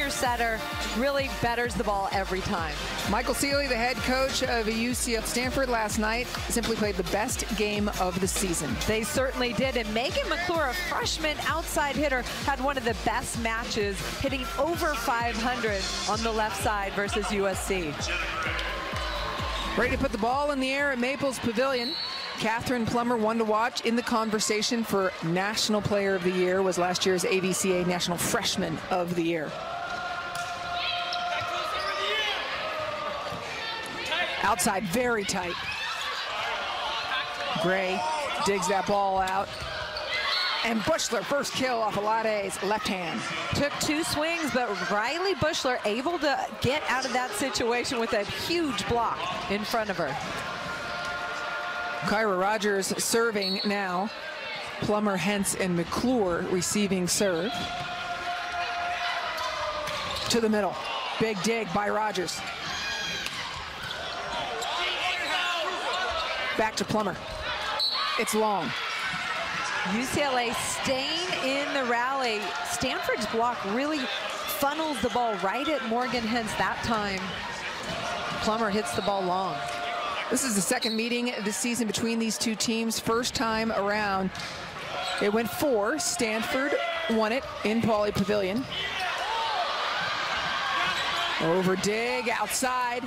senior setter, really betters the ball every time. Michael Sealy, the head coach of UCLA Stanford last night, simply played the best game of the season. They certainly did, and Megan McClure, a freshman outside hitter, had one of the best matches, hitting over 500 on the left side versus USC. Ready to put the ball in the air at Maples Pavilion. Catherine Plummer, one to watch in the conversation for National Player of the Year, was last year's AVCA National Freshman of the Year. Outside, very tight. Gray digs that ball out. And Bushler, first kill off Alade's left hand. Took 2 swings, but Riley Bushler able to get out of that situation with a huge block in front of her. Kyra Rogers serving now. Plummer, Hentz, and McClure receiving serve. To the middle. Big dig by Rogers. Back to Plummer. It's long. UCLA staying in the rally. Stanford's block really funnels the ball right at Morgan Hentz that time. Plummer hits the ball long. This is the second meeting this season between these two teams. First time around, it went 4. Stanford won it in Pauley Pavilion. Over dig, outside.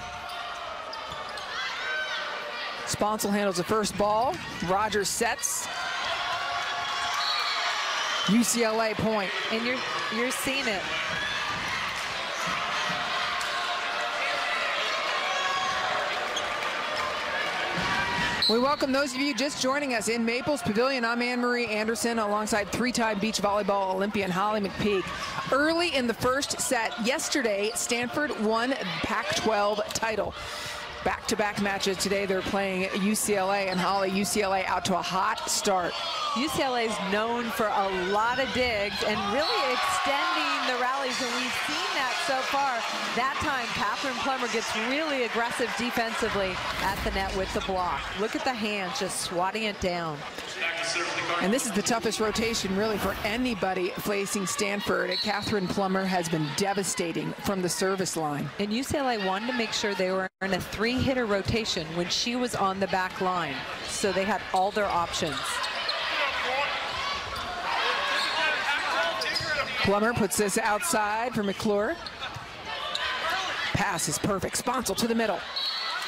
Sponsel handles the first ball. Rogers sets. UCLA point. And you're seeing it. We welcome those of you just joining us in Maples Pavilion. I'm Anne-Marie Anderson alongside 3-time beach volleyball Olympian Holly McPeak. Early in the first set yesterday, Stanford won the Pac-12 title. Back-to-back matches today. They're playing UCLA, and Holly, UCLA out to a hot start. UCLA is known for a lot of digs and really extending the rallies, and we've seen that so far. That time, Catherine Plummer gets really aggressive defensively at the net with the block. Look at the hands just swatting it down. And this is the toughest rotation really for anybody facing Stanford. Catherine Plummer has been devastating from the service line. And UCLA wanted to make sure they were in a 3-hitter rotation when she was on the back line, so they had all their options. Plummer puts this outside for McClure. Pass is perfect. Sponsel to the middle.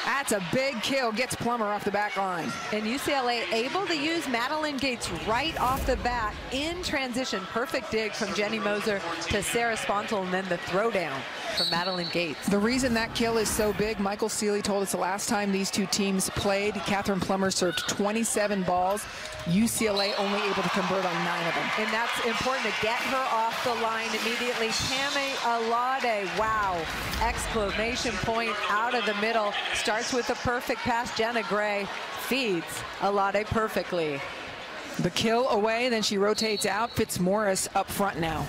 That's a big kill, gets Plummer off the back line. And UCLA able to use Madeline Gates right off the bat in transition. Perfect dig from Jenny Moser to Sarah Sponsel, and then the throwdown from Madeline Gates. The reason that kill is so big, Michael Sealy told us the last time these two teams played, Catherine Plummer served 27 balls. UCLA only able to convert on 9 of them. And that's important to get her off the line immediately. Tammy Alade, wow, exclamation point out of the middle. Starts with a perfect pass. Jenna Gray feeds Alade perfectly. The kill away, then she rotates out. Fitzmaurice up front now.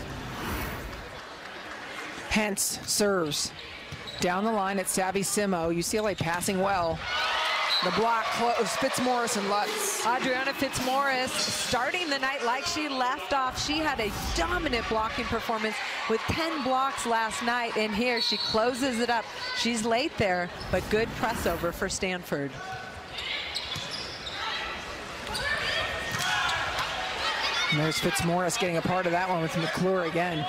Hentz serves. Down the line at Savvy Simo. UCLA passing well. The block close. Fitzmaurice and Lutz. Adriana Fitzmaurice starting the night like she left off. She had a dominant blocking performance with 10 blocks last night, and here she closes it up. She's late there, but good press over for Stanford. And there's Fitzmaurice getting a part of that one with McClure again.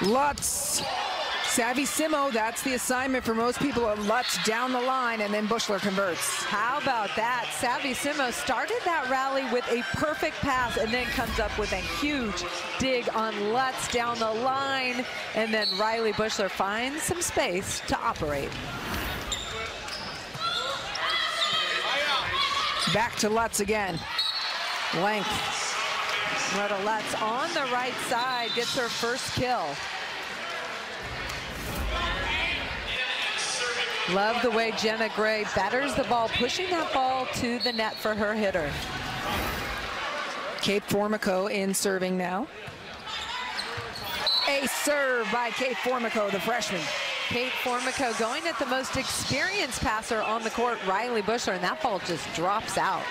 Lutz. Savvy Simo, that's the assignment for most people. Lutz down the line, and then Bushler converts. How about that? Savvy Simo started that rally with a perfect pass and then comes up with a huge dig on Lutz down the line, and then Riley Bushler finds some space to operate. Back to Lutz again. Length. Rhoda Lutz on the right side gets her first kill. Love the way Jenna Gray batters the ball, pushing that ball to the net for her hitter. Kate Formico in serving now. A serve by Kate Formico, the freshman. Kate Formico going at the most experienced passer on the court, Riley Bushler, and that ball just drops out.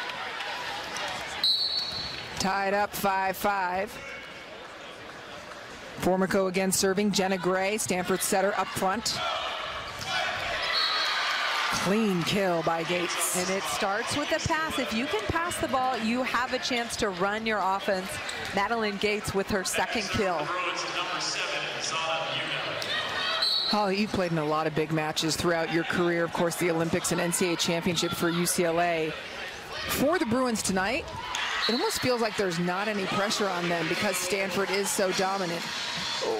Tied up 5-5. Formico again serving. Jenna Gray, Stanford setter up front. Clean kill by Gates. And it starts with a pass. If you can pass the ball, you have a chance to run your offense. Madeline Gates with her second kill. Holly, you've played in a lot of big matches throughout your career. Of course, the Olympics and NCAA championship for UCLA. For the Bruins tonight, it almost feels like there's not any pressure on them because Stanford is so dominant.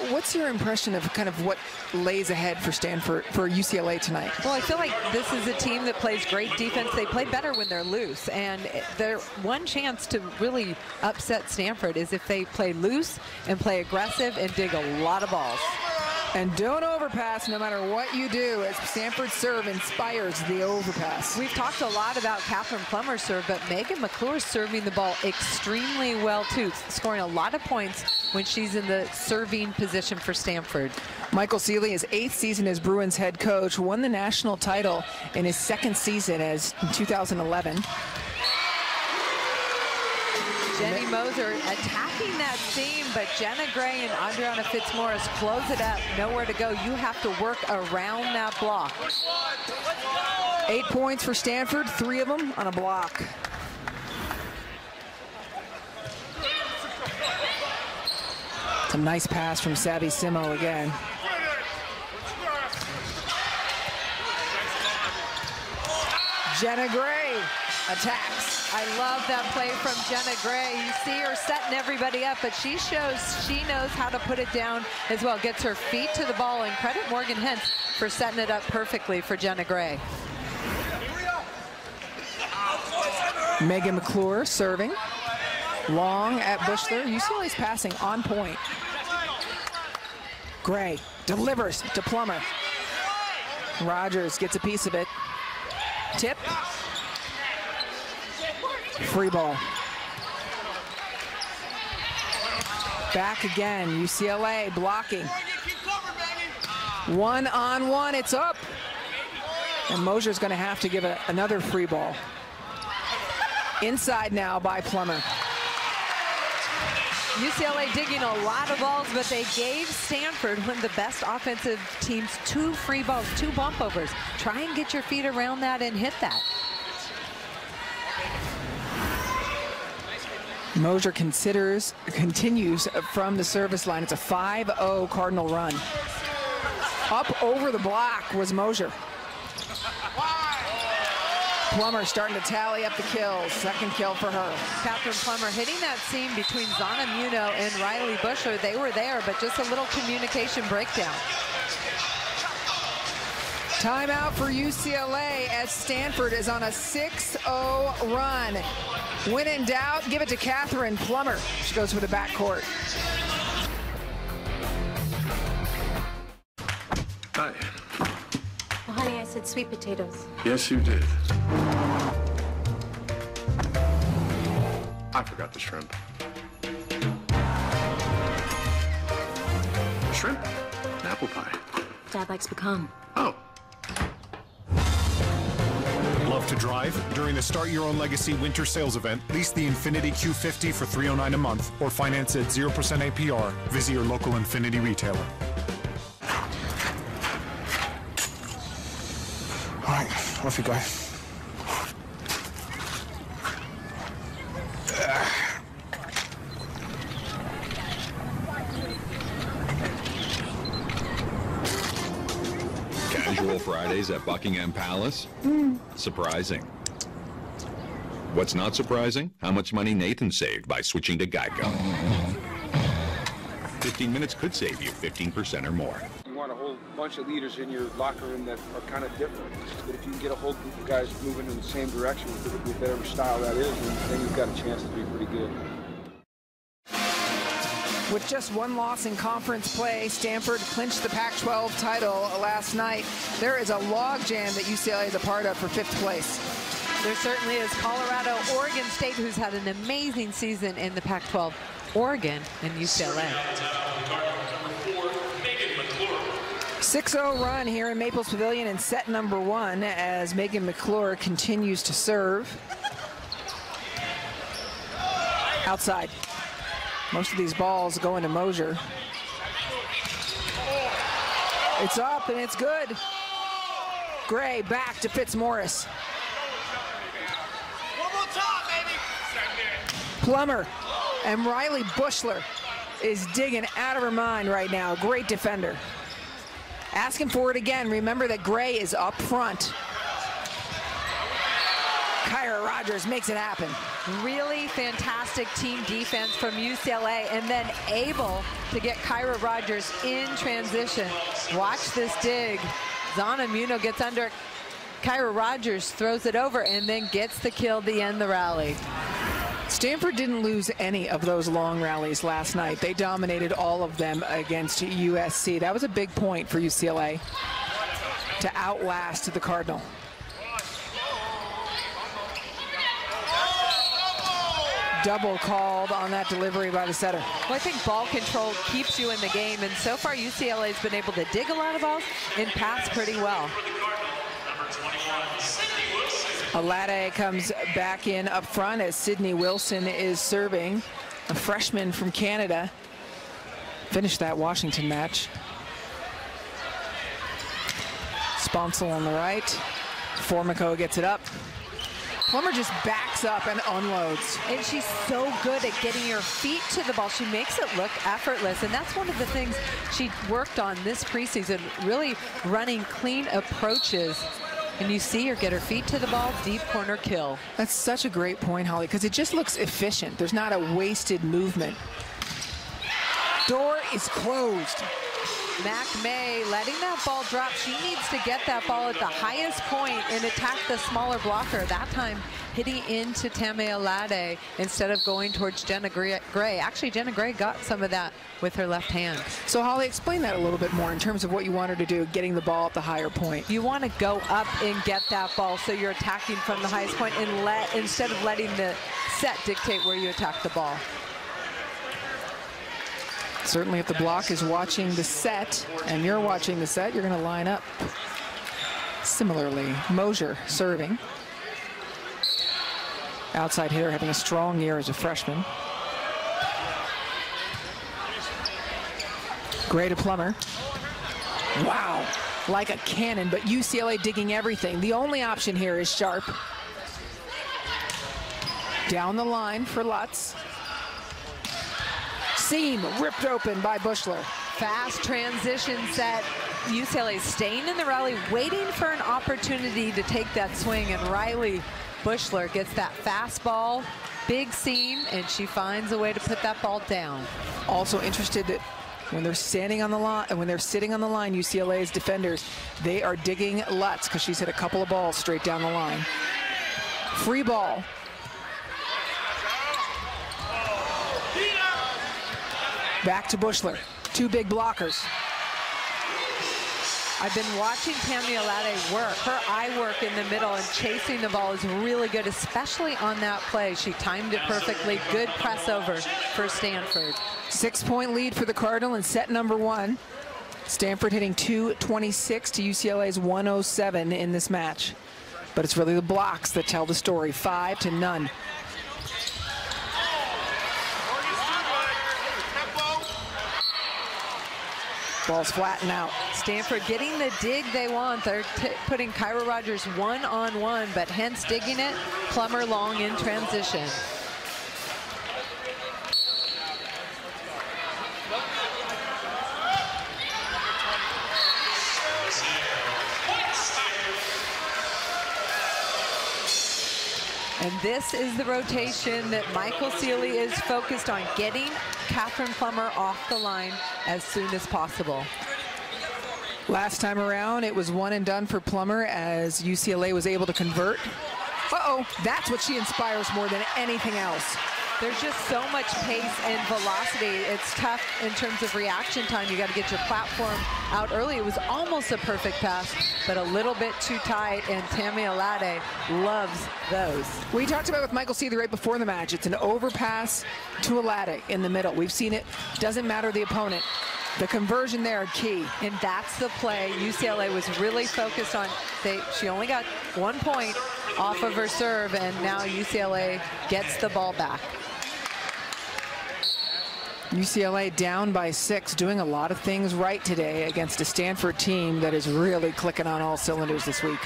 What's your impression of kind of what lays ahead for Stanford, for UCLA tonight? Well, I feel like this is a team that plays great defense. They play better when they're loose, and their one chance to really upset Stanford is if they play loose and play aggressive and dig a lot of balls. And don't overpass no matter what you do, as Stanford's serve inspires the overpass. We've talked a lot about Catherine Plummer's serve, but Megan McClure's serving the ball extremely well, too, scoring a lot of points when she's in the serving position for Stanford. Michael Seeley, his 8th season as Bruins head coach, won the national title in his 2nd season as in 2011. Jenny Moser attacking that seam, but Jenna Gray and Adriana Fitzmaurice close it up. Nowhere to go. You have to work around that block. 8 points for Stanford, 3 of them on a block. Some nice pass from Savvy Simo again. Jenna Gray attacks. I love that play from Jenna Gray. You see her setting everybody up, but she shows she knows how to put it down as well. Gets her feet to the ball, and credit Morgan Hentz for setting it up perfectly for Jenna Gray. Megan McClure serving. Long at Bushler. UCLA's passing on point. Gray delivers to Plummer. Rogers gets a piece of it. Tip. Free ball. Back again, UCLA blocking. 1-on-1, it's up. And Mosier's going to have to give another free ball. Inside now by Plummer. UCLA digging a lot of balls, but they gave Stanford, one of the best offensive teams, 2 free balls, 2 bump overs. Try and get your feet around that and hit that. Mosier continues from the service line. It's a 5-0 Cardinal run. Up over the block was Mosier. Plummer starting to tally up the kills. 2nd kill for her. Catherine Plummer hitting that seam between Zana Muno and Riley Bushler. They were there, but just a little communication breakdown. Timeout for UCLA as Stanford is on a 6-0 run. When in doubt, give it to Catherine Plummer. She goes for the backcourt. Hi. Well, honey, I said sweet potatoes. Yes, you did. I forgot the shrimp. Shrimp? And apple pie. Dad likes pecan. Oh. Love to drive? During the Start Your Own Legacy winter sales event, lease the Infiniti Q50 for $309 a month or finance at 0% APR. Visit your local Infiniti retailer. All right, off you go. Casual Fridays at Buckingham Palace? Surprising. What's not surprising? How much money Nathan saved by switching to Geico. 15 minutes could save you 15% or more. You want a whole bunch of leaders in your locker room that are kind of different. But if you can get a whole group of guys moving in the same direction with whatever style that is, then you've got a chance to be pretty good. With just 1 loss in conference play, Stanford clinched the Pac-12 title last night. There is a logjam that UCLA is a part of for 5th place. There certainly is. Colorado, Oregon State, who's had an amazing season in the Pac-12, Oregon, and UCLA. 6-0 run here in Maples Pavilion in set number 1 as Megan McClure continues to serve. Outside. Most of these balls going to Mosier. It's up and it's good. Gray back to Fitzmaurice. One more time, baby. Plummer and Riley Bushler is digging out of her mind right now. Great defender. Asking for it again. Remember that Gray is up front. Kyra Rogers makes it happen. Really fantastic team defense from UCLA, and then able to get Kyra Rogers in transition. Watch this dig. Zana Muno gets under. Kyra Rogers throws it over and then gets the kill to end the rally. Stanford didn't lose any of those long rallies last night. They dominated all of them against USC. That was a big point for UCLA to outlast the Cardinal. Double called on that delivery by the setter. Well, I think ball control keeps you in the game, and so far UCLA has been able to dig a lot of balls and pass pretty well. Alade comes back in up front as Sydney Wilson is serving, a freshman from Canada. Finished that Washington match. Sponsel on the right. Formico gets it up. Plummer just backs up and unloads. And she's so good at getting her feet to the ball. She makes it look effortless, and that's one of the things she worked on this preseason, really running clean approaches. And you see her get her feet to the ball, deep corner kill. That's such a great point, Holly, because it just looks efficient. There's not a wasted movement. Door is closed. Mac May letting that ball drop. She needs to get that ball at the highest point and attack the smaller blocker. That time hitting into Tammy Alade instead of going towards Jenna Gray. Actually, Jenna Gray got some of that with her left hand. So Holly, explain that a little bit more in terms of what you want her to do, getting the ball at the higher point. You want to go up and get that ball so you're attacking from the highest point and instead of letting the set dictate where you attack the ball. Certainly if the block is watching the set and you're watching the set, you're going to line up. Similarly, Mosier serving. Outside hitter having a strong year as a freshman. Gray to Plummer. Wow, like a cannon, but UCLA digging everything. The only option here is Sharp. Down the line for Lutz. Seam ripped open by Bushler. Fast transition set. UCLA staying in the rally, waiting for an opportunity to take that swing, and Riley Bushler gets that fastball, big seam, and she finds a way to put that ball down. Also interested that when they're standing on the line, and when they're sitting on the line, UCLA's defenders, they are digging Lutz because she's hit a couple of balls straight down the line. Free ball. Back to Bushler. Two big blockers. I've been watching Tammy Alade work. Her eye work in the middle and chasing the ball is really good, especially on that play. She timed it perfectly. Good press over for Stanford. 6-point lead for the Cardinal in set number 1. Stanford hitting 226 to UCLA's 107 in this match. But it's really the blocks that tell the story. 5-0. Ball's flat and out. Stanford getting the dig they want. They're putting Kyra Rogers one-on-one, but hence digging it. Plummer long in transition. And this is the rotation that Michael Sealy is focused on, getting Catherine Plummer off the line as soon as possible. Last time around, it was one and done for Plummer as UCLA was able to convert. Uh-oh, that's what she inspires more than anything else. There's just so much pace and velocity. It's tough in terms of reaction time. You got to get your platform out early. It was almost a perfect pass, but a little bit too tight, and Tammy Alade loves those. We talked about with Michael Sealy right before the match. It's an overpass to Alade in the middle. We've seen it. Doesn't matter the opponent. The conversion there, key. And that's the play UCLA was really focused on. She only got 1 point off of her serve, and now UCLA gets the ball back. UCLA down by 6, doing a lot of things right today against a Stanford team that is really clicking on all cylinders this week.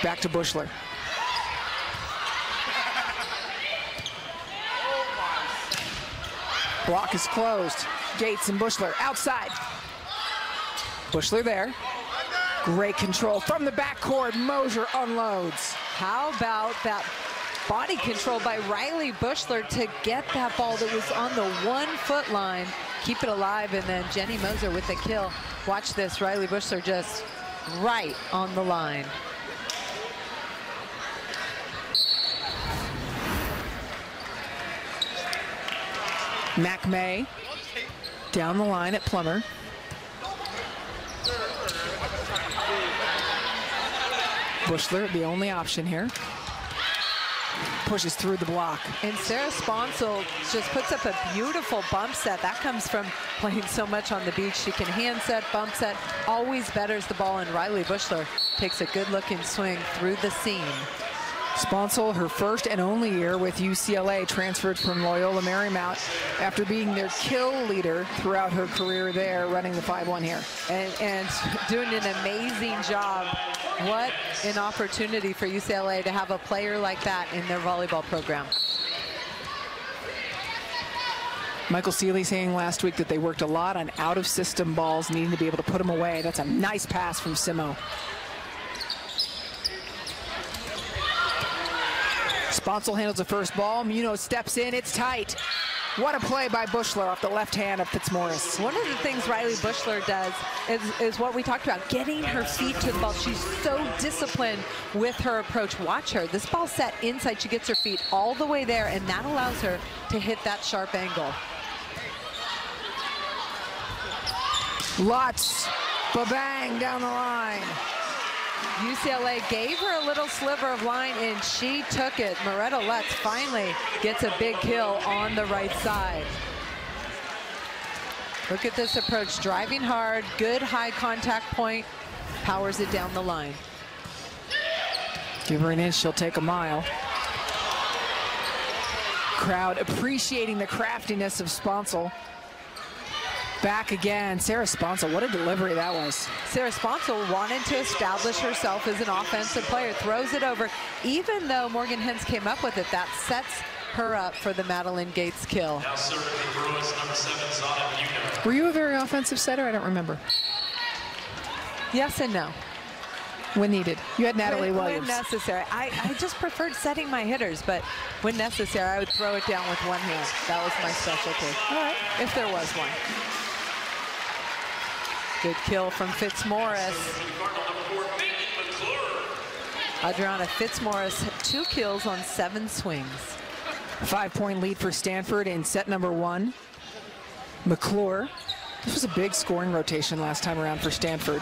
Back to Bushler. Block is closed. Gates and Bushler outside. Bushler there. Great control from the backcourt. Mosier unloads. How about that body control by Riley Bushler to get that ball that was on the 1-foot line, keep it alive, and then Jenny Mosier with the kill. Watch this, Riley Bushler just right on the line. Mac May down the line at Plummer. Bushler, the only option here. Pushes through the block. And Sarah Sponsel just puts up a beautiful bump set. That comes from playing so much on the beach. She can hand set, bump set, always betters the ball, and Riley Bushler takes a good-looking swing through the seam. Sponsel, her first and only year with UCLA, transferred from Loyola Marymount after being their kill leader throughout her career there, running the 5-1 here. And doing an amazing job. What an opportunity for UCLA to have a player like that in their volleyball program. Michael Seeley saying last week that they worked a lot on out-of-system balls, needing to be able to put them away. That's a nice pass from Simo. Sponsel handles the first ball. Munoz steps in. It's tight. What a play by Bushler off the left hand of Fitzmaurice. One of the things Riley Bushler does is what we talked about, getting her feet to the ball. She's so disciplined with her approach. Watch her. This ball set inside. She gets her feet all the way there, and that allows her to hit that sharp angle. Lots. Ba-bang down the line. UCLA gave her a little sliver of line, and she took it. Moretta Lutz finally gets a big kill on the right side. Look at this approach, driving hard, good high contact point, powers it down the line. Give her an inch, she'll take a mile. Crowd appreciating the craftiness of Sponsel. Back again, Sarah Sponsel. What a delivery that was. Sarah Sponsel wanted to establish herself as an offensive player, throws it over. Even though Morgan Hens came up with it, that sets her up for the Madeline Gates kill. Now serving the Bruins, number 7, Zana Buhner. Were you a very offensive setter? I don't remember. Yes and no. When needed. You had Natalie Williams. When necessary. I just preferred setting my hitters, but when necessary, I would throw it down with one hand. That was my specialty. All right, if there was one. Good kill from Fitzmaurice. Adriana Fitzmaurice, 2 kills on 7 swings. 5-point lead for Stanford in set number 1. McClure. This was a big scoring rotation last time around for Stanford.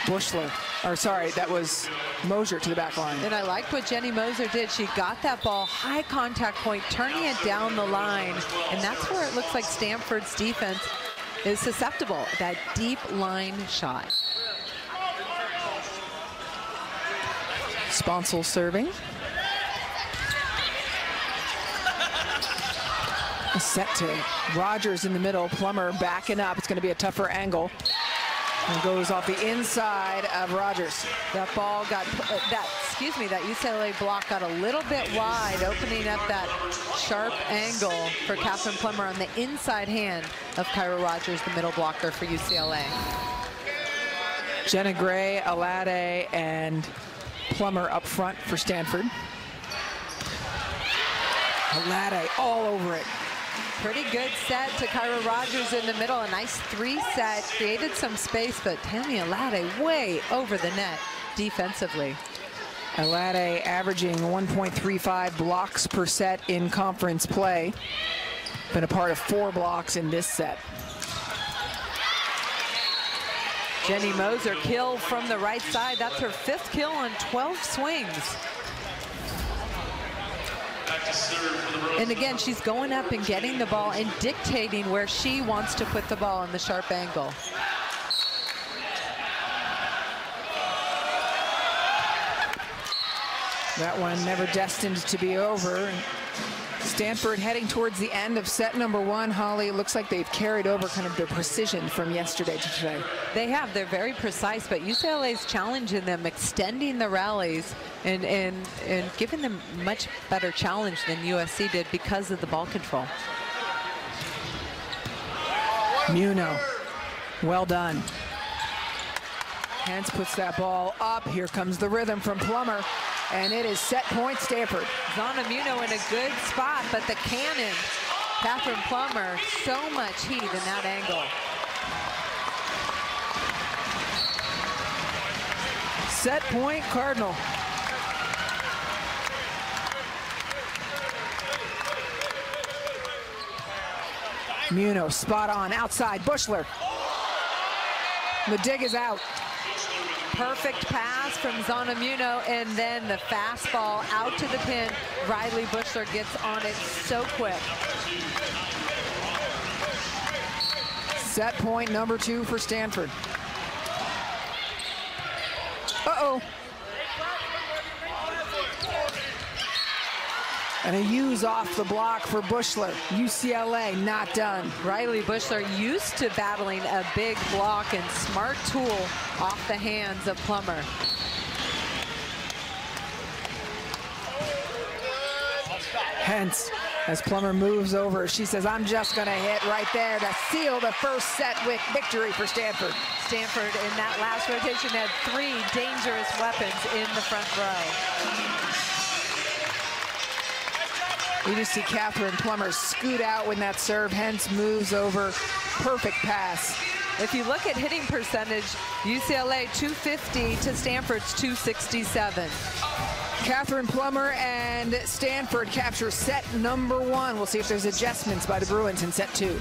Bushler, or sorry, that was Mosier to the back line. And I liked what Jenny Mosier did. She got that ball, high contact point, turning it down the line. And that's where it looks like Stanford's defense is susceptible, that deep line shot. Sponsel serving. Set to Rogers in the middle. Plummer backing up. It's going to be a tougher angle. And goes off the inside of Rogers. That ball got, that UCLA block got a little bit wide, opening up that sharp angle for Catherine Plummer on the inside hand of Kyra Rogers, the middle blocker for UCLA. Jenna Gray, Alade, and Plummer up front for Stanford. Alade all over it. Pretty good set to Kyra Rogers in the middle. A nice 3-set, created some space, but Tammy Alade way over the net defensively. Alade averaging 1.35 blocks per set in conference play. Been a part of 4 blocks in this set. Jenny Mosier kill from the right side. That's her 5th kill on 12 swings. And again, she's going up and getting the ball and dictating where she wants to put the ball in the sharp angle. That one never destined to be over. Stanford heading towards the end of set number 1. Holly, it looks like they've carried over kind of their precision from yesterday to today. They have. They're very precise, but UCLA's challenging them, extending the rallies and giving them much better challenge than USC did because of the ball control. Muno, well done. Hence puts that ball up. Here comes the rhythm from Plummer, and it is set point Stanford. Zana Muno in a good spot, but the cannon, Catherine Plummer, so much heat in that angle. Set point Cardinal. Muno spot on outside. Bushler. The dig is out. Perfect pass from Zana Muno, and then the fastball out to the pin. Riley Bushler gets on it so quick. Set point number 2 for Stanford. Uh-oh. And a use off the block for Bushler. UCLA not done. Riley Bushler used to battling a big block, and smart tool off the hands of Plummer. Hence, as Plummer moves over, she says, I'm just going to hit right there to seal the first set with victory for Stanford. Stanford in that last rotation had 3 dangerous weapons in the front row. You just see Catherine Plummer scoot out when that serve, Hence moves over. Perfect pass. If you look at hitting percentage, UCLA 250 to Stanford's 267. Catherine Plummer and Stanford capture set number 1. We'll see if there's adjustments by the Bruins in set 2.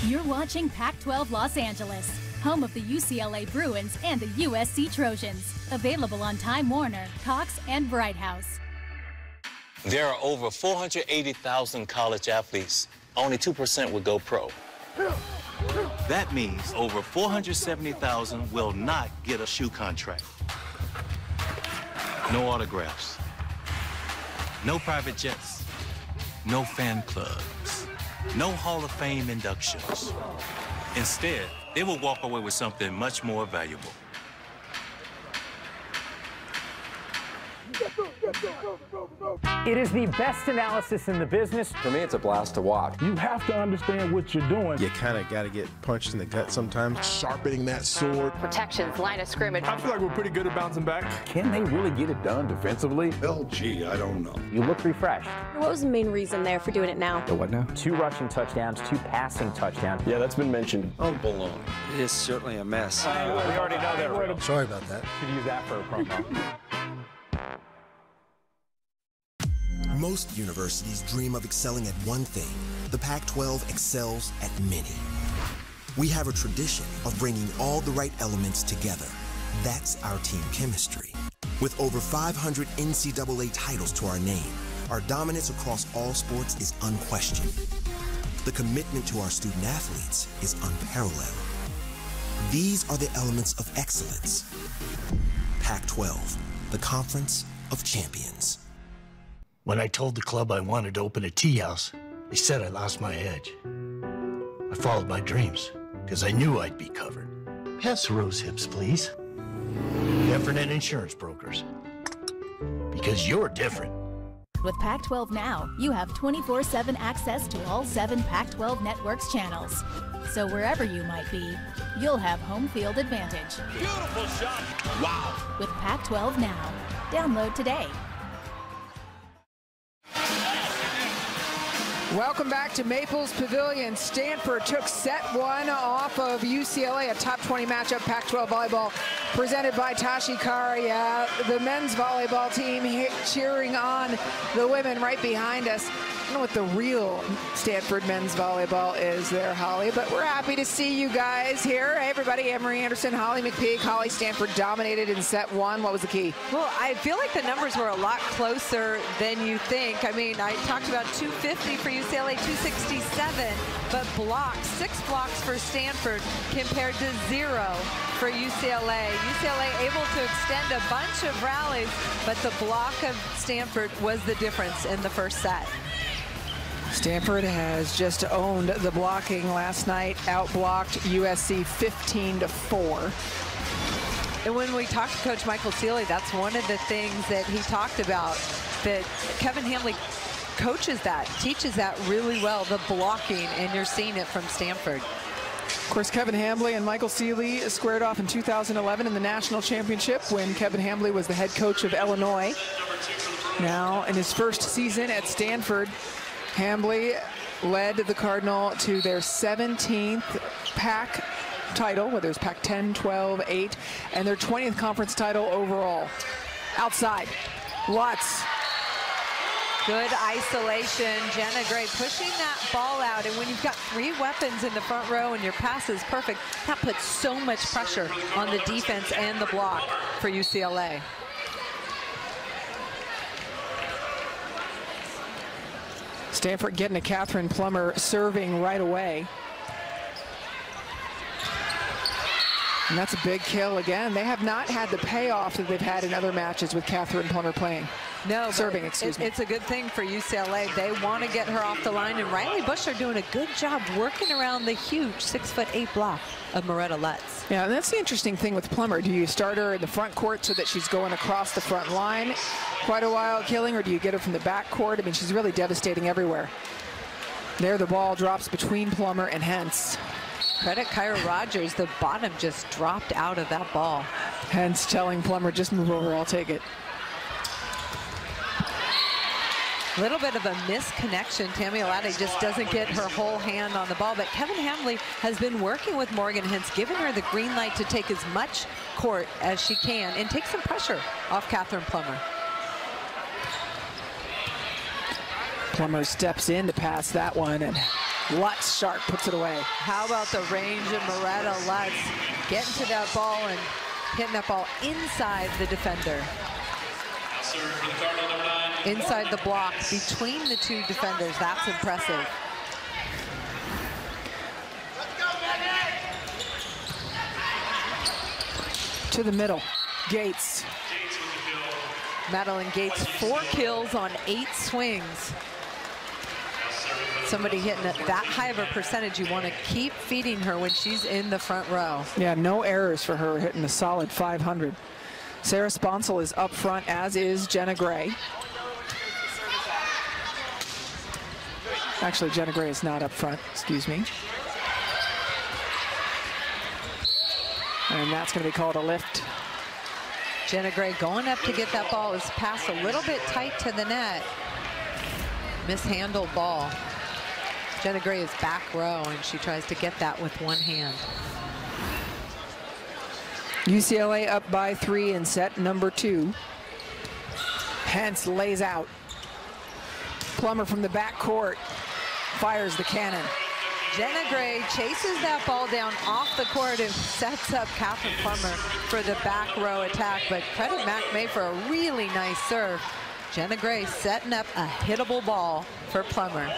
You're watching Pac-12 Los Angeles, home of the UCLA Bruins and the USC Trojans. Available on Time Warner, Cox, and Bright House. There are over 480,000 college athletes. Only 2% would go pro. That means over 470,000 will not get a shoe contract. No autographs. No private jets. No fan clubs. No Hall of Fame inductions. Instead, they will walk away with something much more valuable. It is the best analysis in the business. For me, it's a blast to watch. You have to understand what you're doing. You kind of got to get punched in the gut sometimes. Sharpening that sword. Protections, line of scrimmage. I feel like we're pretty good at bouncing back. Can they really get it done defensively? Well, gee, I don't know. You look refreshed. What was the main reason there for doing it now? The what now? 2 rushing touchdowns, 2 passing touchdowns. Yeah, that's been mentioned. Oh, baloney. It is certainly a mess. We already know they're real. Sorry about that. Could use that for a promo. Most universities dream of excelling at one thing. The Pac-12 excels at many. We have a tradition of bringing all the right elements together. That's our team chemistry. With over 500 NCAA titles to our name, our dominance across all sports is unquestioned. The commitment to our student athletes is unparalleled. These are the elements of excellence. Pac-12, the Conference of Champions. When I told the club I wanted to open a tea house, they said I lost my edge. I followed my dreams, because I knew I'd be covered. Pass the rose hips, please. Different insurance brokers. Because you're different. With Pac-12 Now, you have 24/7 access to all 7 Pac-12 Network's channels. So wherever you might be, you'll have home field advantage. Beautiful shot. Wow. With Pac-12 Now. Download today. Welcome back to Maples Pavilion. Stanford took set 1 off of UCLA, a top 20 matchup, Pac-12 volleyball, presented by Tashi Kari. The men's volleyball team cheering on the women right behind us. I don't know what the real Stanford men's volleyball is there, Holly, but we're happy to see you guys here. Hey, everybody, Anne-Marie Anderson, Holly McPeak. Holly, Stanford dominated in set 1. What was the key? Well, I feel like the numbers were a lot closer than you think. I mean, I talked about 250 for UCLA, 267, but blocks, 6 blocks for Stanford compared to 0 for UCLA. UCLA able to extend a bunch of rallies, but the block of Stanford was the difference in the first set. Stanford has just owned the blocking last night, outblocked USC 15-4. And when we talked to Coach Michael Seeley, that's one of the things that he talked about, that Kevin Hambley coaches that, teaches that really well, the blocking, and you're seeing it from Stanford. Of course, Kevin Hambley and Michael Seeley squared off in 2011 in the national championship when Kevin Hambley was the head coach of Illinois. Now, in his first season at Stanford, Hambley led the Cardinal to their 17th PAC title, whether it's PAC 10, 12, 8, and their 20th conference title overall. Outside, Lutz. Good isolation. Jenna Gray pushing that ball out, and when you've got 3 weapons in the front row and your pass is perfect, that puts so much pressure on the defense and the block for UCLA. Stanford getting to Catherine Plummer serving right away. And that's a big kill again. They have not had the payoff that they've had in other matches with Catherine Plummer playing. No, serving, excuse me. It's a good thing for UCLA. They want to get her off the line, and Riley Bush are doing a good job working around the huge 6'8" block of Moretta Lutz. Yeah, and that's the interesting thing with Plummer. Do you start her in the front court so that she's going across the front line quite a while killing, or do you get her from the back court? I mean, she's really devastating everywhere. There, the ball drops between Plummer and Hentz. Credit Kyra Rogers, the bottom just dropped out of that ball. Hentz telling Plummer, just move over, I'll take it. A little bit of a misconnection. Tammy Alade just doesn't get her whole hand on the ball, but Kevin Hambley has been working with Morgan Hentz, giving her the green light to take as much court as she can and take some pressure off Catherine Plummer. Plummer steps in to pass that one, and Lutz sharp puts it away. How about the range of Moretta Lutz getting to that ball and hitting that ball inside the defender. Inside the block between the 2 defenders. That's impressive. To the middle, Gates. Madeline Gates, 4 kills on 8 swings. Somebody hitting at that high of a percentage, you want to keep feeding her when she's in the front row. Yeah, no errors for her, hitting a solid 500. Sarah Sponsel is up front, as is Jenna Gray. Actually, Jenna Gray is not up front, excuse me. And that's going to be called a lift. Jenna Gray going up to get that ball, is passed a little bit tight to the net. Mishandled ball. Jenna Gray is back row, and she tries to get that with one hand. UCLA up by 3 in set number 2. Hentz lays out. Plummer from the back court fires the cannon. Jenna Gray chases that ball down off the court and sets up Catherine Plummer for the back row attack, but credit Mac May for a really nice serve. Jenna Gray setting up a hittable ball for Plummer.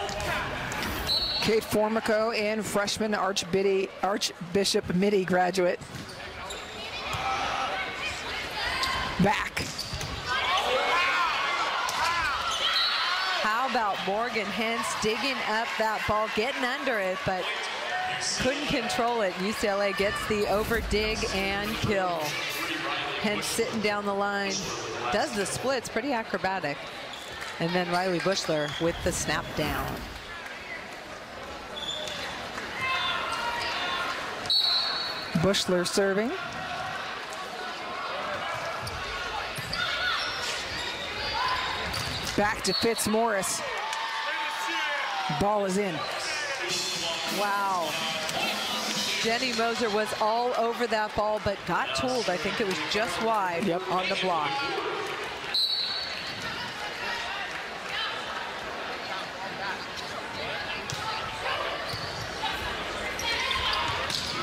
Kate Formico in, freshman Archbishop Mitty graduate. Back. How about Morgan Hentz digging up that ball, getting under it, but couldn't control it. UCLA gets the over dig and kill. Hentz sitting down the line, does the splits, pretty acrobatic. And then Riley Bushler with the snap down. Bushler serving. Back to Fitzmaurice. Ball is in. Wow. Jenny Moser was all over that ball, but got tooled. I think it was just wide on the block.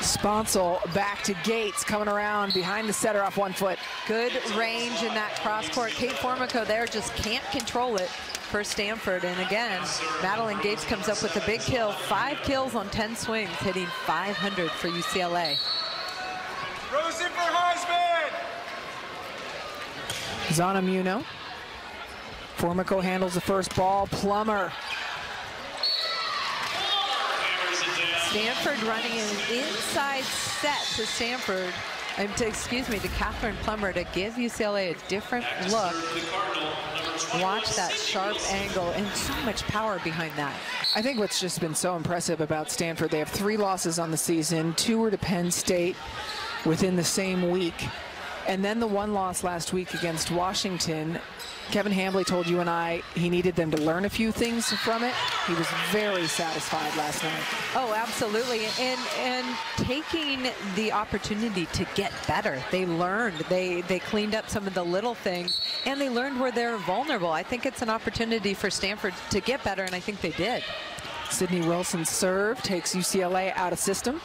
Sponsel back to Gates, coming around behind the setter off 1 foot. Good range in that cross court. Kate Formico there just can't control it for Stanford. And again, Madeline Gates comes up with a big kill. 5 kills on 10 swings, hitting 500 for UCLA. Rosie for Heisman! Zonamuno. Formico handles the first ball. Plummer. Stanford running an inside set to Stanford, to Catherine Plummer to give UCLA a different look. Watch that sharp angle and so much power behind that. I think what's just been so impressive about Stanford, they have 3 losses on the season. 2 were to Penn State within the same week. And then the 1 loss last week against Washington. Kevin Hambly told you and I he needed them to learn a few things from it. He was very satisfied last night. Oh, absolutely. And taking the opportunity to get better. They learned. They cleaned up some of the little things, and they learned where they're vulnerable. I think it's an opportunity for Stanford to get better, and I think they did. Sydney Wilson's serve takes UCLA out of system.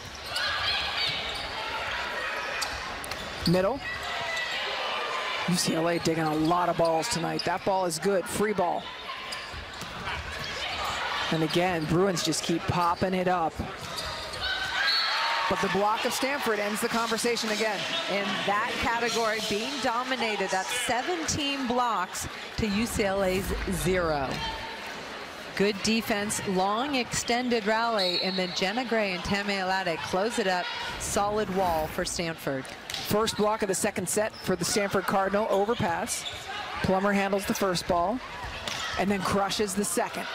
Middle. UCLA digging a lot of balls tonight. That ball is good. Free ball. And again, Bruins just keep popping it up. But the block of Stanford ends the conversation again. In that category, being dominated, that's 17 blocks to UCLA's 0. Good defense, long extended rally, and then Jenna Gray and Tammy Alade close it up. Solid wall for Stanford. First block of the second set for the Stanford Cardinal, overpass. Plummer handles the first ball and then crushes the second.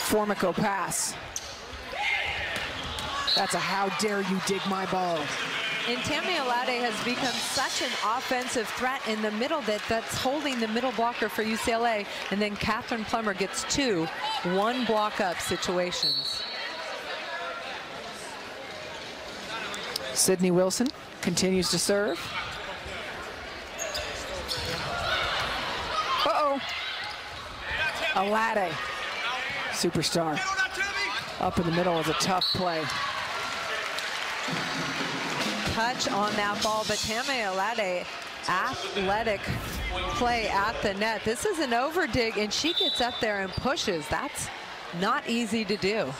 Formico pass. That's a how dare you dig my ball. And Tammy Alade has become such an offensive threat in the middle that's holding the middle blocker for UCLA. And then Catherine Plummer gets 2 1 block up situations. Sydney Wilson continues to serve. Uh-oh. Alade, superstar. Up in the middle is a tough play. Touch on that ball, but Tammy Alade, athletic play at the net. This is an over dig, and she gets up there and pushes. That's not easy to do.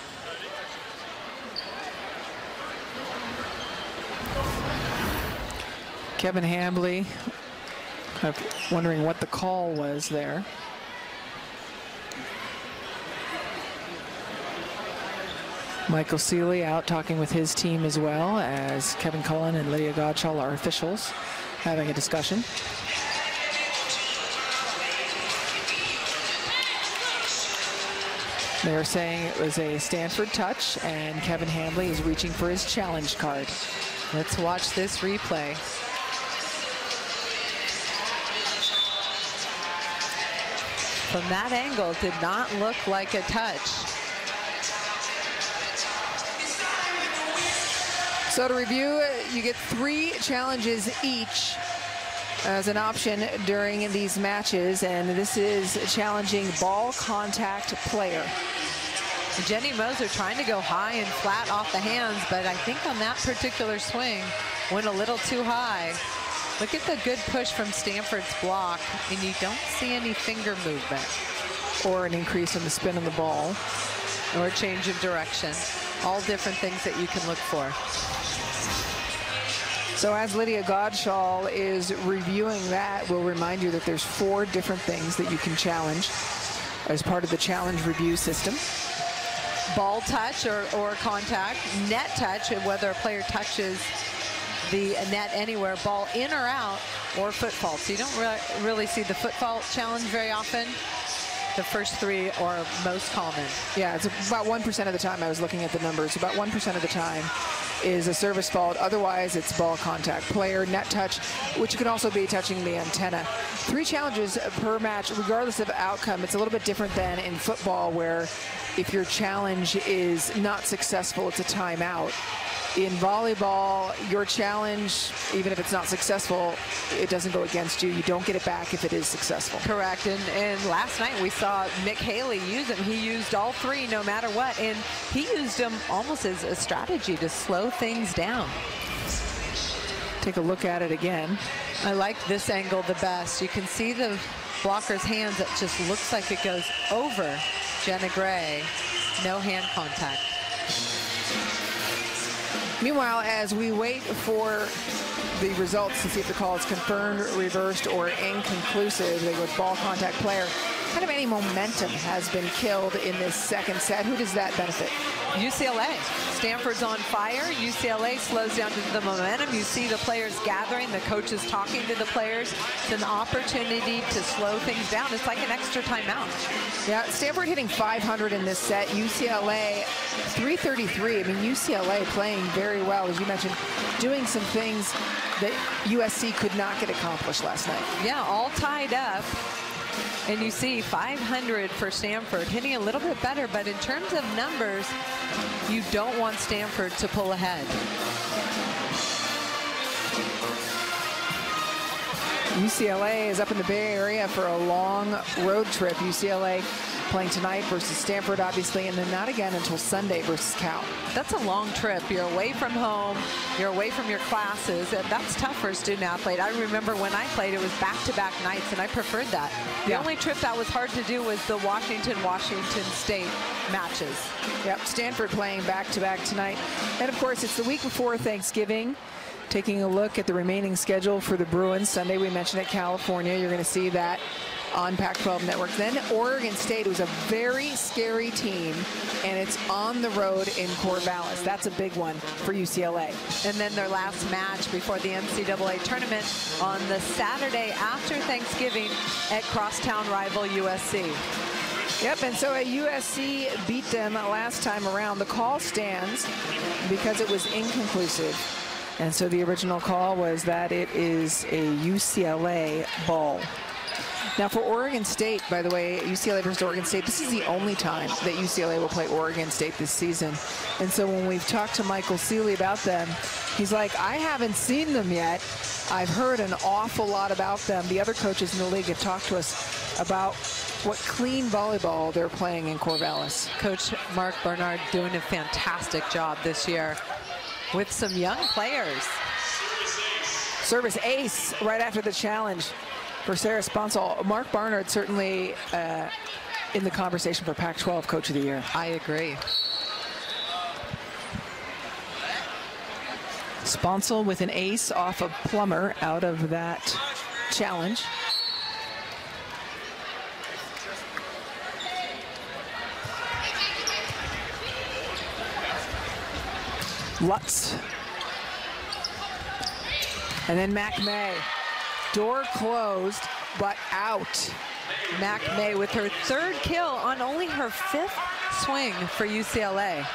Kevin Hambly, kind of wondering what the call was there. Michael Seeley out talking with his team as well, as Kevin Cullen and Lydia Godshall are officials having a discussion. They're saying it was a Stanford touch, and Kevin Hambly is reaching for his challenge card. Let's watch this replay. From that angle, did not look like a touch. So to review, you get 3 challenges each as an option during these matches, and this is challenging ball contact player. Jenny Moser trying to go high and flat off the hands, but I think on that particular swing went a little too high. Look at the good push from Stanford's block, and you don't see any finger movement. Or an increase in the spin of the ball. Or a change of direction. All different things that you can look for. So as Lydia Godshall is reviewing that, we'll remind you that there's 4 different things that you can challenge as part of the challenge review system. Ball touch or contact, net touch, whether a player touches the net anywhere, ball in or out, or foot fault. So you don't really see the foot fault challenge very often. The first 3 are most common. Yeah, it's about 1% of the time. I was looking at the numbers. About 1% of the time is a service fault. Otherwise, it's ball contact. Player, net touch, which can also be touching the antenna. 3 challenges per match, regardless of outcome. It's a little bit different than in football, where if your challenge is not successful, it's a timeout. In volleyball, your challenge, even if it's not successful, it doesn't go against you. You don't get it back if it is successful. Correct. And last night we saw Mick Haley use them. He used all 3 no matter what. And he used them almost as a strategy to slow things down. Take a look at it again. I like this angle the best. You can see the blocker's hands. It just looks like it goes over Jenna Gray. No hand contact. Meanwhile, as we wait for the results to see if the call is confirmed, reversed, or inconclusive, they go with ball contact player. Kind of any momentum has been killed in this second set. Who does that benefit? UCLA. Stanford's on fire. UCLA slows down to the momentum. You see the players gathering, the coaches talking to the players. It's an opportunity to slow things down. It's like an extra timeout. Yeah, Stanford hitting 500 in this set. UCLA 333. I mean, UCLA playing very well, as you mentioned, doing some things that USC could not get accomplished last night. Yeah, all tied up. And you see 500 for Stanford, hitting a little bit better, but in terms of numbers, you don't want Stanford to pull ahead. UCLA is up in the Bay Area for a long road trip. UCLA playing tonight versus Stanford, obviously, and then not again until Sunday versus Cal. That's a long trip. You're away from home. You're away from your classes. That's tough for a student athlete. I remember when I played, it was back-to-back nights, and I preferred that. The only trip that was hard to do was the Washington State matches. Yep, Stanford playing back-to-back tonight. And, of course, it's the week before Thanksgiving. Taking a look at the remaining schedule for the Bruins. Sunday, we mentioned at California. You're going to see that on Pac-12 Network. Then Oregon State was a very scary team, and it's on the road in Corvallis. That's a big one for UCLA. And then their last match before the NCAA tournament on the Saturday after Thanksgiving at crosstown rival USC. Yep, and so USC beat them last time around. The call stands because it was inconclusive. And so the original call was that it is a UCLA ball. Now for Oregon State, by the way, UCLA versus Oregon State, this is the only time that UCLA will play Oregon State this season. And so when we've talked to Michael Seeley about them, he's like, I haven't seen them yet. I've heard an awful lot about them. The other coaches in the league have talked to us about what clean volleyball they're playing in Corvallis. Coach Mark Bernard doing a fantastic job this year with some young players. Service ace right after the challenge for Sarah Sponsal. Mark Barnard certainly in the conversation for Pac-12 Coach of the Year. I agree. Sponsal with an ace off of Plummer out of that challenge. Lutz. And then Mac May. Door closed, but out. Mac May with her third kill on only her fifth swing for UCLA.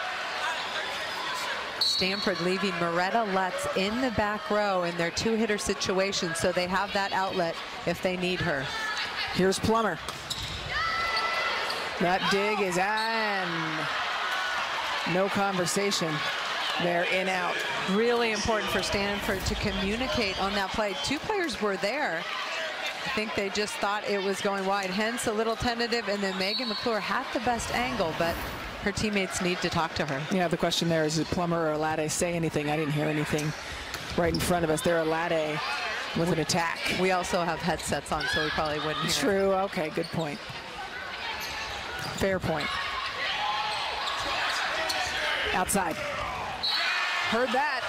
Stanford leaving Moretta Lutz in the back row in their two-hitter situation, so they have that outlet if they need her. Here's Plummer. That dig is on. No conversation. They're in out. Really important for Stanford to communicate on that play. Two players were there. I think they just thought it was going wide, hence a little tentative, and then Megan McClure had the best angle, but her teammates need to talk to her. Yeah, the question there is, did Plummer or Alade say anything? I didn't hear anything right in front of us. They're Alade with an attack. We also have headsets on, so we probably wouldn't hear. True, okay, good point. Fair point. Outside. Heard that.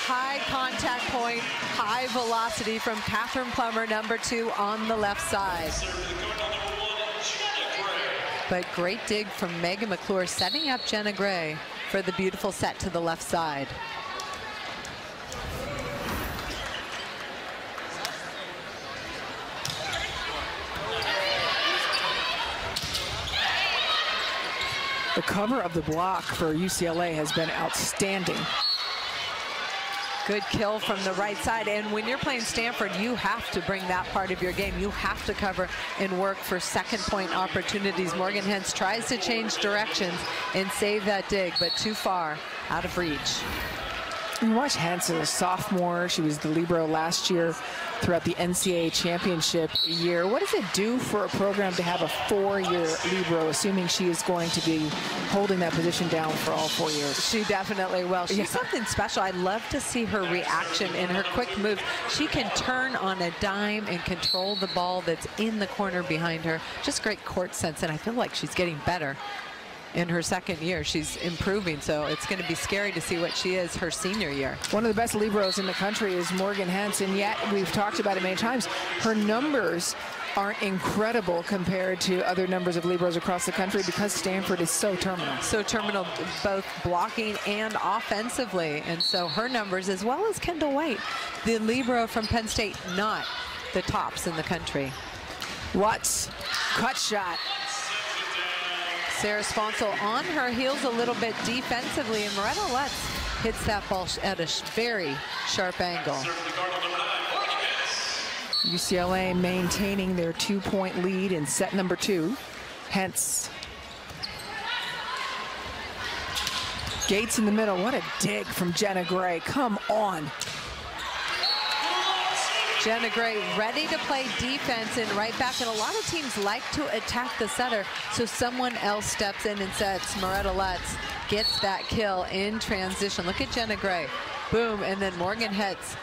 High contact point, high velocity from Catherine Plummer, number 2 on the left side. But great dig from Megan McClure, setting up Jenna Gray for the beautiful set to the left side. The cover of the block for UCLA has been outstanding. Good kill from the right side, and when you're playing Stanford, you have to bring that part of your game. You have to cover and work for second point opportunities. Morgan Hens tries to change directions and save that dig, but too far, out of reach. You watch Hens as a sophomore. She was the libero last year throughout the NCAA championship year. What does it do for a program to have a 4-year libero, assuming she is going to be holding that position down for all 4 years? She definitely will. She's something special. I love to see her reaction and her quick move. She can turn on a dime and control the ball that's in the corner behind her. Just great court sense, and I feel like she's getting better. in her second year. She's improving, so it's going to be scary to see what she is her senior year. One of the best liberos in the country is Morgan Hentz, and yet we've talked about it many times. Her numbers aren't incredible compared to other numbers of liberos across the country because Stanford is so terminal. So terminal, both blocking and offensively. And so her numbers, as well as Kendall White, the libero from Penn State, not the tops in the country. Lutz, cut shot. Sarah Sponsel on her heels a little bit defensively, and Moretta Lutz hits that ball at a very sharp angle. UCLA maintaining their 2-point lead in set number 2. Hentz. Gates in the middle. What a dig from Jenna Gray. Come on. Jenna Gray ready to play defense and right back. And a lot of teams like to attack the setter, so someone else steps in and sets. Moretta Lutz gets that kill in transition. Look at Jenna Gray. Boom. And then Morgan Hentz.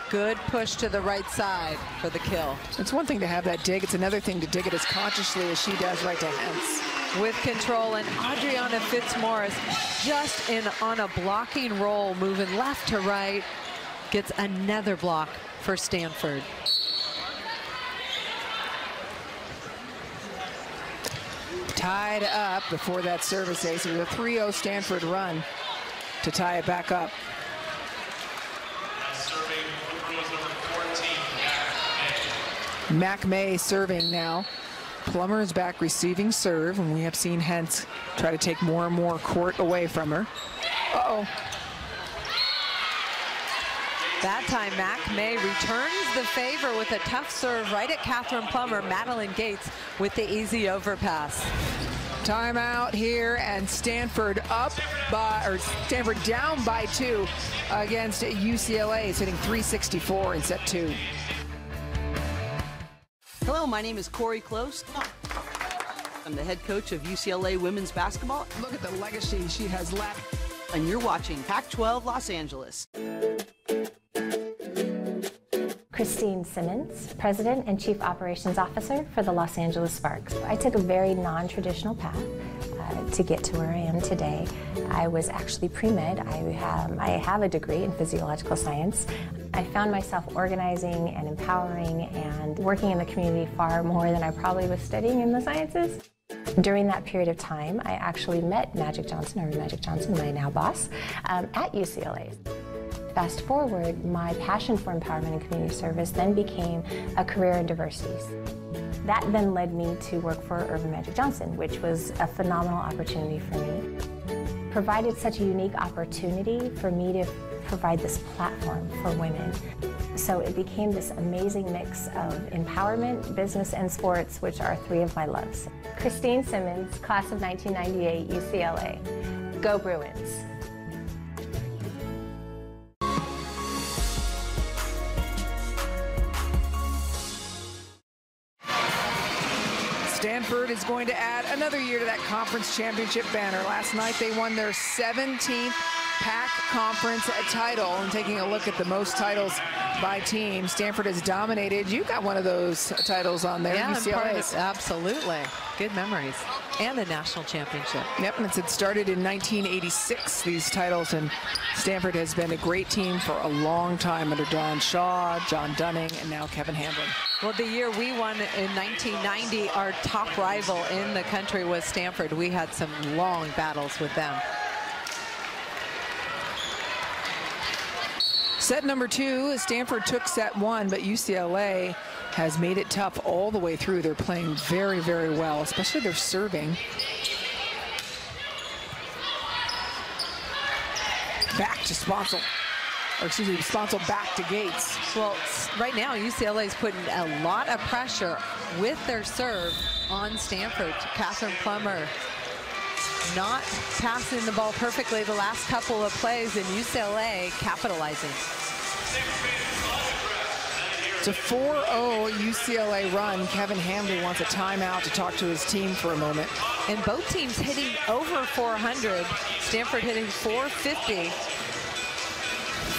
Good push to the right side for the kill. It's one thing to have that dig. It's another thing to dig it as consciously as she does right to Hentz. With control, and Adriana Fitzmaurice just on a blocking roll, moving left to right, gets another block for Stanford. Tied up before that service ace. It was a 3-0 Stanford run to tie it back up. Mac May serving now. Plummer is back receiving serve, and we have seen Hentz try to take more and more court away from her. Uh-oh. That time, Mac May returns the favor with a tough serve right at Catherine Plummer. Madeline Gates with the easy overpass. Timeout here, and Stanford Stanford down by 2 against UCLA. It's hitting 364 in set 2. Hello, my name is Corey Close. I'm the head coach of UCLA women's basketball. Look at the legacy she has left. And you're watching Pac-12 Los Angeles. Christine Simmons, President and Chief Operations Officer for the Los Angeles Sparks. I took a very non-traditional path to get to where I am today. I was actually pre-med. I have a degree in physiological science. I found myself organizing and empowering and working in the community far more than I probably was studying in the sciences. During that period of time, I actually met Magic Johnson, or Magic Johnson, my now boss, at UCLA. Fast forward, my passion for empowerment and community service then became a career in diversity. That then led me to work for Urban Magic Johnson, which was a phenomenal opportunity for me. Provided such a unique opportunity for me to provide this platform for women. So it became this amazing mix of empowerment, business, and sports, which are 3 of my loves. Christine Simmons, class of 1998, UCLA. Go Bruins. Stanford is going to add another year to that conference championship banner. Last night they won their 17th PAC conference title. And taking a look at the most titles by team, Stanford has dominated. You got one of those titles on there. Yeah, UCLA's. Absolutely. Good memories. And the national championship. Yep, and it started in 1986, these titles, and Stanford has been a great team for a long time under Dawn Shaw, John Dunning, and now Kevin Hamblin. Well, the year we won in 1990, our top rival in the country was Stanford. We had some long battles with them. Set number 2, Stanford took set 1, but UCLA has made it tough all the way through. They're playing very, very well, especially their serving. Back to Sponsel. Or excuse me, Sponsel back to Gates. Well, right now UCLA is putting a lot of pressure with their serve on Stanford. Catherine Plummer not passing the ball perfectly the last couple of plays, and UCLA capitalizing. It's a 4-0 UCLA run. Kevin Hamblin wants a timeout to talk to his team for a moment. And both teams hitting over 400. Stanford hitting 450.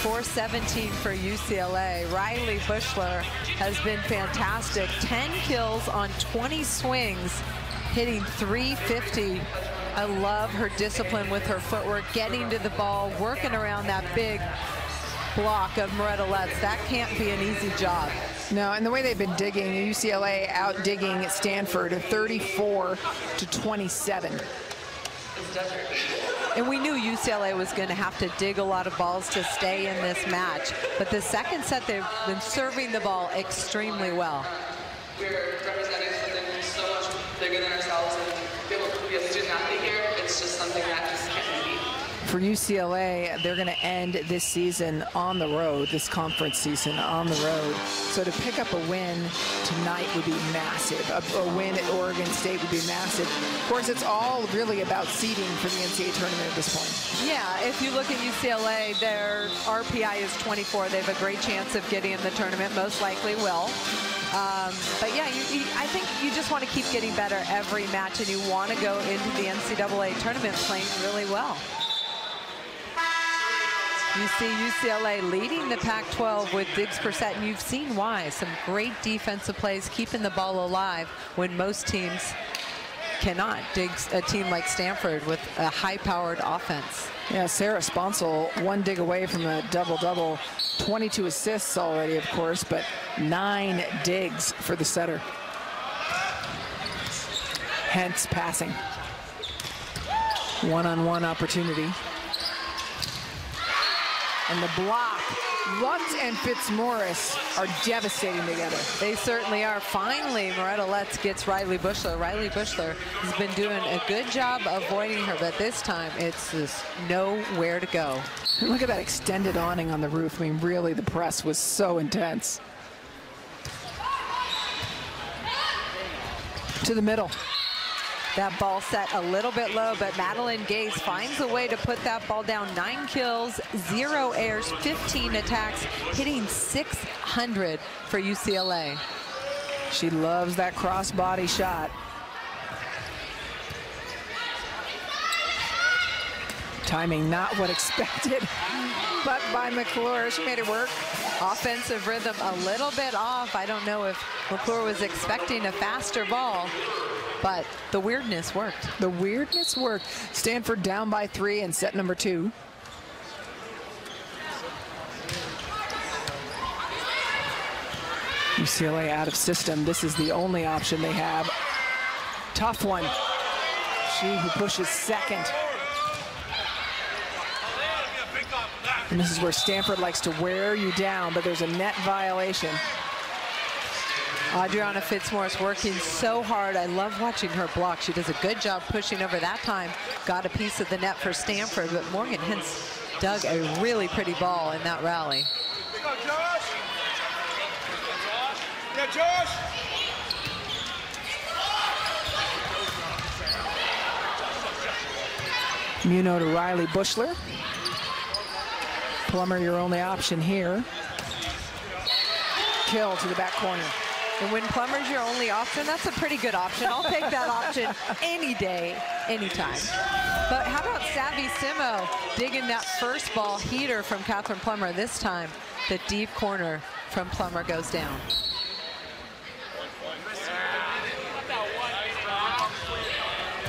417 for UCLA. Riley Bushler has been fantastic. 10 kills on 20 swings, hitting 350 I love her discipline with her footwork, getting to the ball, working around that big block of Moretta Lutz. That can't be an easy job. No, and the way they've been digging, UCLA out digging Stanford 34-27. And we knew UCLA was going to have to dig a lot of balls to stay in this match. But the second set, they've been serving the ball extremely well. We're representing something so much bigger than ourselves, and be able to be a student athlete here, it's just something that just can't be beat. For UCLA, they're going to end this season on the road, this conference season on the road. So to pick up a win tonight would be massive. A win at Oregon State would be massive. Of course, it's all really about seeding for the NCAA tournament at this point. Yeah, if you look at UCLA, their RPI is 24. They have a great chance of getting in the tournament, most likely will. But yeah, I think you just want to keep getting better every match, and you want to go into the NCAA tournament playing really well. You see UCLA leading the Pac-12 with digs per set, and you've seen why. Some great defensive plays, keeping the ball alive when most teams cannot. Digs a team like Stanford with a high-powered offense. Yeah, Sarah Sponsel, one dig away from a double-double. 22 assists already, of course, but 9 digs for the setter. Hence passing. One-on-one opportunity. And the block, Lutz and Fitzmaurice are devastating together. They certainly are. Finally, Moretta Lutz gets Riley Bushler. Riley Bushler has been doing a good job avoiding her, but this time it's just nowhere to go. Look at that extended awning on the roof. I mean, really, the press was so intense. To the middle. That ball set a little bit low, but Madeline Gaze finds a way to put that ball down. 9 kills, 0 errors, 15 attacks, hitting 600 for UCLA. She loves that cross-body shot. Timing not what expected, but by McClure. She made it work. Offensive rhythm a little bit off. I don't know if McClure was expecting a faster ball, but the weirdness worked. The weirdness worked. Stanford down by 3 in set number 2. UCLA out of system. This is the only option they have. Tough one. She who pushes second. And this is where Stanford likes to wear you down, but there's a net violation. Adriana Fitzmaurice working so hard. I love watching her block. She does a good job pushing over that time. Got a piece of the net for Stanford, but Morgan Hintz dug a really pretty ball in that rally. Go, Josh! Yeah, Josh! Muno to Riley Bushler. Plummer, your only option here. Kill to the back corner. And when Plummer's your only option, that's a pretty good option. I'll take that option any day, anytime. But how about Savvy Simo digging that first ball heater from Catherine Plummer? This time, the deep corner from Plummer goes down.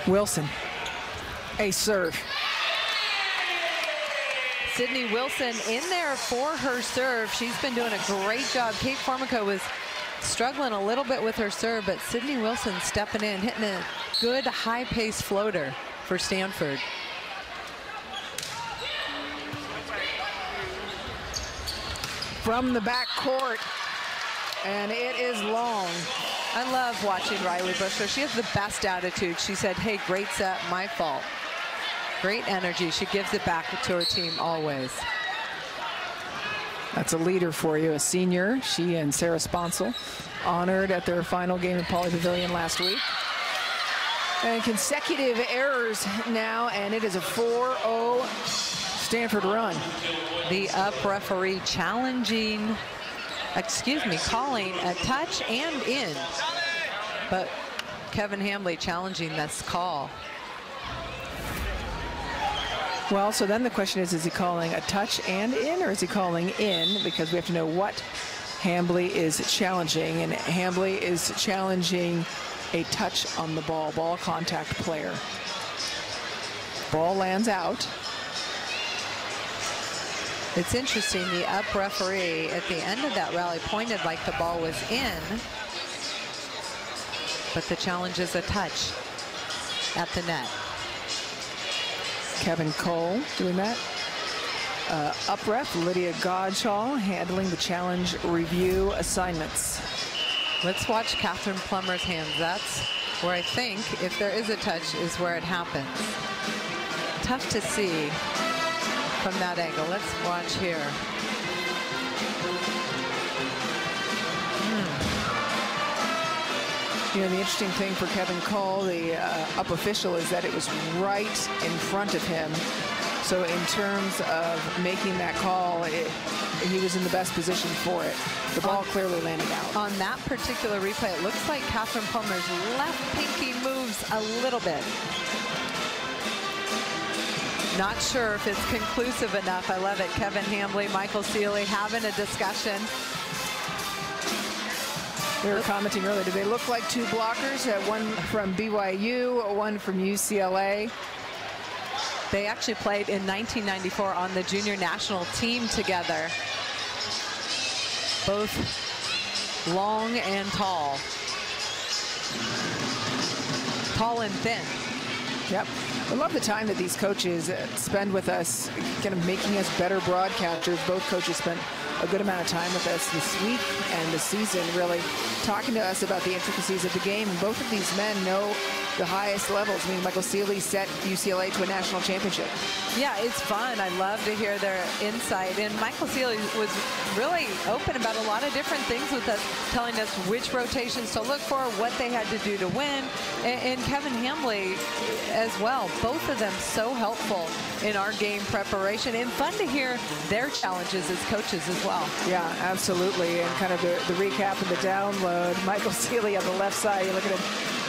Wilson, a serve. Sydney Wilson in there for her serve. She's been doing a great job. Kate Formico was struggling a little bit with her serve, but Sydney Wilson stepping in, hitting a good high-paced floater for Stanford. From the back court, and it is long. I love watching Riley Bushler. She has the best attitude. She said, hey, great set, my fault. Great energy. She gives it back to her team always. That's a leader for you, a senior. She and Sarah Sponsel honored at their final game at Pauley Pavilion last week. And consecutive errors now, and it is a 4-0 Stanford run. The up referee challenging, calling a touch and in. But Kevin Hambley challenging this call. Well, so then the question is he calling a touch and in, or is he calling in? Because we have to know what Hambley is challenging, and Hambley is challenging a touch on the ball contact player. Ball lands out. It's interesting, the up referee at the end of that rally pointed like the ball was in, but the challenge is a touch at the net. Kevin Cole doing that. Up ref Lydia Godshaw handling the challenge review assignments. Let's watch Catherine Plummer's hands. That's where I think, if there is a touch, is where it happens. Tough to see from that angle. Let's watch here. You know, the interesting thing for Kevin Cole, the up official, is that it was right in front of him. So in terms of making that call, he was in the best position for it. The ball clearly landed out. On that particular replay, it looks like Catherine Plummer's left pinky moves a little bit. Not sure if it's conclusive enough. I love it. Kevin Hambley, Michael Sealy having a discussion. We were commenting earlier, do they look like two blockers? One from BYU, one from UCLA. They actually played in 1994 on the junior national team together. Both long and tall. Tall and thin. Yep. I love the time that these coaches spend with us, kind of making us better broadcasters. Both coaches spent a good amount of time with us this week and this season, really talking to us about the intricacies of the game. And both of these men know the highest levels. I mean, Michael Sealy set UCLA to a national championship. Yeah, it's fun. I love to hear their insight. And Michael Sealy was really open about a lot of different things with us, telling us which rotations to look for, what they had to do to win. And Kevin Hambley as well. Both of them so helpful in our game preparation, and fun to hear their challenges as coaches as well. Yeah, absolutely. And kind of the recap and the download. Michael Sealy on the left side. You look at him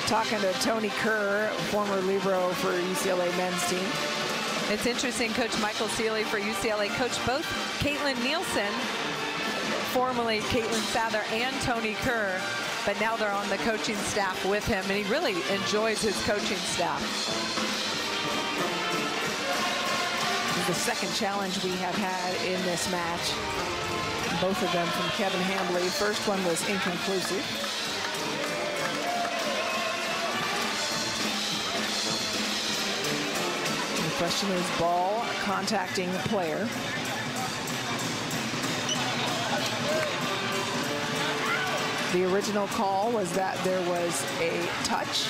talking to Tony Kerr, former libero for UCLA men's team. It's interesting, Coach Michael Sealy for UCLA coached both Caitlin Nielsen, formerly Caitlin Sather, and Tony Kerr, but now they're on the coaching staff with him, and he really enjoys his coaching staff. The second challenge we have had in this match, both of them from Kevin Hambley. First one was inconclusive. The question is ball contacting the player. The original call was that there was a touch,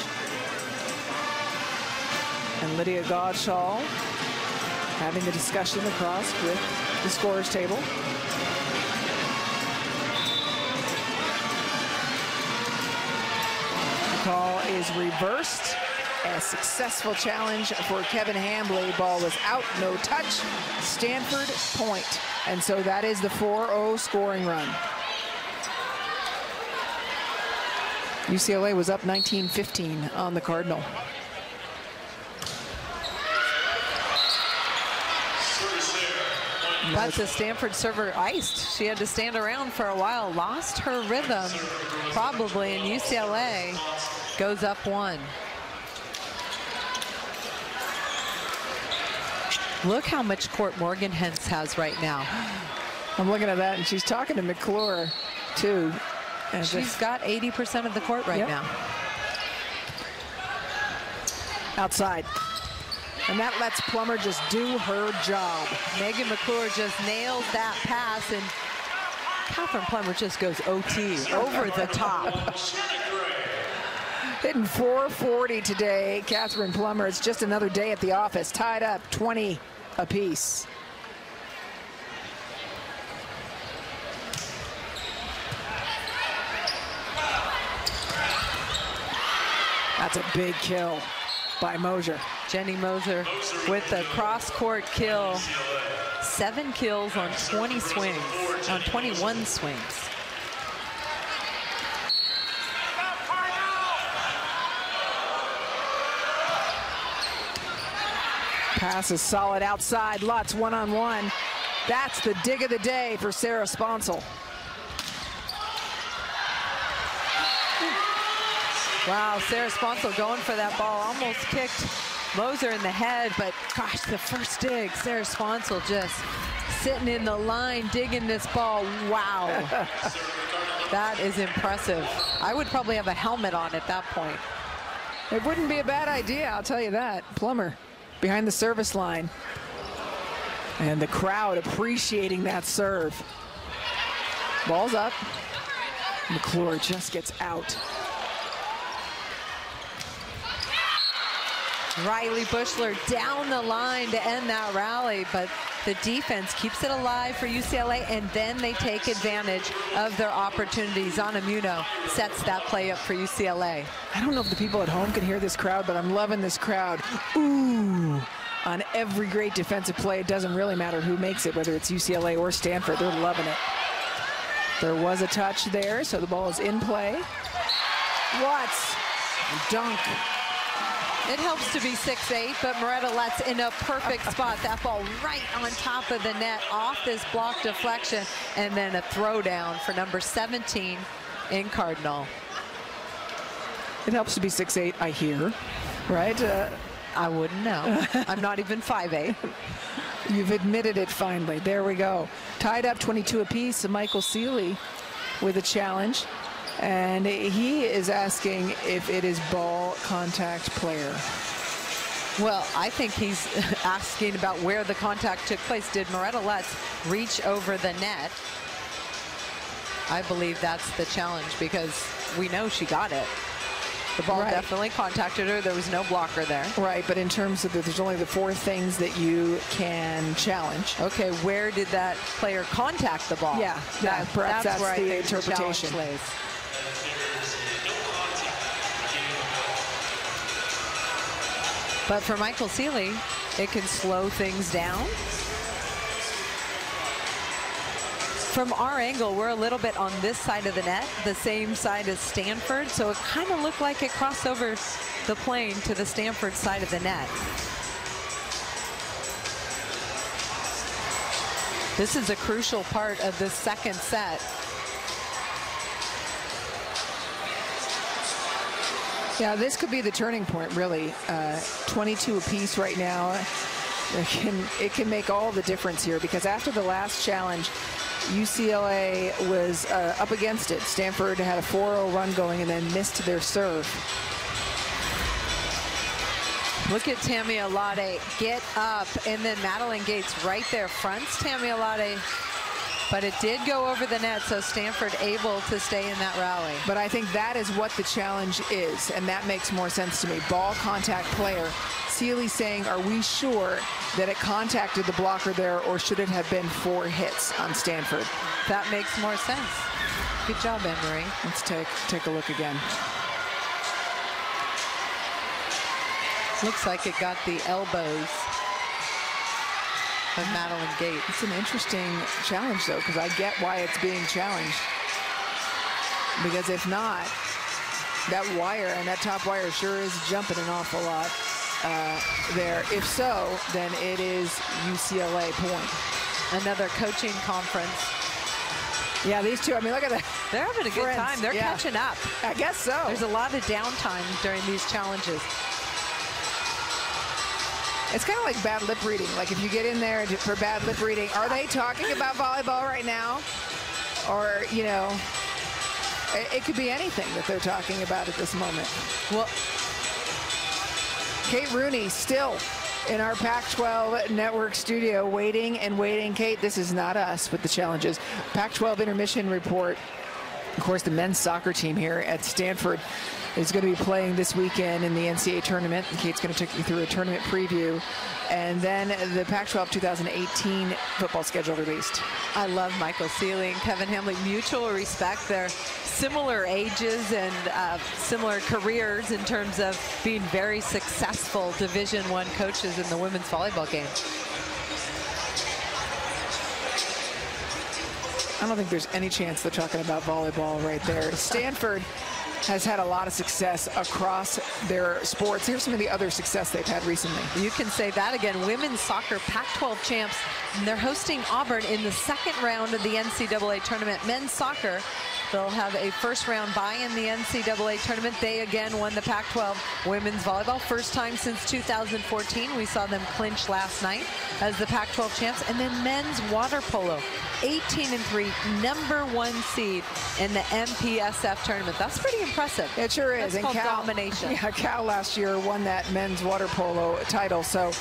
and Lydia Godshaw having the discussion across with the scorer's table. The call is reversed. A successful challenge for Kevin Hambley. Ball was out, no touch. Stanford point. And so that is the 4-0 scoring run. UCLA was up 19-15 on the Cardinal. But the Stanford server iced. She had to stand around for a while, lost her rhythm probably, and UCLA goes up 1. Look how much court Morgan Hens has right now. I'm looking at that, and she's talking to McClure too. And she's got 80% of the court right now. Outside. And that lets Plummer just do her job. Megan McClure just nails that pass, and Catherine Plummer just goes OT, over the top. Hitting 440 today, Catherine Plummer. It's just another day at the office, tied up 20 apiece. That's a big kill by Mosier. Jenny Moser with the cross-court kill. 7 kills on 20 swings, on 21 swings. Pass is solid outside. Lutz one-on-one. That's the dig of the day for Sarah Sponsel. Wow, Sarah Sponsel going for that ball. Almost kicked Moser in the head, but gosh, the first dig, Sarah Sponsel just sitting in the line, digging this ball. Wow. That is impressive. I would probably have a helmet on at that point. It wouldn't be a bad idea, I'll tell you that. Plummer behind the service line. And the crowd appreciating that serve. Ball's up. McClure just gets out. Riley Bushler down the line to end that rally, but the defense keeps it alive for UCLA, and then they take advantage of their opportunities. Zana Muno sets that play up for UCLA. I don't know if the people at home can hear this crowd, but I'm loving this crowd. Ooh. On every great defensive play, it doesn't really matter who makes it, whether it's UCLA or Stanford, they're loving it. There was a touch there, so the ball is in play. Watts, dunk. It helps to be 6'8", but Moretta Letts in a perfect spot. That ball right on top of the net, off this block deflection, and then a throwdown for number 17 in Cardinal. It helps to be 6'8", I hear, right? I wouldn't know. I'm not even 5'8". You've admitted it finally. There we go. Tied up 22 apiece. Michael Seeley with a challenge. And he is asking if it is ball contact player. Well, I think he's asking about where the contact took place. Did Moretta Letts reach over the net? I believe that's the challenge because we know she got it. The ball definitely contacted her. There was no blocker there. Right, but in terms of there's only the 4 things that you can challenge. Okay, where did that player contact the ball? Yeah, perhaps that's where the interpretation. But for Michael Seeley, it can slow things down. From our angle, we're a little bit on this side of the net, the same side as Stanford, so it kind of looked like it crossed over the plane to the Stanford side of the net. This is a crucial part of the second set. Yeah, this could be the turning point, really. 22 apiece right now. It can make all the difference here because after the last challenge, UCLA was up against it. Stanford had a 4-0 run going and then missed their serve. Look at Tammy Alade get up, and then Madeline Gates right there fronts Tammy Alade. But it did go over the net, so Stanford able to stay in that rally. But I think that is what the challenge is, and that makes more sense to me. Ball contact player. Seeley saying, are we sure that it contacted the blocker there, or should it have been 4 hits on Stanford? That makes more sense. Good job, Anne-Marie. Let's take a look again. Looks like it got the elbows of Madeline Gates. It's an interesting challenge, though, because I get why it's being challenged. Because if not, that wire and that top wire sure is jumping an awful lot there. If so, then it is UCLA point. Another coaching conference. Yeah, these two, I mean, look at that. They're having a good time. They're catching up. I guess so. There's a lot of downtime during these challenges. It's kind of like bad lip reading. Like if you get in there for bad lip reading, are they talking about volleyball right now? Or, you know, it could be anything that they're talking about at this moment. Well, Kate Rooney still in our Pac-12 network studio waiting and waiting. Kate, this is not us with the challenges. Pac-12 intermission report. Of course, the men's soccer team here at Stanford is going to be playing this weekend in the NCAA tournament. Kate's going to take you through a tournament preview. And then the Pac-12 2018 football schedule released. I love Michael Seeley and Kevin Hamley. Mutual respect. They're similar ages and similar careers in terms of being very successful Division I coaches in the women's volleyball game. I don't think there's any chance they're talking about volleyball right there. Stanford has had a lot of success across their sports. Here's some of the other success they've had recently. You can say that again. Women's soccer Pac-12 champs. And they're hosting Auburn in the second round of the NCAA tournament. Men's soccer They'll have a first-round bye in the NCAA tournament. They again won the Pac-12 women's volleyball. First time since 2014. We saw them clinch last night as the Pac-12 champs. And then men's water polo, 18-3, #1 seed in the MPSF tournament. That's pretty impressive. It sure is. That's called domination. Yeah, Cal last year won that men's water polo title. So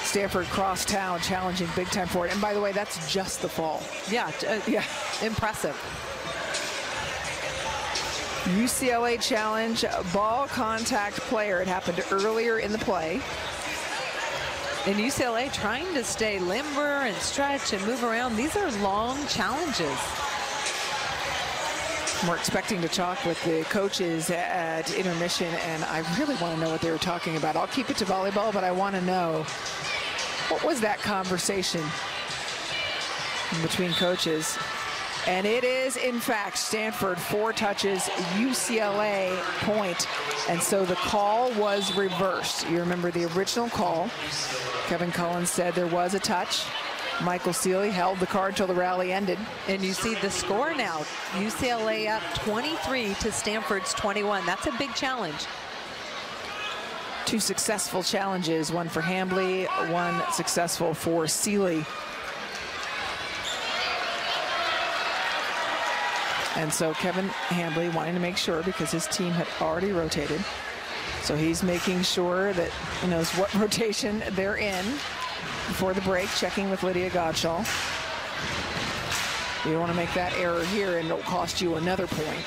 Stanford crossed town, challenging big time for it. And by the way, that's just the fall. Yeah, impressive. UCLA challenge, ball contact player. It happened earlier in the play. And UCLA trying to stay limber and stretch and move around. These are long challenges. We're expecting to talk with the coaches at intermission, and I really want to know what they were talking about. I'll keep it to volleyball, but I want to know, what was that conversation between coaches? And it is, in fact, Stanford 4 touches, UCLA point. And so the call was reversed. You remember the original call. Kevin Collins said there was a touch. Michael Seeley held the card till the rally ended. And you see the score now. UCLA up 23 to Stanford's 21. That's a big challenge. 2 successful challenges, one for Hambly, one successful for Seeley. And so Kevin Hambly wanting to make sure, because his team had already rotated. So he's making sure that he knows what rotation they're in before the break, checking with Lydia Gottschall. You don't want to make that error here and it'll cost you another point.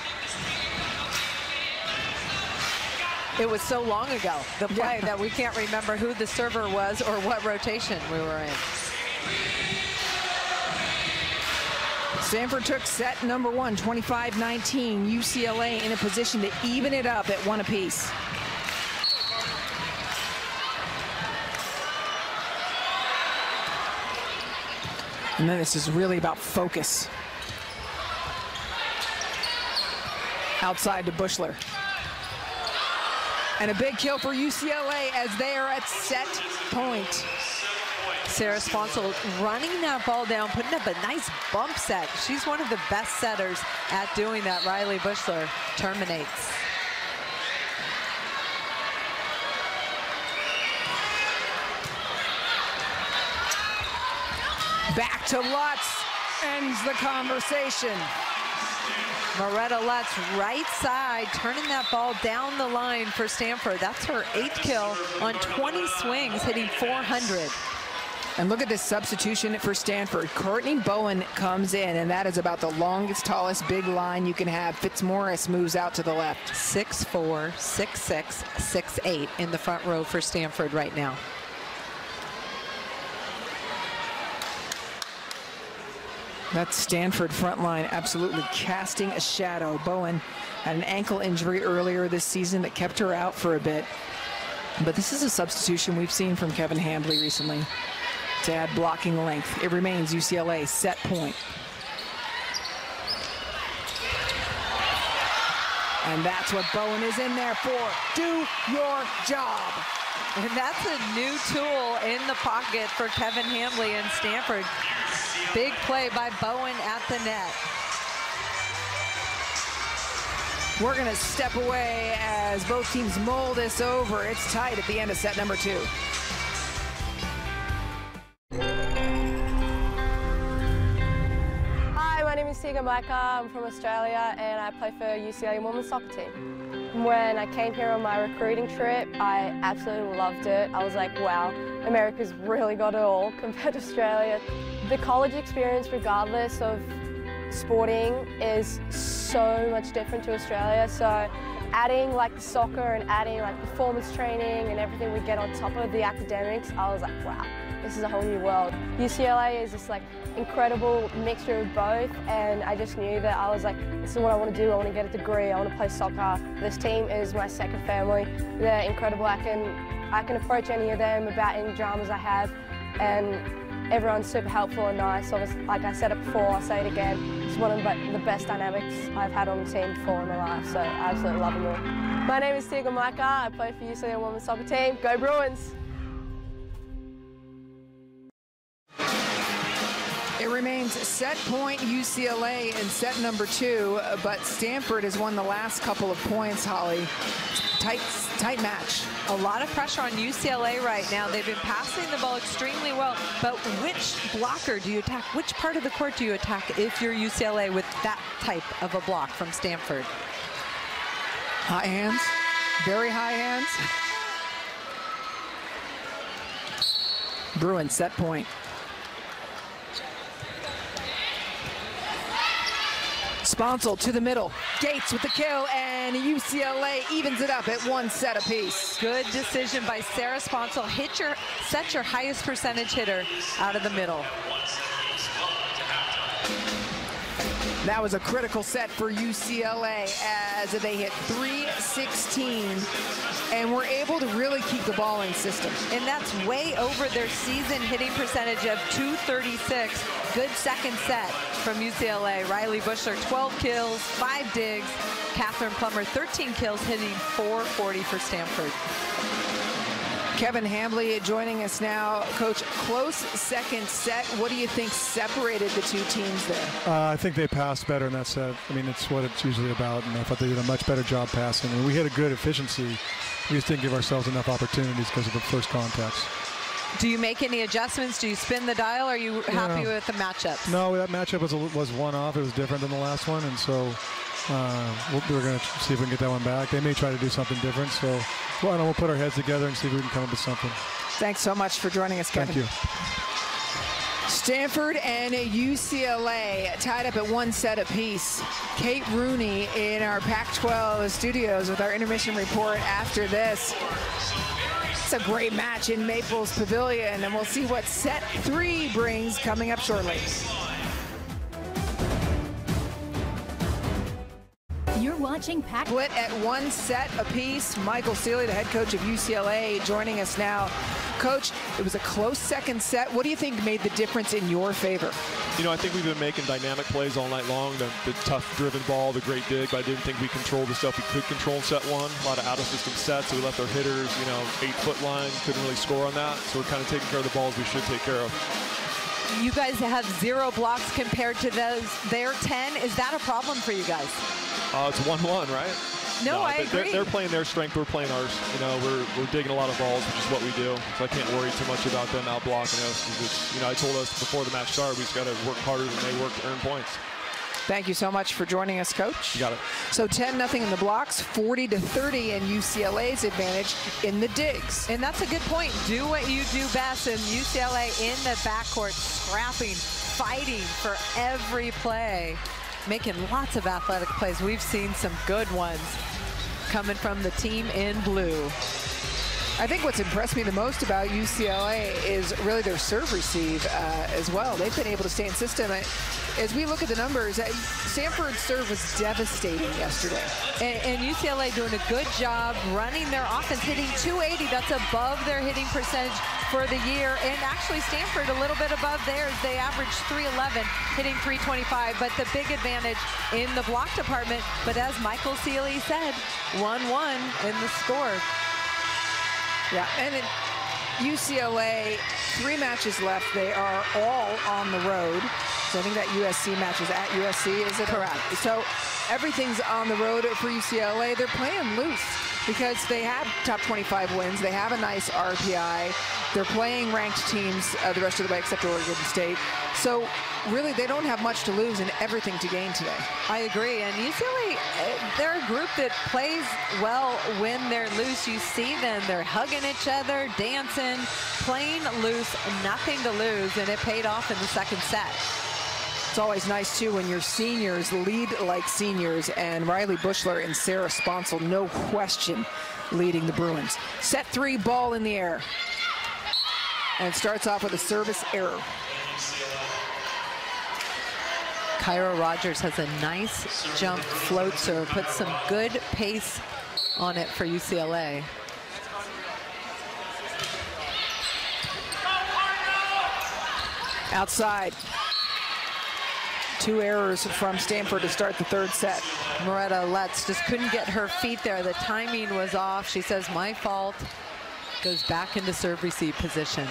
It was so long ago, the play, that we can't remember who the server was or what rotation we were in. Stanford took set #1, 25-19. UCLA in a position to even it up at 1 apiece. And then this is really about focus. Outside to Bushler. And a big kill for UCLA as they are at set point. Sarah Sponsel running that ball down, putting up a nice bump set. She's one of the best setters at doing that. Riley Bushler terminates. Back to Lutz, ends the conversation. Moretta Lutz, right side, turning that ball down the line for Stanford. That's her 8th kill on 20 swings, hitting 400. And look at this substitution for Stanford. Courtney Bowen comes in, and that is about the longest, tallest big line you can have. Fitzmaurice moves out to the left. 6'4", 6'6", 6'8" in the front row for Stanford right now. That Stanford front line absolutely casting a shadow. Bowen had an ankle injury earlier this season that kept her out for a bit. But this is a substitution we've seen from Kevin Hambly recently to add blocking length. It remains UCLA set point. And that's what Bowen is in there for. Do your job. And that's a new tool in the pocket for Kevin Hambly and Stanford. Big play by Bowen at the net. We're going to step away as both teams mull this over. It's tight at the end of set #2. Hi, my name is Tegan Blacker. I'm from Australia and I play for UCLA women's soccer team. When I came here on my recruiting trip, I absolutely loved it. I was like, wow, America's really got it all compared to Australia. The college experience, regardless of sporting, is so much different to Australia. So adding like the soccer and adding like performance training and everything we get on top of the academics, I was like, wow, this is a whole new world. UCLA is this like incredible mixture of both, and I just knew that I was like, this is what I want to do. I want to get a degree. I want to play soccer. This team is my second family. They're incredible. I can approach any of them about any dramas I have, and everyone's super helpful and nice. Obviously, like I said it before, I'll say it again. It's one of the best dynamics I've had on the team before in my life, so I absolutely love them all. My name is Tegan Blacker. I play for UCLA women's soccer team. Go Bruins! It remains set point UCLA in set number 2, but Stanford has won the last couple of points, Holly. Tight match. A lot of pressure on UCLA right now. They've been passing the ball extremely well, but which blocker do you attack? Which part of the court do you attack if you're UCLA with that type of a block from Stanford? High hands, very high hands. Bruins set point. Sponsel to the middle. Gates with the kill, and UCLA evens it up at 1 set apiece. Good decision by Sarah Sponsel. Set your highest percentage hitter out of the middle. That was a critical set for UCLA as they hit 316 and were able to really keep the ball in system. And that's way over their season hitting percentage of 236. Good second set from UCLA. Riley Bushler, 12 kills, 5 digs. Catherine Plummer, 13 kills, hitting .440 for Stanford. Kevin Hambley joining us now. Coach, close second set. What do you think separated the two teams there? I think they passed better in that set. I mean, it's what it's usually about, and I thought they did a much better job passing. And we had a good efficiency. We just didn't give ourselves enough opportunities because of the first contacts. Do you make any adjustments? Do you spin the dial? Or are you happy with the matchups? No, that matchup was one-off. It was different than the last one, and so we're going to see if we can get that one back. They may try to do something different, so we'll put our heads together and see if we can come up with something. Thanks so much for joining us, Kevin. Thank you. Stanford and UCLA tied up at 1 set apiece. Kate Rooney in our Pac-12 studios with our intermission report after this. It's a great match in Maples Pavilion, and we'll see what set 3 brings coming up shortly. You're watching Pac. Split at 1 set apiece. Michael Sealy, the head coach of UCLA, joining us now. Coach, it was a close second set. What do you think made the difference in your favor? You know, I think we've been making dynamic plays all night long. The tough driven ball, the great dig, but I didn't think we controlled the stuff we could control in set 1. A lot of out-of-system sets, so we left our hitters, 8-foot line, couldn't really score on that. So we're kind of taking care of the balls we should take care of. You guys have 0 blocks compared to their 10. Is that a problem for you guys? It's 1-1, right? No, I agree. They're playing their strength, we're playing ours. We're digging a lot of balls, which is what we do. So I can't worry too much about them out blocking us. I told us before the match started, we just got to work harder than they work to earn points. Thank you so much for joining us, Coach. You got it. So 10-0 in the blocks, 40-30 in UCLA's advantage in the digs. And that's a good point. Do what you do best, and UCLA in the backcourt, scrapping, fighting for every play, making lots of athletic plays. We've seen some good ones coming from the team in blue. I think what's impressed me the most about UCLA is really their serve receive as well. They've been able to stay in system. As we look at the numbers, Stanford's serve was devastating yesterday. And UCLA doing a good job running their offense, hitting 280. That's above their hitting percentage for the year. And actually Stanford a little bit above theirs. They averaged 311, hitting 325. But the big advantage in the block department. But as Michael Sealy said, 1-1 in the score. Yeah, and at UCLA, 3 matches left. They are all on the road. So I think that USC match is at USC, is it? Correct. So everything's on the road for UCLA. They're playing loose because they have top 25 wins. They have a nice RPI. They're playing ranked teams the rest of the way except Oregon State. So really, they don't have much to lose and everything to gain today. I agree. And UCLA, they're a group that plays well when they're loose. You see them. They're hugging each other, dancing, playing loose, nothing to lose. And it paid off in the second set. It's always nice, too, when your seniors lead like seniors. And Riley Bushler and Sarah Sponsel, no question, leading the Bruins. Set 3, ball in the air. And it starts off with a service error. Kyra Rogers has a nice jump float serve, puts some good pace on it for UCLA. Outside. 2 errors from Stanford to start the third set. Moretta Letts just couldn't get her feet there. The timing was off. She says, my fault. Goes back into serve receive position.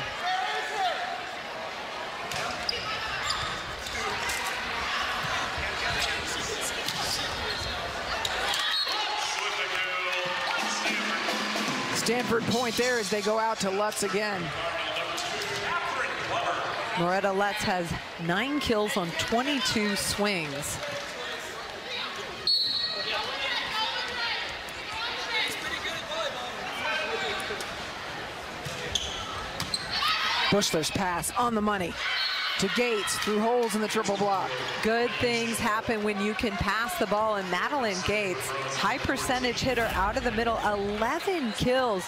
Stanford point there as they go out to Lutz again. Loretta Lutz has 9 kills on 22 swings. Bushler's pass on the money to Gates through holes in the triple block. Good things happen when you can pass the ball, and Madeline Gates, high percentage hitter out of the middle, 11 kills.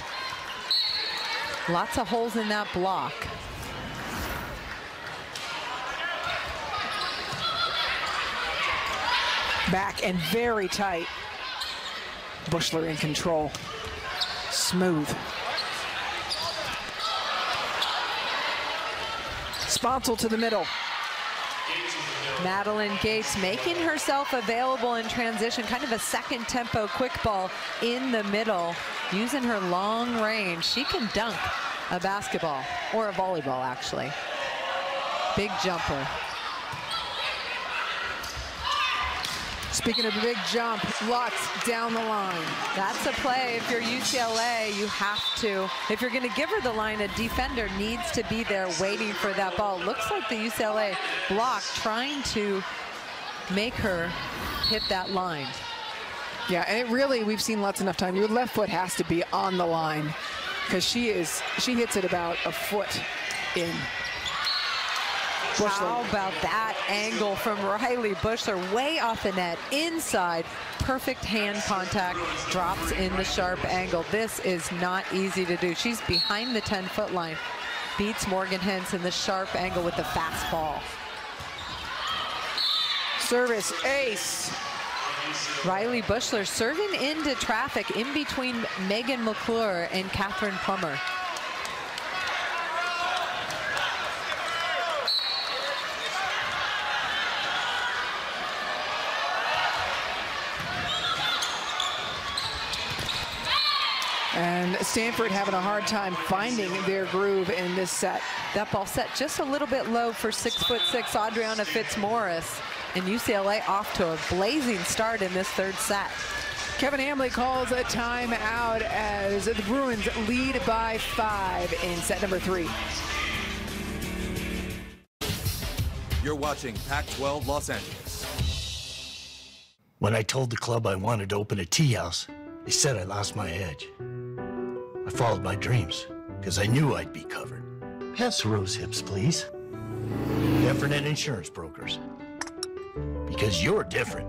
Lots of holes in that block. Back and very tight. Bushler in control. Smooth. Sponsel to the middle. Madeline Gates making herself available in transition, kind of a second tempo quick ball in the middle, using her long range. She can dunk a basketball, or a volleyball actually. Big jumper. Speaking of a big jump, Lutz down the line. That's a play. If you're UCLA, you have to. If you're going to give her the line, a defender needs to be there waiting for that ball. Looks like the UCLA block trying to make her hit that line. Yeah, and it really, we've seen Lutz enough time. Your left foot has to be on the line because she hits it about a foot in. Bushler. How about that angle from Riley Bushler, way off the net, inside, perfect hand contact, drops in the sharp angle. This is not easy to do. She's behind the 10-foot line, beats Morgan Hens in the sharp angle with the fastball. Service ace. Riley Bushler serving into traffic in between Megan McClure and Catherine Plummer. And Stanford having a hard time finding their groove in this set. That ball set just a little bit low for 6'6" Adriana Fitzmaurice. And UCLA off to a blazing start in this third set. Kevin Hamley calls a timeout as the Bruins lead by 5 in set number 3. You're watching Pac-12 Los Angeles. When I told the club I wanted to open a tea house, they said I lost my edge. I followed my dreams because I knew I'd be covered. Pass the rose hips, please. Different insurance brokers. Because you're different.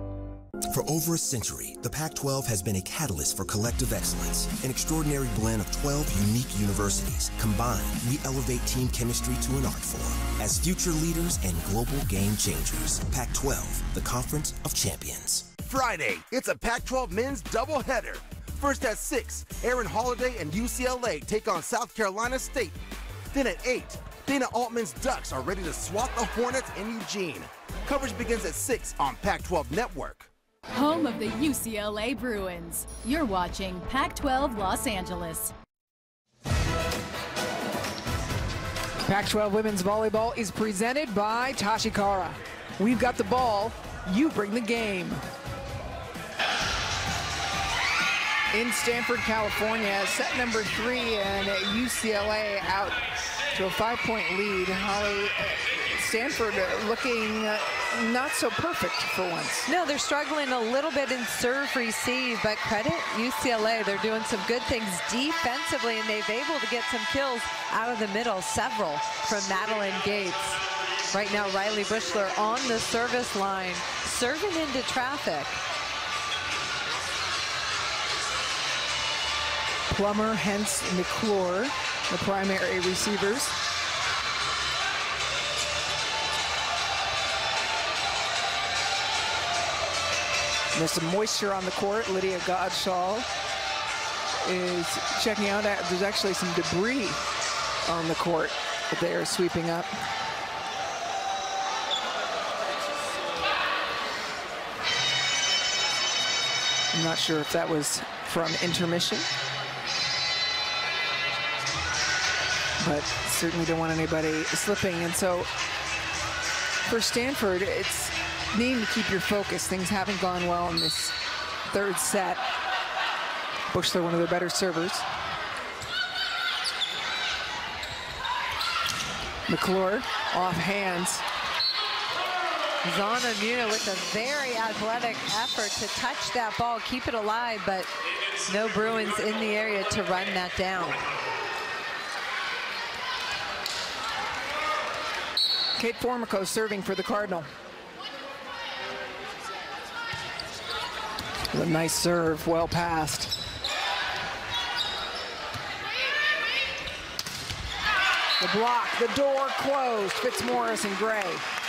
For over a century, the Pac-12 has been a catalyst for collective excellence, an extraordinary blend of 12 unique universities. Combined, we elevate team chemistry to an art form. As future leaders and global game changers, Pac-12, the Conference of Champions. Friday, it's a Pac-12 men's doubleheader. First at 6, Aaron Holiday and UCLA take on South Carolina State. Then at 8, Dana Altman's Ducks are ready to swat the Hornets in Eugene. Coverage begins at 6 on Pac-12 Network. Home of the UCLA Bruins. You're watching Pac-12 Los Angeles. Pac-12 women's volleyball is presented by Tashikara. We've got the ball, you bring the game. In Stanford, California, set number 3, and UCLA out to a 5-point lead. Holly, Stanford looking not so perfect for once. No, they're struggling a little bit in serve receive, but credit UCLA. They're doing some good things defensively, and they've able to get some kills out of the middle, several from Madeline Gates. Right now, Riley Bushler on the service line, serving into traffic. Plummer, Hens, McClure, the primary receivers. There's some moisture on the court. Lydia Godshaw is checking out. There's actually some debris on the court that they are sweeping up. I'm not sure if that was from intermission, but certainly don't want anybody slipping. And so for Stanford, it's needing to keep your focus. Things haven't gone well in this third set. Bushler, one of their better servers. McClure off hands. Zana Muna with a very athletic effort to touch that ball, keep it alive, but no Bruins in the area to run that down. Kate Formico serving for the Cardinal. A nice serve, well passed. The block, the door closed. Fitzmaurice and Gray.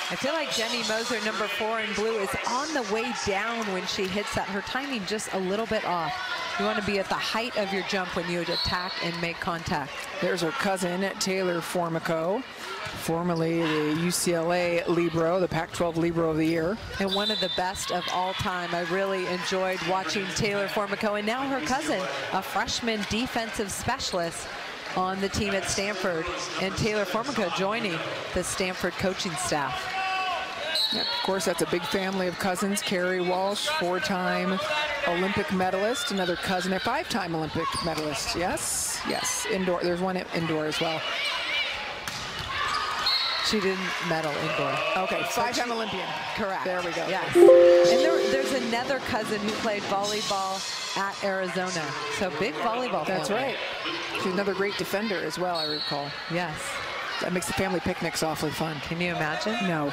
I feel like Jenny Moser, number 4 in blue, is on the way down when she hits that. Her timing just a little bit off. You want to be at the height of your jump when you attack and make contact. There's her cousin, Taylor Formico, formerly the UCLA Libero, the Pac-12 Libero of the Year. And one of the best of all time. I really enjoyed watching Taylor Formico, and now her cousin, a freshman defensive specialist on the team at Stanford, and Taylor Formico joining the Stanford coaching staff. Yep, of course, that's a big family of cousins. Carrie Walsh, 4-time Olympic medalist, another cousin, a 5-time Olympic medalist. Yes, yes, indoor. There's one indoor as well. She didn't medal indoor. Okay, 5-time Olympian. Correct. There we go. Yes. And there's another cousin who played volleyball at Arizona. So big volleyball That's family. right. She's another great defender as well, I recall. Yes. That makes the family picnics awfully fun. Can you imagine? No.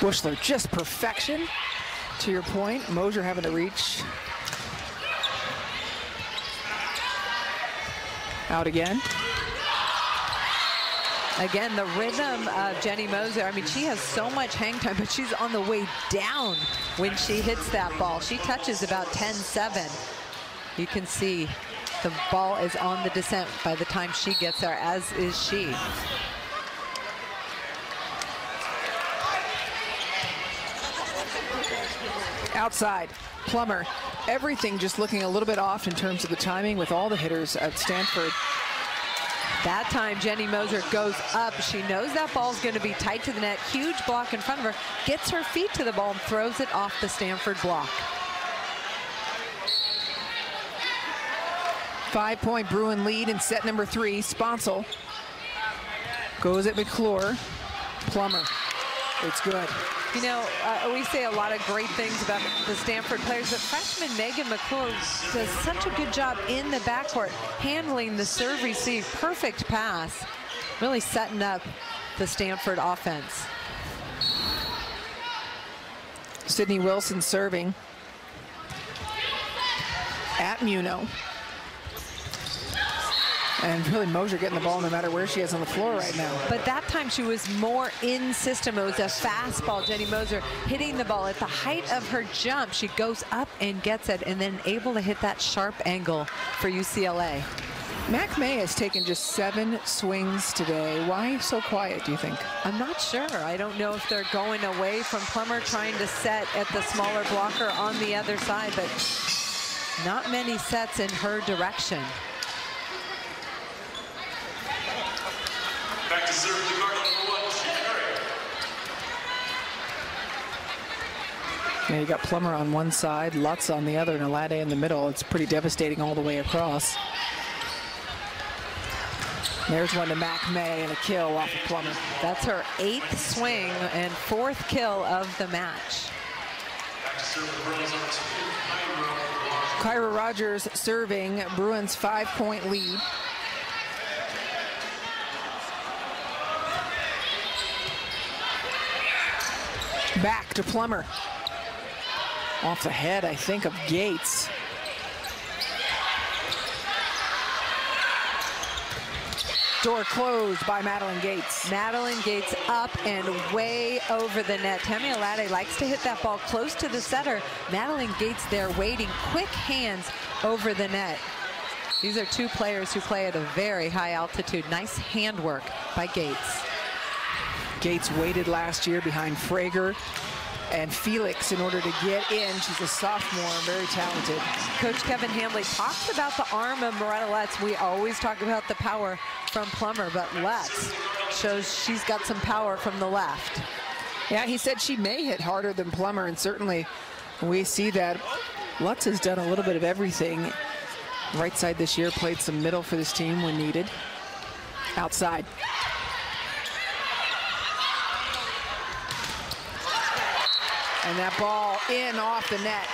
Bushler, just perfection. To your point, Moser having to reach. Out again. Again, the rhythm of Jenny Moser. I mean, she has so much hang time, but she's on the way down when she hits that ball. She touches about 10-7. You can see the ball is on the descent by the time she gets there, as is she. Outside, Plummer. Everything just looking a little bit off in terms of the timing with all the hitters at Stanford. That time, Jenny Moser goes up. She knows that ball's going to be tight to the net. Huge block in front of her. Gets her feet to the ball and throws it off the Stanford block. 5-point Bruin lead in set number 3. Sponsel goes at McClure. Plummer. It's good. You know, we say a lot of great things about the Stanford players, but freshman Megan McClure does such a good job in the backcourt, handling the serve receive, perfect pass, really setting up the Stanford offense. Sydney Wilson serving at Muno. And really Moser getting the ball no matter where she is on the floor right now. But that time she was more in system. It was a fastball. Jenny Moser hitting the ball at the height of her jump. She goes up and gets it, and then able to hit that sharp angle for UCLA. Mac May has taken just 7 swings today. Why so quiet, do you think? I'm not sure. I don't know if they're going away from Plummer, trying to set at the smaller blocker on the other side, but not many sets in her direction. Back to serve the Cardinal number 1, Yeah, you got Plummer on one side, Lutz on the other, and Alade in the middle. It's pretty devastating all the way across. There's one to Mac May and a kill off of Plummer. That's her 8th swing and 4th kill of the match. Back to serve the Bruins number 2, Kyra Rogers serving, Bruins 5-point lead. Back to Plummer. Off the head, I think, of Gates. Door closed by Madeline Gates. Madeline Gates up and way over the net. Tammy Alade likes to hit that ball close to the setter. Madeline Gates there waiting, quick hands over the net. These are 2 players who play at a very high altitude. Nice handwork by Gates. Gates waited last year behind Frager and Felix in order to get in. She's a sophomore, very talented. Coach Kevin Hambley talks about the arm of Moretta Lutz. We always talk about the power from Plummer, but Lutz shows she's got some power from the left. Yeah, he said she may hit harder than Plummer, and certainly we see that Lutz has done a little bit of everything Right side this year, played some middle for this team when needed. Outside. And that ball in off the net.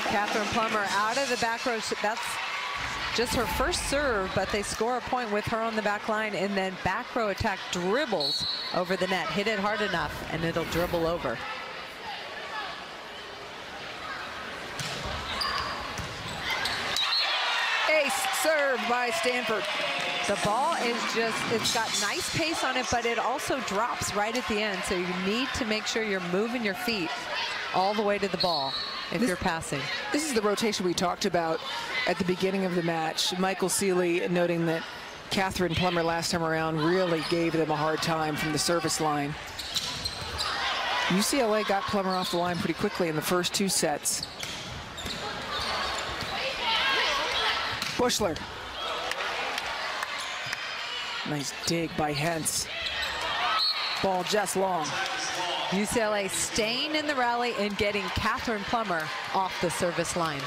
Catherine Plummer out of the back row. That's just her first serve, but they score a point with her on the back line, and then back row attack dribbles over the net. Hit it hard enough, and it'll dribble over. Ace serve by Stanford. The ball is just, it's got nice pace on it, but it also drops right at the end. So you need to make sure you're moving your feet all the way to the ball if you're passing. This is the rotation we talked about at the beginning of the match. Michael Seeley noting that Catherine Plummer last time around really gave them a hard time from the service line. UCLA got Plummer off the line pretty quickly in the first 2 sets. Bushler. Nice dig by Hentz. Ball just long. UCLA staying in the rally and getting Catherine Plummer off the service line.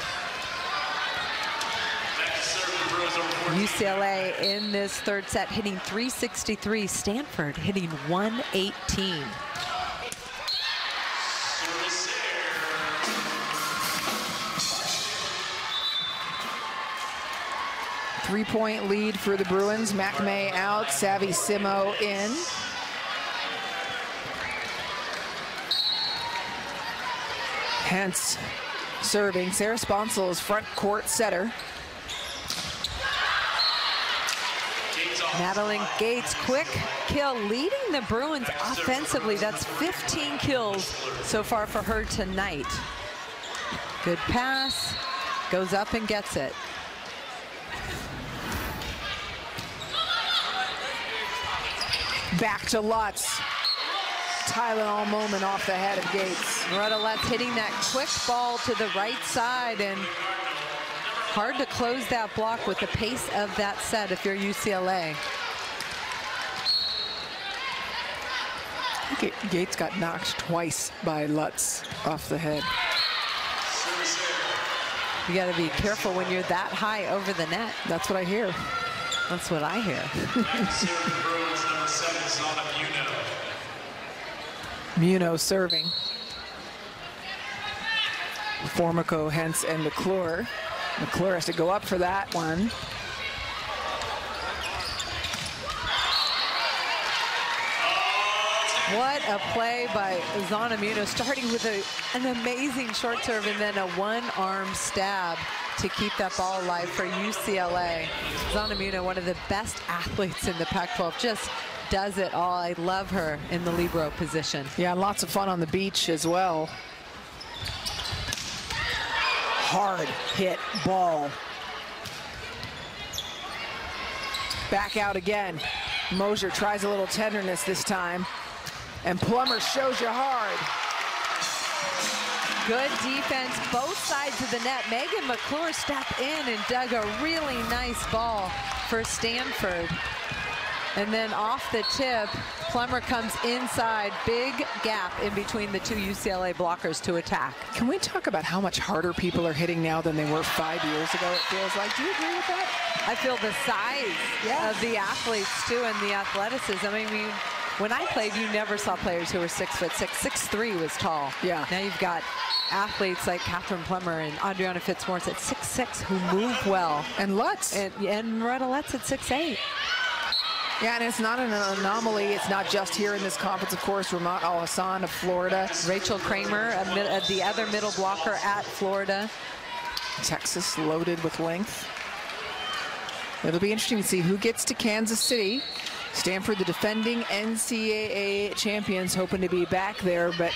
UCLA in this third set hitting 363. Stanford hitting 118. Three-point lead for the Bruins. McMay out, Savvy Simo in. Hence serving. Sarah Sponsel is front court setter. Madeline Gates, quick kill, leading the Bruins offensively. That's 15 kills so far for her tonight. Good pass, goes up and gets it. Back to Lutz. Tylenol moment off the head of Gates. Loretta Lutz hitting that quick ball to the right side, and hard to close that block with the pace of that set if you're UCLA. Gates got knocked twice by Lutz off the head. You got to be careful when you're that high over the net. That's what I hear. That's what I hear. Muno serving. Formico, Hentz, and McClure. McClure has to go up for that one. What a play by Zana Muno, starting with an amazing short serve and then a one-arm stab to keep that ball alive for UCLA. Zana Muno, one of the best athletes in the Pac-12, just does it all. I love her in the libero position. Yeah, lots of fun on the beach as well. Hard hit ball. Back out again. Mosier tries a little tenderness this time. And Plummer shows you hard. Good defense, both sides of the net. Megan McClure stepped in and dug a really nice ball for Stanford. And then off the tip, Plummer comes inside. Big gap in between the two UCLA blockers to attack. Can we talk about how much harder people are hitting now than they were 5 years ago, it feels like? Do you agree with that? I feel the size of the athletes, too, and the athleticism. I mean, when I played, you never saw players who were 6'6". 6'3" was tall. Yeah. Now you've got athletes like Catherine Plummer and Adriana Fitzmaurice at 6'6" who move well. And Lutz. And Loretta Lutz at 6'8". Yeah, and it's not an anomaly. It's not just here in this conference, of course. Ramat Al-Hassan of Florida. Rachel Kramer, the other middle blocker at Florida. Texas loaded with length. It'll be interesting to see who gets to Kansas City. Stanford, the defending NCAA champions, hoping to be back there, but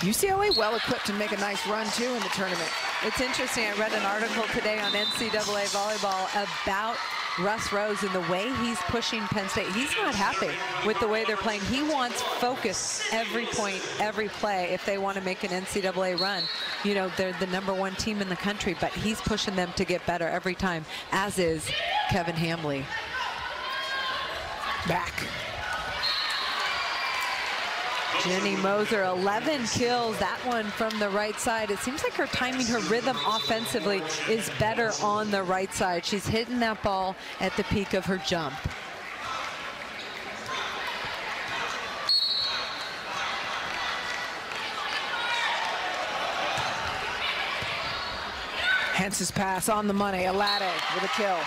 UCLA well-equipped to make a nice run, too, in the tournament. It's interesting. I read an article today on NCAA volleyball about Russ Rose and the way he's pushing Penn State. He's not happy with the way they're playing. He wants focus every point, every play if they want to make an NCAA run. You know, they're the #1 team in the country, but he's pushing them to get better every time, as is Kevin Hambley. Back. Jenny Moser, 11 kills, that one from the right side. It seems like her timing, her rhythm offensively is better on the right side. She's hitting that ball at the peak of her jump. Hence's pass on the money, Alade with a kill.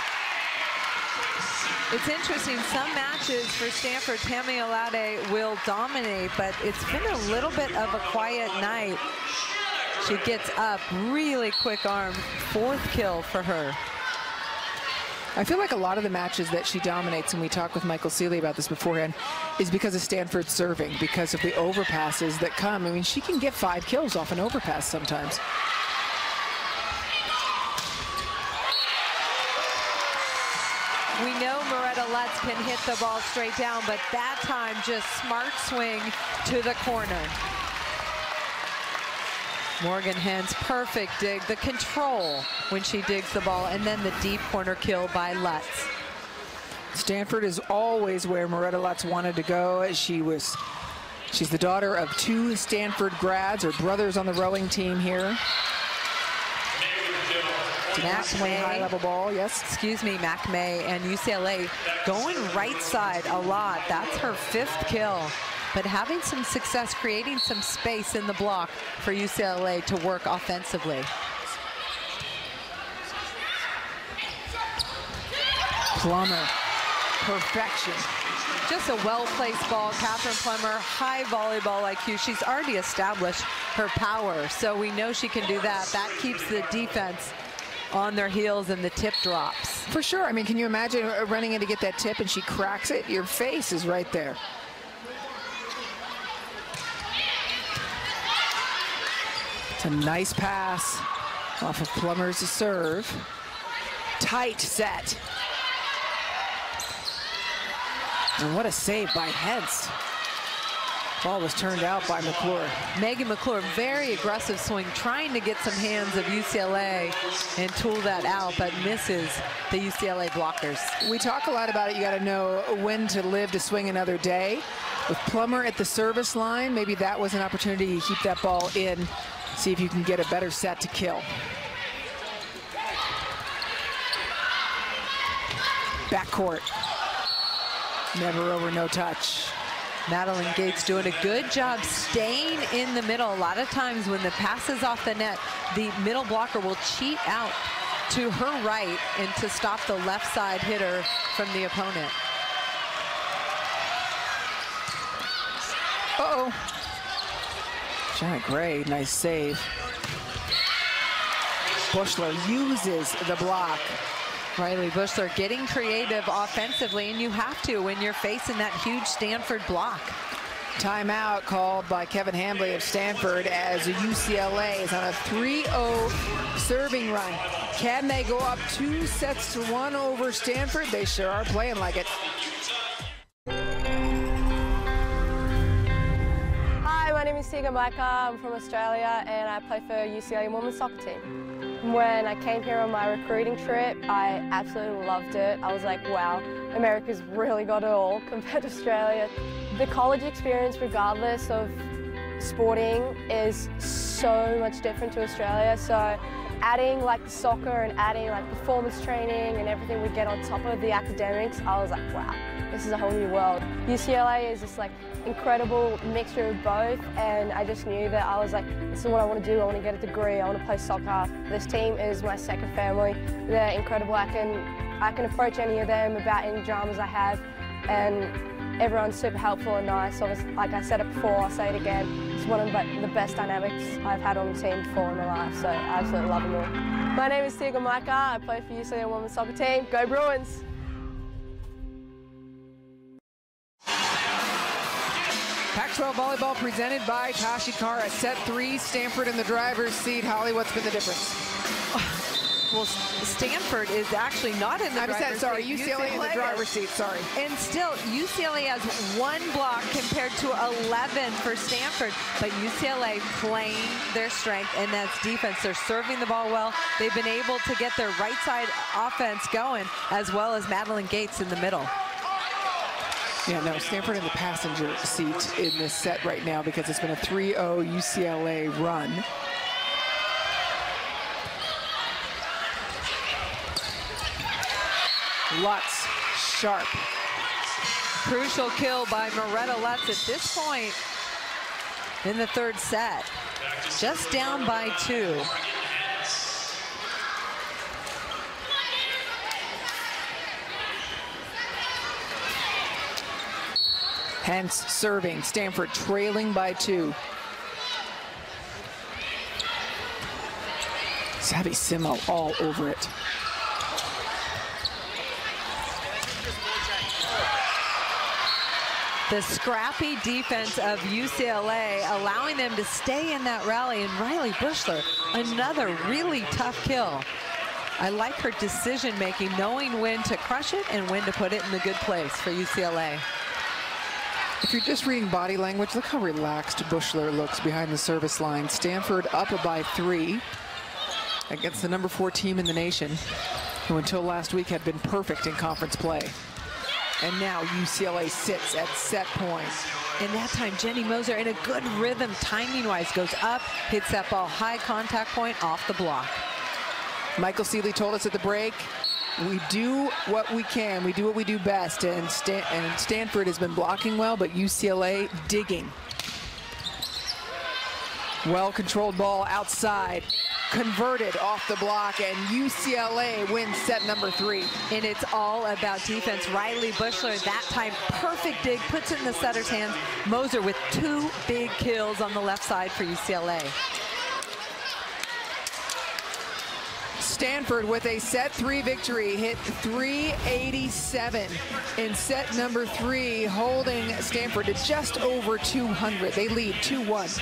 It's interesting, some matches for Stanford, Tammy Alade will dominate, but it's been a little bit of a quiet night. She gets up, really quick arm, 4th kill for her. I feel like a lot of the matches that she dominates, and we talked with Michael Seeley about this beforehand, is because of Stanford serving, because of the overpasses that come. I mean, she can get 5 kills off an overpass sometimes. We know Moretta Lutz can hit the ball straight down, but that time just smart swing to the corner. Morgan Hens, perfect dig, the control when she digs the ball, and then the deep corner kill by Lutz. Stanford is always where Moretta Lutz wanted to go. She's the daughter of 2 Stanford grads, or brothers on the rowing team here. Mac May, high-level ball, yes. Excuse me, Mac May and UCLA going right side a lot. That's her 5th kill. But having some success, creating some space in the block for UCLA to work offensively. Plummer, perfection. Just a well-placed ball. Catherine Plummer, high volleyball IQ. She's already established her power, so we know she can do that. That keeps the defense on their heels and the tip drops. For sure. I mean, can you imagine running in to get that tip and she cracks it? Your face is right there. It's a nice pass off of Plummer's serve. Tight set. And what a save by Hens. Ball was turned out by McClure. Megan McClure, very aggressive swing, trying to get some hands of UCLA and tool that out, but misses the UCLA blockers. We talk a lot about it. You got to know when to live to swing another day. With Plummer at the service line, maybe that was an opportunity to keep that ball in, see if you can get a better set to kill. Backcourt. Never over, no touch. Madeline Gates doing a good job staying in the middle. A lot of times when the pass is off the net, the middle blocker will cheat out to her right and to stop the left side hitter from the opponent. Uh-oh. Janet Gray, nice save. Bushler uses the block. Riley Bushler getting creative offensively, and you have to when you're facing that huge Stanford block. Timeout called by Kevin Hambley of Stanford as UCLA is on a 3-0 serving run. Can they go up 2-1 over Stanford? They sure are playing like it. Hi, my name is Tegan Blacker. I'm from Australia and I play for UCLA women's soccer team. When I came here on my recruiting trip, I absolutely loved it. I was like, wow, America's really got it all compared to Australia. The college experience, regardless of sporting, is so much different to Australia. So adding like the soccer and adding like performance training and everything we get on top of the academics, I was like, wow, this is a whole new world. UCLA is just like incredible mixture of both, and I just knew that I was like, this is what I want to do. I want to get a degree. I want to play soccer. This team is my second family. They're incredible. I can approach any of them about any dramas I have, and everyone's super helpful and nice. So like I said it before, I'll say it again. It's one of the best dynamics I've had on the team before in my life. So I absolutely love them all. My name is Tegan Blacker. I play for UCLA women's soccer team. Go Bruins! Pac-12 volleyball presented by Tashikara. Set 3, Stanford in the driver's seat. Holly, what's been the difference? Well, Stanford is actually not in the driver's sorry, seat. UCLA in the driver's seat, sorry. And still, UCLA has 1 block compared to 11 for Stanford. But UCLA playing their strength, and that's defense. They're serving the ball well. They've been able to get their right side offense going, as well as Madeline Gates in the middle. Yeah, no, Stanford in the passenger seat in this set right now because it's been a 3-0 UCLA run. Lutz, sharp. Crucial kill by Moretta Lutz at this point in the third set. Just down by 2. Hence serving, Stanford trailing by 2. Savvy Simo all over it. The scrappy defense of UCLA allowing them to stay in that rally, and Riley Bushler, another really tough kill. I like her decision making, knowing when to crush it and when to put it in the good place for UCLA. If you're just reading body language, look how relaxed Bushler looks behind the service line. Stanford up by 3 against the number 4 team in the nation, who until last week had been perfect in conference play. And now UCLA sits at set point. And that time, Jenny Moser in a good rhythm, timing-wise, goes up, hits that ball high contact point off the block. Michael Seeley told us at the break, we do what we can. We do what we do best. And Stanford has been blocking well, but UCLA digging. Well-controlled ball outside. Converted off the block, and UCLA wins set number 3. And it's all about defense. Riley Bushler, that time, perfect dig, puts it in the setter's hands. Moser with 2 big kills on the left side for UCLA. Stanford with a set 3 victory, hit 387 in set number 3, holding Stanford to just over 200. They lead 2-1.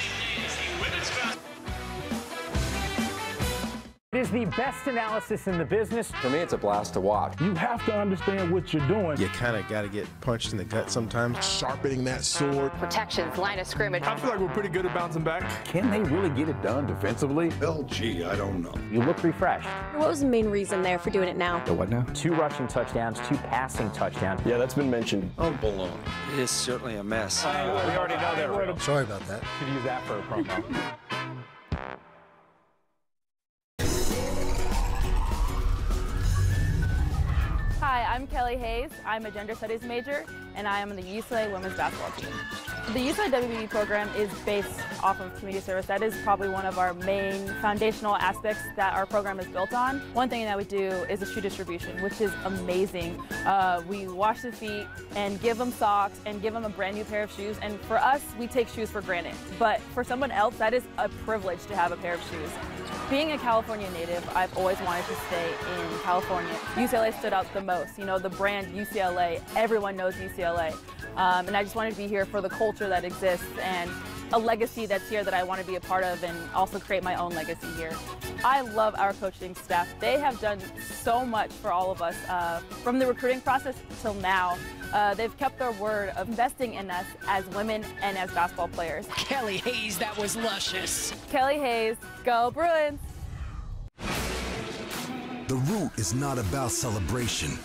It is the best analysis in the business. For me, it's a blast to watch. You have to understand what you're doing. You kind of got to get punched in the gut sometimes. Sharpening that sword. Protections, line of scrimmage. I feel like we're pretty good at bouncing back. Can they really get it done defensively? Well, gee, I don't know. You look refreshed. What was the main reason there for doing it now? The what now? 2 rushing touchdowns, 2 passing touchdowns. Yeah, that's been mentioned. Oh, baloney. It is certainly a mess. We already know they're real. Sorry about that. Could use that for a promo. Hi, I'm Kelly Hayes. I'm a gender studies major, and I am on the UCLA women's basketball team. The UCLA WBB program is based off of community service. That is probably one of our main foundational aspects that our program is built on. One thing that we do is the shoe distribution, which is amazing. We wash the feet and give them socks and give them a brand new pair of shoes. And for us, we take shoes for granted. But for someone else, that is a privilege to have a pair of shoes. Being a California native, I've always wanted to stay in California. UCLA stood out the most. You know, the brand UCLA, everyone knows UCLA. And I just wanted to be here for the culture that exists and a legacy that's here that I want to be a part of and also create my own legacy here. I love our coaching staff. They have done so much for all of us from the recruiting process till now. They've kept their word of investing in us as women and as basketball players. Kelly Hayes, that was luscious. Kelly Hayes, go Bruins! The route is not about celebration.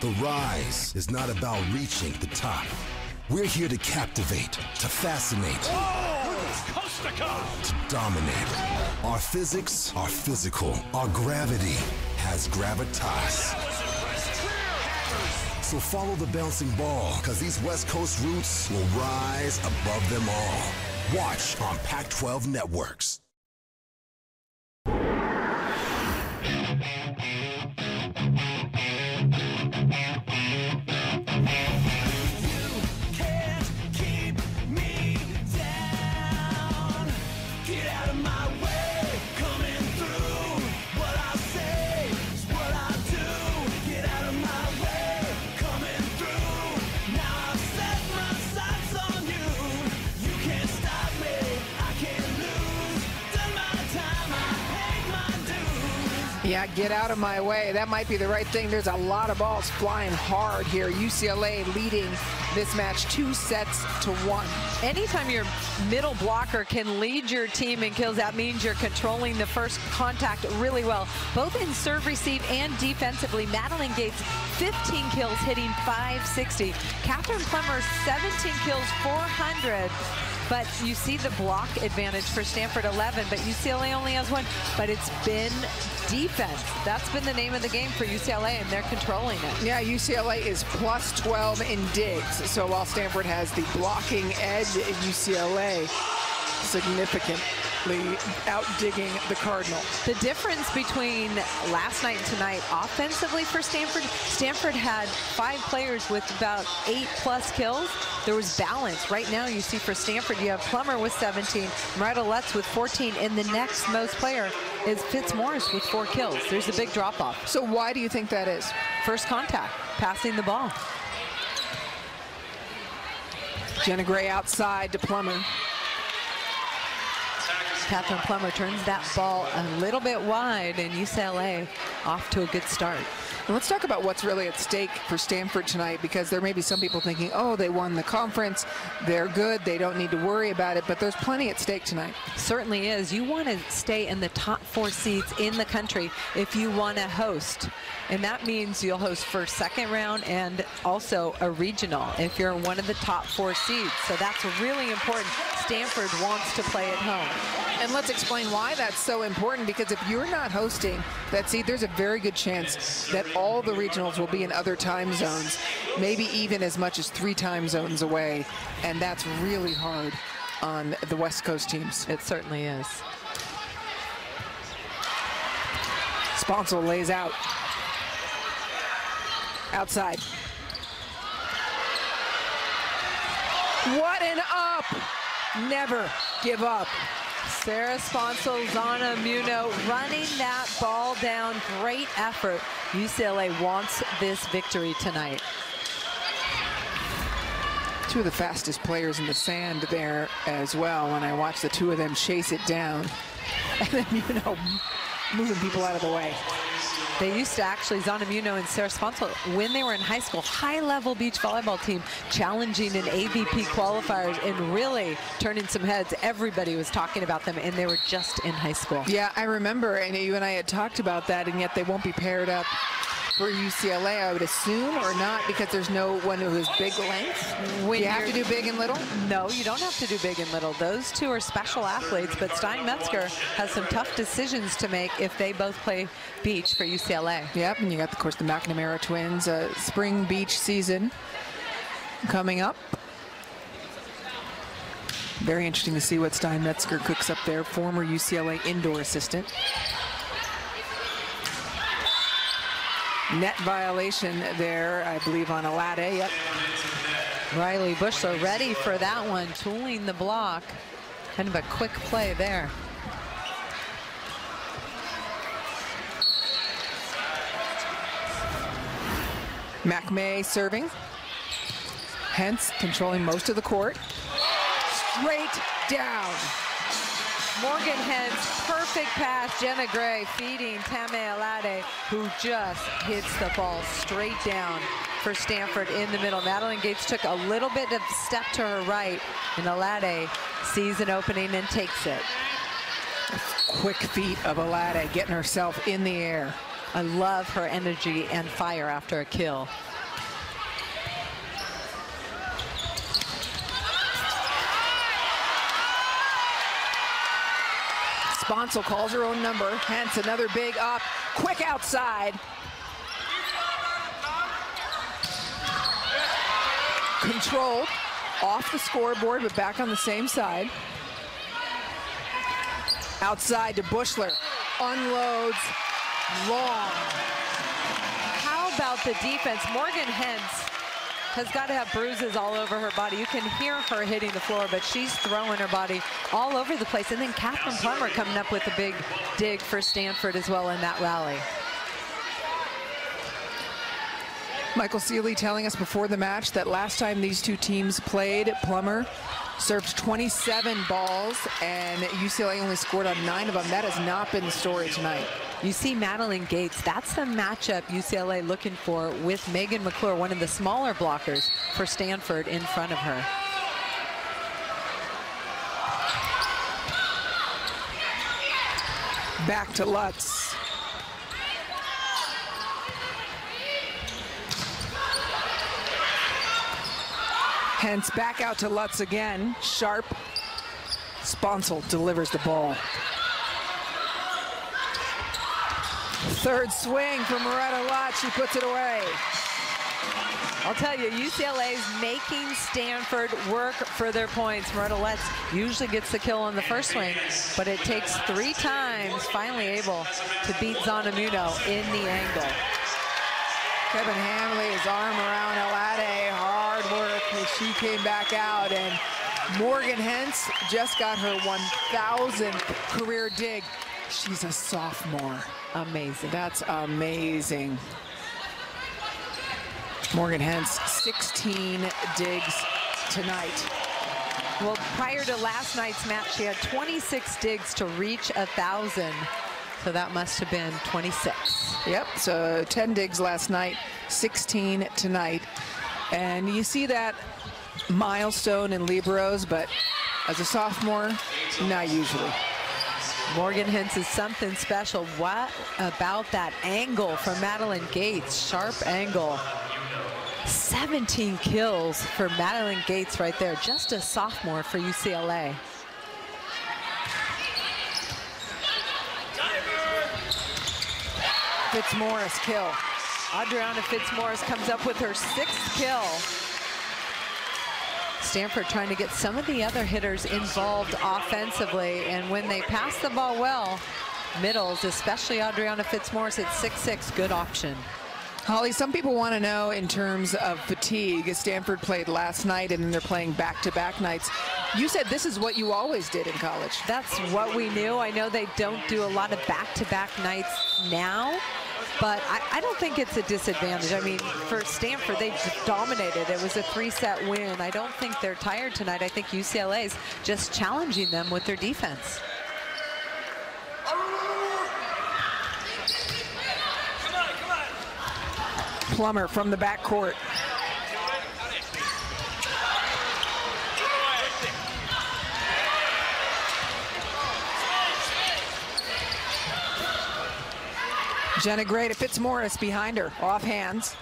The rise is not about reaching the top. We're here to captivate, to fascinate, Coast to coast. to dominate. Our physics are physical. Our gravity has gravitas. So follow the bouncing ball, because these West Coast roots will rise above them all. Watch on Pac-12 networks. Yeah, get out of my way. That might be the right thing. There's a lot of balls flying hard here. UCLA leading this match 2-1. Anytime your middle blocker can lead your team in kills, that means you're controlling the first contact really well, both in serve, receive, and defensively. Madeline Gates, 15 kills, hitting .560. Catherine Plummer, 17 kills, 400. But you see the block advantage for Stanford, 11, but UCLA only has 1. But it's been defense. That's been the name of the game for UCLA, and they're controlling it. Yeah, UCLA is plus 12 in digs. So while Stanford has the blocking edge, UCLA significantly out-digging the Cardinal. The difference between last night and tonight offensively for Stanford, Stanford had 5 players with about 8+ kills. There was balance. Right now you see for Stanford, you have Plummer with 17, Marita Lutz with 14, and the next most player is Fitzmaurice with 4 kills. There's a big drop-off. So why do you think that is? First contact, passing the ball. Jenna Gray outside to Plummer. Catherine Plummer turns that ball a little bit wide, and UCLA off to a good start. And let's talk about what's really at stake for Stanford tonight, because there may be some people thinking, oh, they won the conference, they're good, they don't need to worry about it, but there's plenty at stake tonight. Certainly is. You want to stay in the top 4 seeds in the country if you want to host. And that means you'll host first, second round, and also a regional if you're one of the top 4 seeds. So that's really important. Stanford wants to play at home. And let's explain why that's so important, because if you're not hosting that seed, there's a very good chance that all the regionals will be in other time zones, maybe even as much as 3 time zones away. And that's really hard on the West Coast teams. It certainly is. Sponsel lays out. Outside. What an up! Never give up. Sarah Sponsel, Zana Muno running that ball down. Great effort. UCLA wants this victory tonight. 2 of the fastest players in the sand there as well when I watch the 2 of them chase it down. And then, moving people out of the way. They used to actually, Zana Muno and Sarah Sponsel, when they were in high school, high-level beach volleyball team, challenging in AVP qualifiers and really turning some heads. Everybody was talking about them, and they were just in high school. Yeah, I remember, and you and I had talked about that, and yet they won't be paired up for UCLA, I would assume, or not, because there's no one who has big length. Do you have to do big and little? No, you don't have to do big and little. Those 2 are special athletes, but Stein-Metzger has some tough decisions to make if they both play beach for UCLA. Yep, and you got, of course, the McNamara twins, spring beach season coming up. Very interesting to see what Stein-Metzger cooks up there, former UCLA indoor assistant. Net violation there, I believe, on Alade. Yep. Riley Bushler ready for that one, tooling the block. Kind of a quick play there. McMay serving. Hence controlling most of the court. Straight down. Morgan Hens, perfect pass. Jenna Gray feeding Tame Alade, who just hits the ball straight down for Stanford in the middle. Madeline Gates took a little bit of step to her right, and Alade sees an opening and takes it. Quick feet of Alade getting herself in the air. I love her energy and fire after a kill. Sponsel calls her own number, hence another big up, quick outside. Controlled, off the scoreboard, but back on the same side. Outside to Bushler, unloads, long. How about the defense? Morgan Hens has got to have bruises all over her body. You can hear her hitting the floor, but she's throwing her body all over the place. And then Catherine Plummer coming up with a big dig for Stanford as well in that rally. Michael Seeley telling us before the match that last time these 2 teams played, Plummer served 27 balls, and UCLA only scored on 9 of them. That has not been the story tonight. You see Madeline Gates, that's the matchup UCLA looking for with Megan McClure, one of the smaller blockers for Stanford in front of her. Back to Lutz. Hence back out to Lutz again. Sharp. Sponsel delivers the ball. Third swing from Moretta Lutz. She puts it away. I'll tell you, UCLA's making Stanford work for their points. Moretta Lutz usually gets the kill on the first swing, but it takes 3 times, finally able to beat Zonamuno in the angle. Kevin Hamley, his arm around Alade, hard work as she came back out, and Morgan Hentz just got her 1,000th career dig. She's a sophomore. Amazing. That's amazing. Morgan Hentz, 16 digs tonight. Well, prior to last night's match, she had 26 digs to reach 1,000. So that must have been 26. Yep, so 10 digs last night, 16 tonight. And you see that milestone in liberos, but as a sophomore, not usually. Morgan Hentz is something special. What about that angle from Madeline Gates? Sharp angle. 17 kills for Madeline Gates right there. Just a sophomore for UCLA. Fitzmaurice kill. Adriana Fitzmaurice comes up with her 6th kill. Stanford trying to get some of the other hitters involved offensively, and when they pass the ball well, middles, especially Adriana Fitzmaurice at 6'6", good option. Holly, some people want to know in terms of fatigue. Stanford played last night and then they're playing back-to-back nights. You said this is what you always did in college. That's what we knew. I know they don't do a lot of back-to-back nights now, but I don't think it's a disadvantage. I mean, for Stanford, they just dominated. It was a 3-set win. I don't think they're tired tonight. I think UCLA's just challenging them with their defense. Plummer from the backcourt. Jenna Gray to Fitzmaurice behind her, off hands.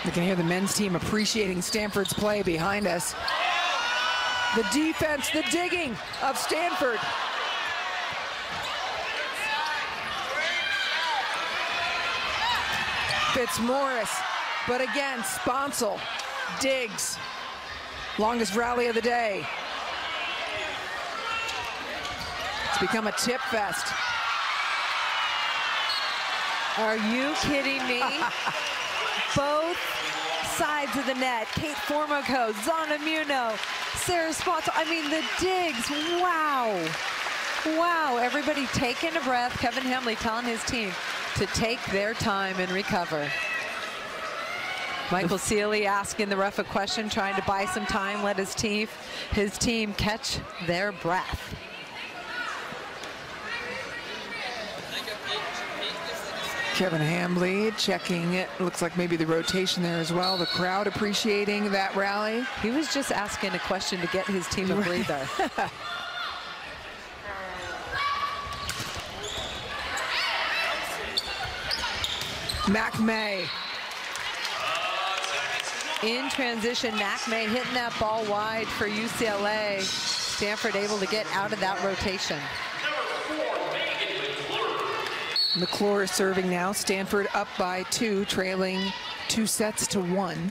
You can hear the men's team appreciating Stanford's play behind us. The defense, the digging of Stanford. Fitzmaurice, but again, Sponsel digs. Longest rally of the day. It's become a tip fest. Are you kidding me? Both sides of the net. Kate Formico, Zonamuno, Sarah Sponsel. I mean, the digs, wow. Wow, everybody taking a breath. Kevin Hamley telling his team to take their time and recover. Michael Sealy asking the ref a question, trying to buy some time, let his team catch their breath. Kevin Hamley checking it. Looks like maybe the rotation there as well. The crowd appreciating that rally. He was just asking a question to get his team a breather. Mac May. In transition, Mac May hitting that ball wide for UCLA. Stanford able to get out of that rotation. McClure is serving now. Stanford up by 2, trailing 2-1.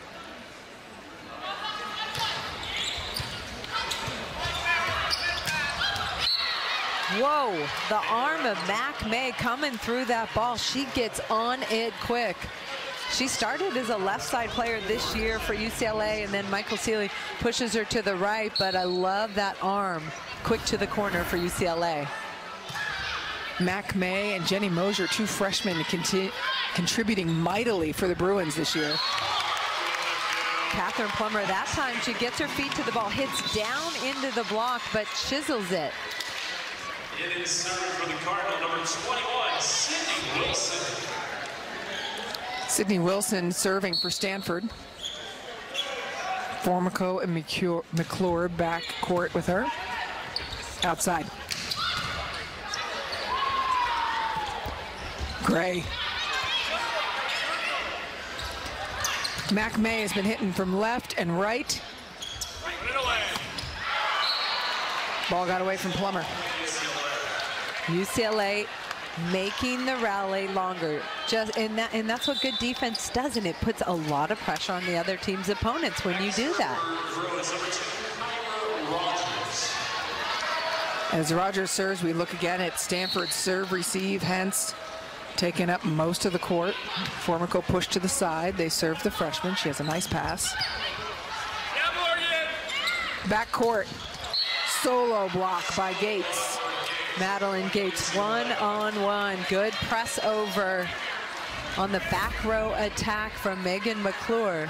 Whoa, the arm of Mac May coming through that ball. She gets on it quick. She started as a left side player this year for UCLA, and then Michael Sealy pushes her to the right, but I love that arm. Quick to the corner for UCLA. Mac May and Jenny Mosier, 2 freshmen contributing mightily for the Bruins this year. Catherine Plummer, that time she gets her feet to the ball, hits down into the block, but chisels it. It is serving for the Cardinal, number 21, Sydney Wilson. Sydney Wilson serving for Stanford. Formico and McClure back court with her. Outside. Gray. Mac May has been hitting from left and right. Ball got away from Plummer. UCLA making the rally longer. And that's what good defense does, and it puts a lot of pressure on the other team's opponents when you do that. As Rogers serves, we look again at Stanford's serve receive, hence taking up most of the court. Formico pushed to the side. They serve the freshman. She has a nice pass. Back court. Solo block by Gates. Madeline Gates one-on-one. Good press over on the back row attack from Megan McClure.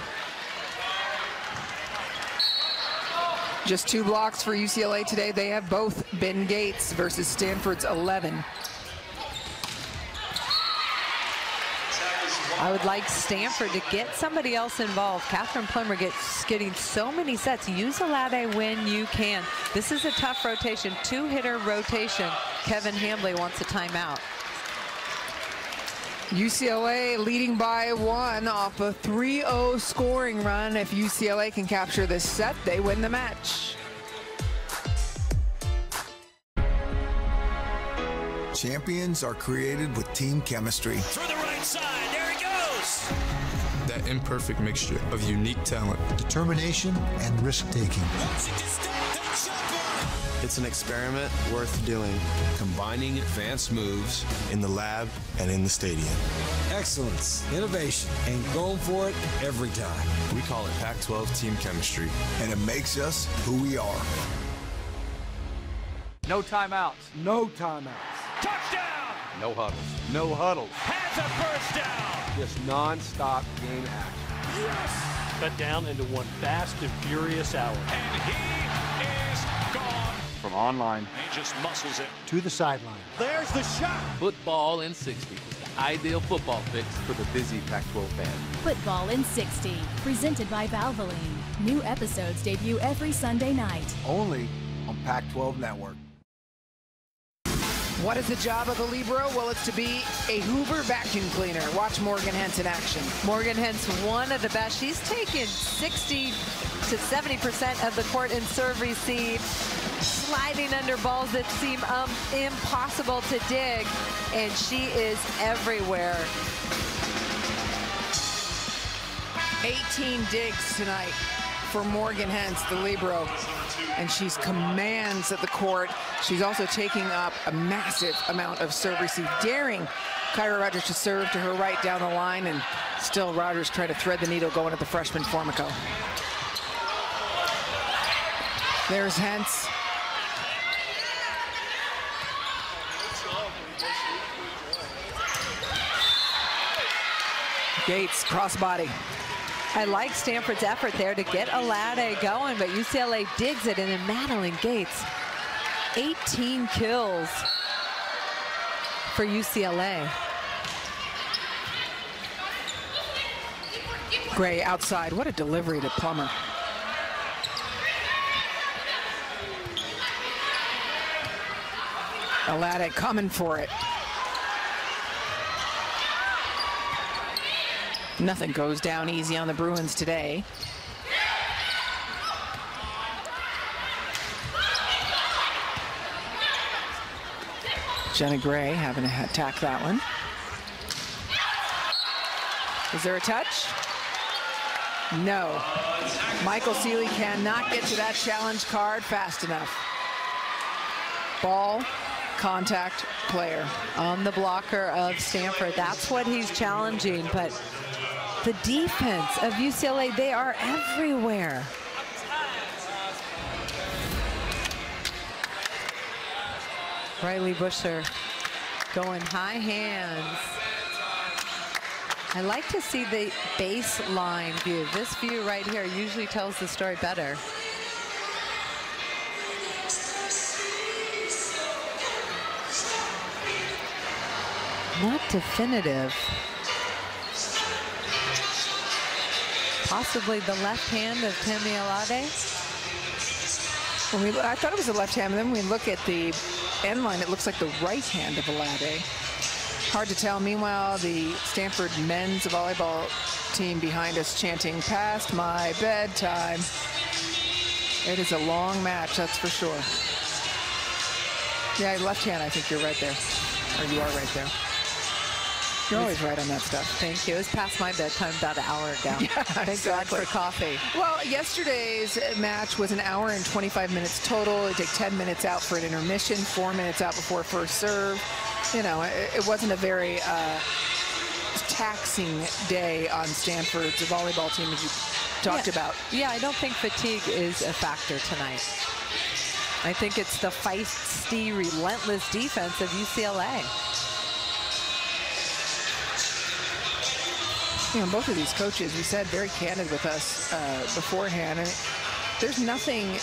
Just 2 blocks for UCLA today. They have both been Gates versus Stanford's 11. I would like Stanford to get somebody else involved. Catherine Plummer getting so many sets. Use Alade when you can. This is a tough rotation, 2-hitter rotation. Kevin Hambley wants a timeout. UCLA leading by 1 off a 3-0 scoring run. If UCLA can capture this set, they win the match. Champions are created with team chemistry. Through the right side, there he goes. That imperfect mixture of unique talent, determination, and risk-taking. It's an experiment worth doing. Combining advanced moves In the lab and in the stadium. excellence, innovation, and going for it every time. we call it Pac-12 team chemistry. And it makes us who we are. No timeouts. No timeouts. Touchdown! No huddles. No huddles. Has a first down! Just non-stop game action. Yes! Cut down into one fast and furious hour. And he is gone. From online. He just muscles it. To the sideline. There's the shot! Football in 60 is the ideal football fix for the busy Pac-12 fan. Football in 60, presented by Pavilion. New episodes debut every Sunday night. Only on Pac-12 Network. What is the job of the libero? Well, it's to be a Hoover vacuum cleaner. Watch Morgan Hens in action. Morgan Hens, one of the best. She's taken 60 to 70% of the court in serve receive, sliding under balls that seem impossible to dig, and she is everywhere. 18 digs tonight for Morgan Hens, the libero, and she's commands at the court. She's also taking up a massive amount of serve receive, daring Kyra Rogers to serve to her right down the line, and still Rogers trying to thread the needle going at the freshman Formico. There's Hens. Gates, crossbody. I like Stanford's effort there to get Alade going, but UCLA digs it, and then Madeline Gates, 18 kills for UCLA. Gray outside. What a delivery to Plummer. Alade coming for it. Nothing goes down easy on the Bruins today. Jenna Gray having to attack that one. Is there a touch? No. Michael Seeley cannot get to that challenge card fast enough. Ball, contact, player. On the blocker of Stanford. That's what he's challenging, but the defense of UCLA, they are everywhere. Riley Busher going high hands. I like to see the baseline view. This view right here usually tells the story better. Not definitive. possibly the left hand of Tammy Alade. I thought it was the left hand, and then when we look at the end line, it looks like the right hand of Alade. Hard to tell. Meanwhile, the Stanford men's volleyball team behind us chanting, "Past my bedtime." It is a long match, that's for sure. Yeah, left hand, I think you're right there. Or you are right there. You're always right on that stuff. Thank you. It was past my bedtime about an hour ago. Yeah, Thank God for coffee. Well, yesterday's match was an hour and 25 minutes total. It took 10 minutes out for an intermission, 4 minutes out before first serve. You know, it wasn't a very taxing day on Stanford's volleyball team, as you talked about. Yeah, I don't think fatigue is a factor tonight. I think it's the feisty, relentless defense of UCLA. You know, both of these coaches, we said, very candid with us beforehand. And there's nothing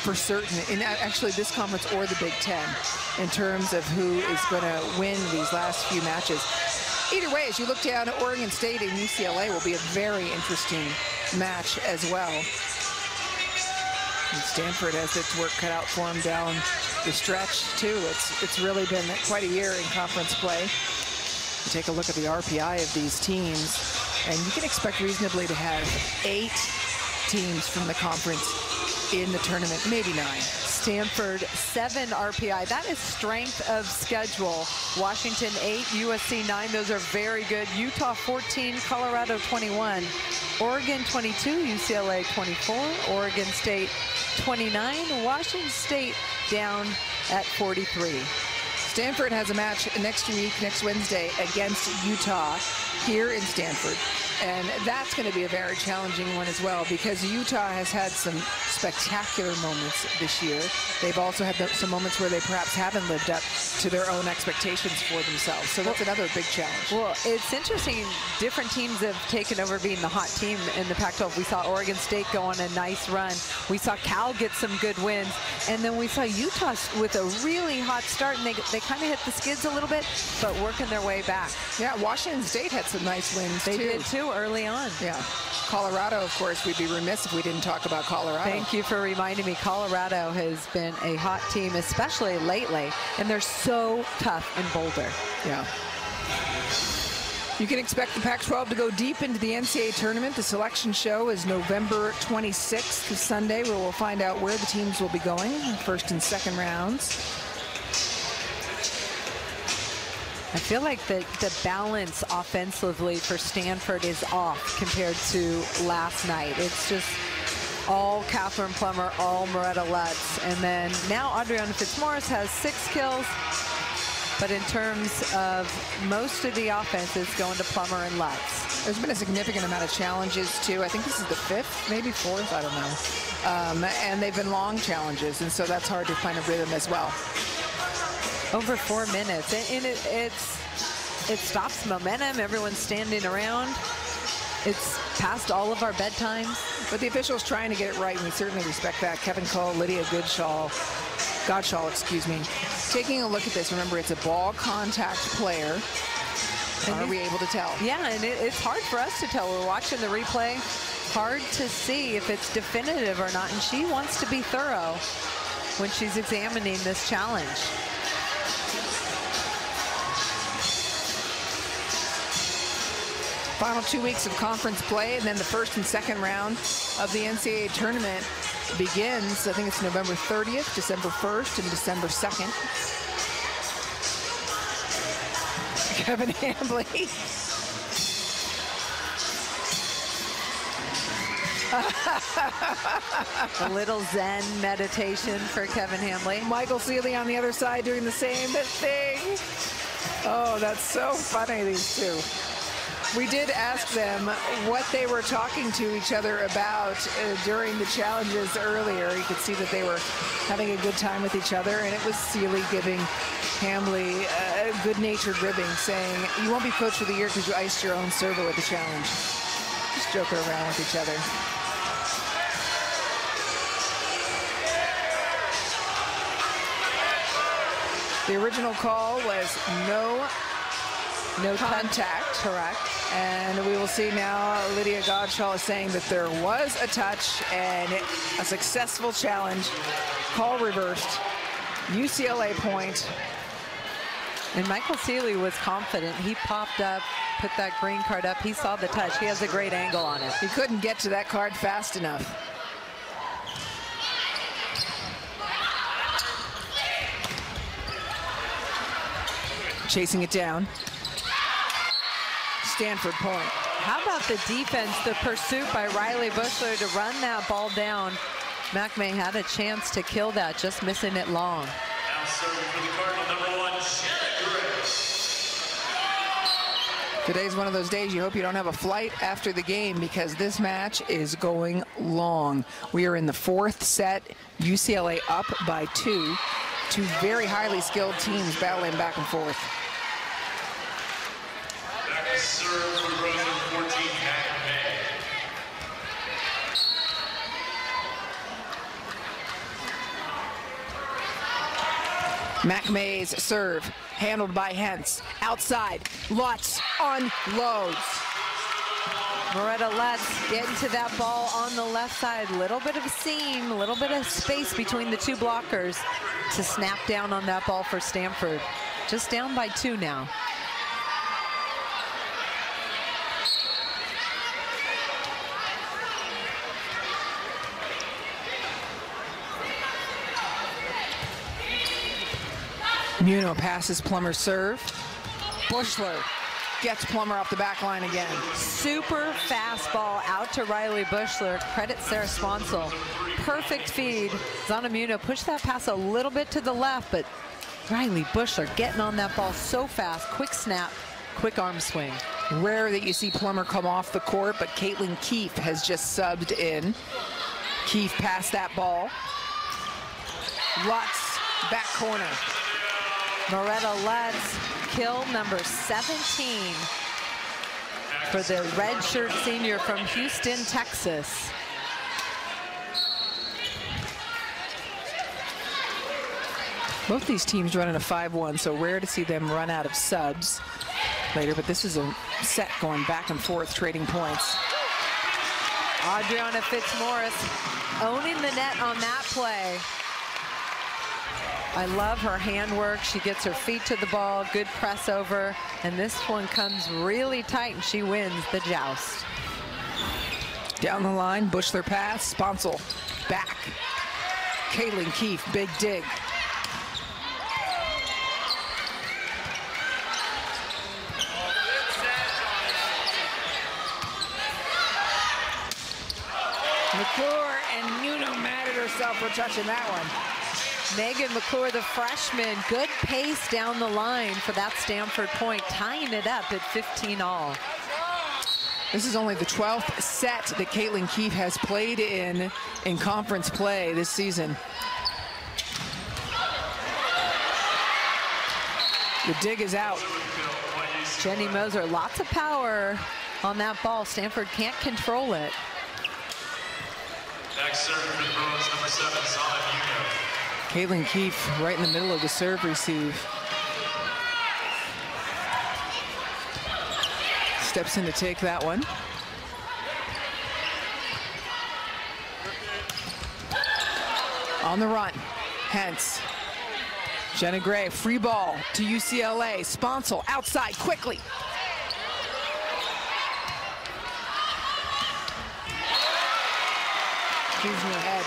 for certain in actually this conference or the Big Ten in terms of who is going to win these last few matches. Either way, as you look down at Oregon State and UCLA, will be a very interesting match as well. And Stanford has its work cut out for them down the stretch, too. It's really been quite a year in conference play. You take a look at the RPI of these teams, and you can expect reasonably to have 8 teams from the conference in the tournament, maybe 9. Stanford 7 RPI. That is strength of schedule. Washington 8, USC 9. Those are very good. Utah 14, Colorado 21, Oregon 22, UCLA 24, Oregon State 29, Washington State down at 43. Stanford has a match next week, next Wednesday, against Utah here in Stanford. And that's going to be a very challenging one as well, because Utah has had some spectacular moments this year. They've also had some moments where they perhaps haven't lived up to their own expectations for themselves. So that's another big challenge. Well, it's interesting. Different teams have taken over being the hot team in the Pac-12. We saw Oregon State go on a nice run. We saw Cal get some good wins. And then we saw Utah with a really hot start, and they kind of hit the skids a little bit, but working their way back. Yeah, Washington State had some nice wins, They did, too, early on. Yeah. Colorado, of course, we'd be remiss if we didn't talk about Colorado. Thank you for reminding me. Colorado has been a hot team, especially lately, and they're so tough in Boulder. Yeah. You can expect the Pac-12 to go deep into the NCAA tournament. The selection show is November 26th, this Sunday, where we'll find out where the teams will be going, first and second rounds. I feel like the balance offensively for Stanford is off compared to last night. It's just all Catherine Plummer, all Moretta Lutz. And then now Adriana Fitzmaurice has 6 kills. But in terms of most of the offense is going to Plummer and Lutz. There's been a significant amount of challenges, too. I think this is the 5th, maybe 4th, I don't know. And they've been long challenges, and so that's hard to find a rhythm as well. Over 4 minutes, and it stops momentum. Everyone's standing around. It's past all of our bedtimes. But the officials trying to get it right, and we certainly respect that. Kevin Cole, Lydia Godshall, excuse me. Taking a look at this, remember it's a ball contact player. Are we able to tell? Yeah, and it's hard for us to tell. We're watching the replay. Hard to see if it's definitive or not, and she wants to be thorough when she's examining this challenge. Final 2 weeks of conference play, and then the first and second round of the NCAA tournament begins. I think it's November 30th, December 1st, and December 2nd. Kevin Hambley. A little Zen meditation for Kevin Hambley. Michael Seeley on the other side doing the same thing. Oh, that's so funny, these two. We did ask them what they were talking to each other about during the challenges earlier. You could see that they were having a good time with each other, and it was Seeley giving Hambley a good-natured ribbing, saying, "You won't be Coach of the Year because you iced your own server with the challenge." Just joking around with each other. The original call was no No contact. Correct. And we will see now Lydia Godshaw is saying that there was a touch and a successful challenge. Call reversed. UCLA point. And Michael Seeley was confident. He popped up, put that green card up. He saw the touch. He has a great angle on it. He couldn't get to that card fast enough. Chasing it down. Stanford point. How about the defense, the pursuit by Riley Bushler to run that ball down? McMay had a chance to kill that, just missing it long. Now serving for the Cardinal, number 1, Jenna Gray. Today's one of those days you hope you don't have a flight after the game because this match is going long. We are in the 4th set. UCLA up by 2. Two very highly skilled teams battling back and forth. Back to serve for Bruins number 14, McMay's serve, handled by Hentz. Outside, Lutz unloads. Moretta Lutz getting to that ball on the left side. Little bit of a seam, a little bit of space between the two blockers to snap down on that ball for Stanford. Just down by 2 now. Muno passes Plummer's serve. Bushler gets Plummer off the back line again. Super fast ball out to Riley Bushler. Credit Sarah Sponsel. Perfect feed. Zana Muno pushed that pass a little bit to the left, but Riley Bushler getting on that ball so fast. Quick snap, quick arm swing. Rare that you see Plummer come off the court, but Caitlin Keefe has just subbed in. Keefe passed that ball. Lutz, back corner. Moretta Lutz, kill number 17 for the redshirt senior from Houston, Texas. Both these teams running a 5-1, so rare to see them run out of subs later, but this is a set going back and forth, trading points. Adriana Fitzmaurice owning the net on that play. I love her handwork. She gets her feet to the ball, good press over, and this one comes really tight, and she wins the joust. Down the line, Bushler pass, Sponsel back. Caitlin Keefe, big dig. McClure and Muno mad at herself for touching that one. Megan McClure, the freshman, good pace down the line for that Stanford point, tying it up at 15-all. This is only the 12th set that Caitlin Keefe has played in conference play this season. The dig is out. Jenny Moser, lots of power on that ball. Stanford can't control it. Next serve for the Bruins, number 7, Zana Muno. Caitlin Keefe right in the middle of the serve receive. Steps in to take that one. On the run, Hentz. Jenna Gray, free ball to UCLA. Sponsel outside quickly. She's in the head.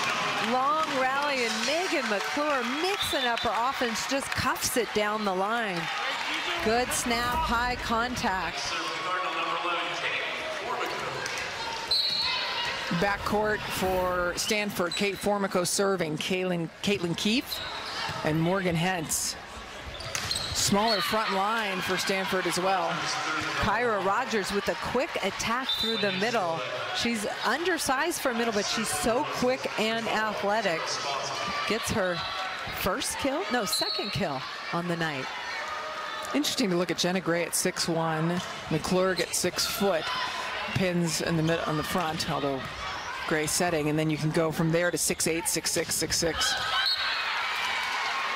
Long rally, and Megan McClure mixing up her offense, just cuffs it down the line. Good snap, high contact. Backcourt for Stanford, Kate Formico serving, Caitlin Keefe and Morgan Hentz. Smaller front line for Stanford as well. Kyra Rogers with a quick attack through the middle. She's undersized for a middle, but she's so quick and athletic. Gets her second kill on the night. Interesting to look at Jenna Gray at 6'1", McClure at 6 foot, pins in the mid on the front, although Gray setting, and then you can go from there to 6'8", 6'6", 6'6".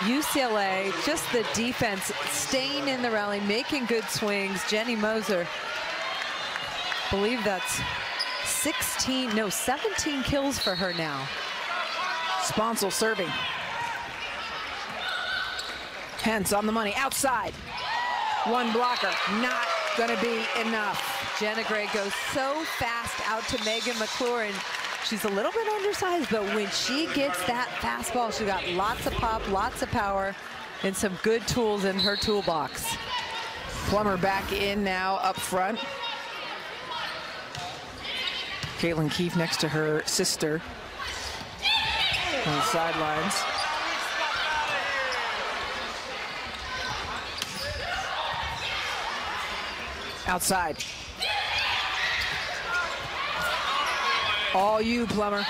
UCLA, just the defense staying in the rally, making good swings. Jenny Moser, believe that's 17 kills for her now. Sponsel serving. Hence on the money, outside. One blocker, not gonna be enough. Jenna Gray goes so fast out to Megan McClure, and she's a little bit undersized, but when she gets that fastball, she's got lots of pop, lots of power, and some good tools in her toolbox. Plummer back in now up front. Caitlin Keefe next to her sister on the sidelines. Outside. All you, Plummer.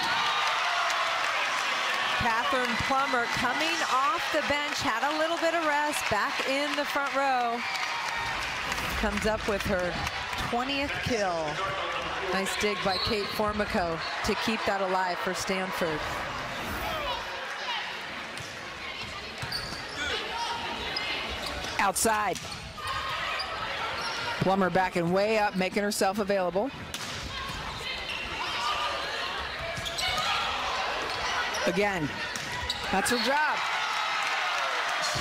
Catherine Plummer coming off the bench, had a little bit of rest, back in the front row. Comes up with her 20th kill. Nice dig by Kate Formico to keep that alive for Stanford. Outside. Plummer backing way up, making herself available. Again, that's her job.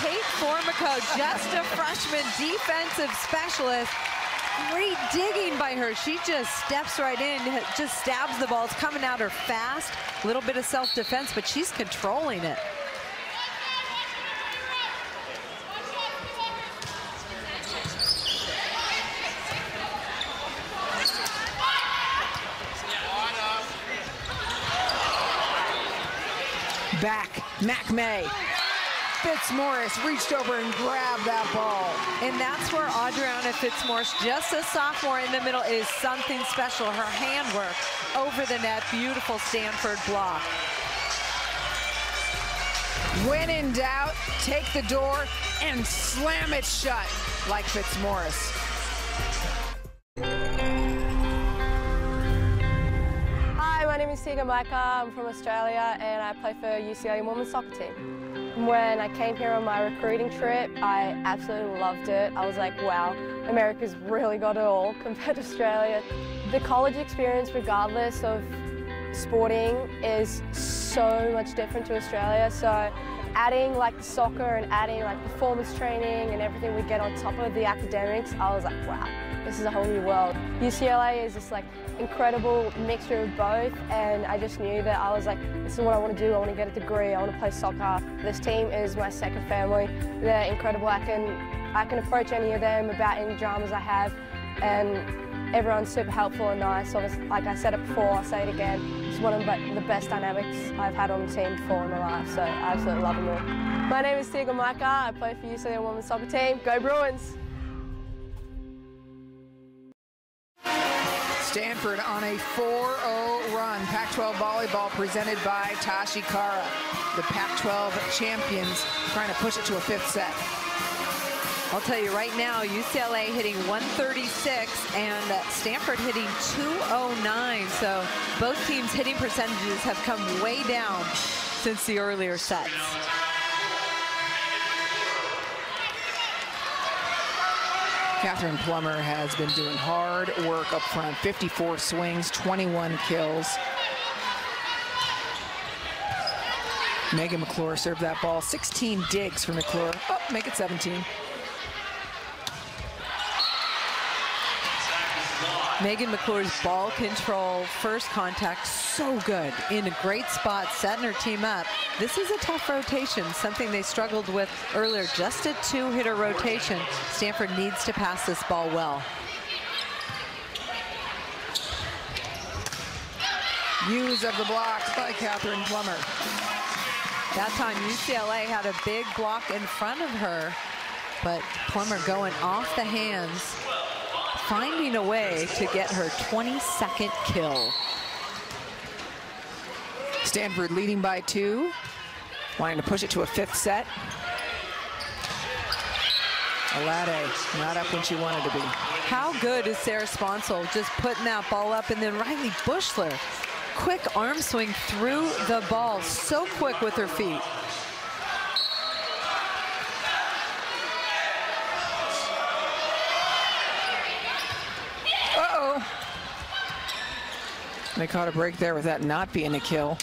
Kate Formico, just a freshman defensive specialist. Great digging by her. She just steps right in, just stabs the ball. It's coming at her fast. A little bit of self-defense, but she's controlling it. Back, McMay. Fitzmaurice reached over and grabbed that ball. And that's where Adriana Fitzmaurice, just a sophomore in the middle, is something special. Her handwork over the net, beautiful Stanford block. When in doubt, take the door and slam it shut like Fitzmaurice. Hi, my name is Tegan Blacker. I'm from Australia and I play for UCLA women's soccer team. When I came here on my recruiting trip, I absolutely loved it. I was like, wow, America's really got it all compared to Australia. The college experience, regardless of sporting, is so much different to Australia. So adding like the soccer and adding like performance training and everything we get on top of the academics, I was like, wow, this is a whole new world. UCLA is just like incredible mixture of both, and I just knew that I was like, this is what I want to do. I want to get a degree. I want to play soccer. This team is my second family. They're incredible. I can approach any of them about any dramas I have, and everyone's super helpful and nice. Obviously, like I said it before, I'll say it again. It's one of the best dynamics I've had on the team before in my life, so I absolutely love them all. My name is Tegan Blacker. I play for UCLA women's soccer team. Go Bruins! Stanford on a 4-0 run. Pac-12 volleyball presented by Tashi Kara. The Pac-12 champions trying to push it to a fifth set. I'll tell you right now, UCLA hitting 136 and Stanford hitting 209. So both teams' hitting percentages have come way down since the earlier sets. Catherine Plummer has been doing hard work up front. 54 swings, 21 kills. Megan McClure served that ball. 16 digs for McClure. Oh, make it 17. Megan McClure's ball control, first contact, so good. In a great spot, setting her team up. This is a tough rotation, something they struggled with earlier. Just a two-hitter rotation. Stanford needs to pass this ball well. Use of the block by Catherine Plummer. That time UCLA had a big block in front of her, but Plummer going off the hands, finding a way to get her 22nd kill. Stanford leading by 2, wanting to push it to a fifth set. Alade not up when she wanted to be. How good is Sarah Sponsel just putting that ball up, and then Riley Bushler, quick arm swing through the ball, so quick with her feet. They caught a break there with that not being a kill.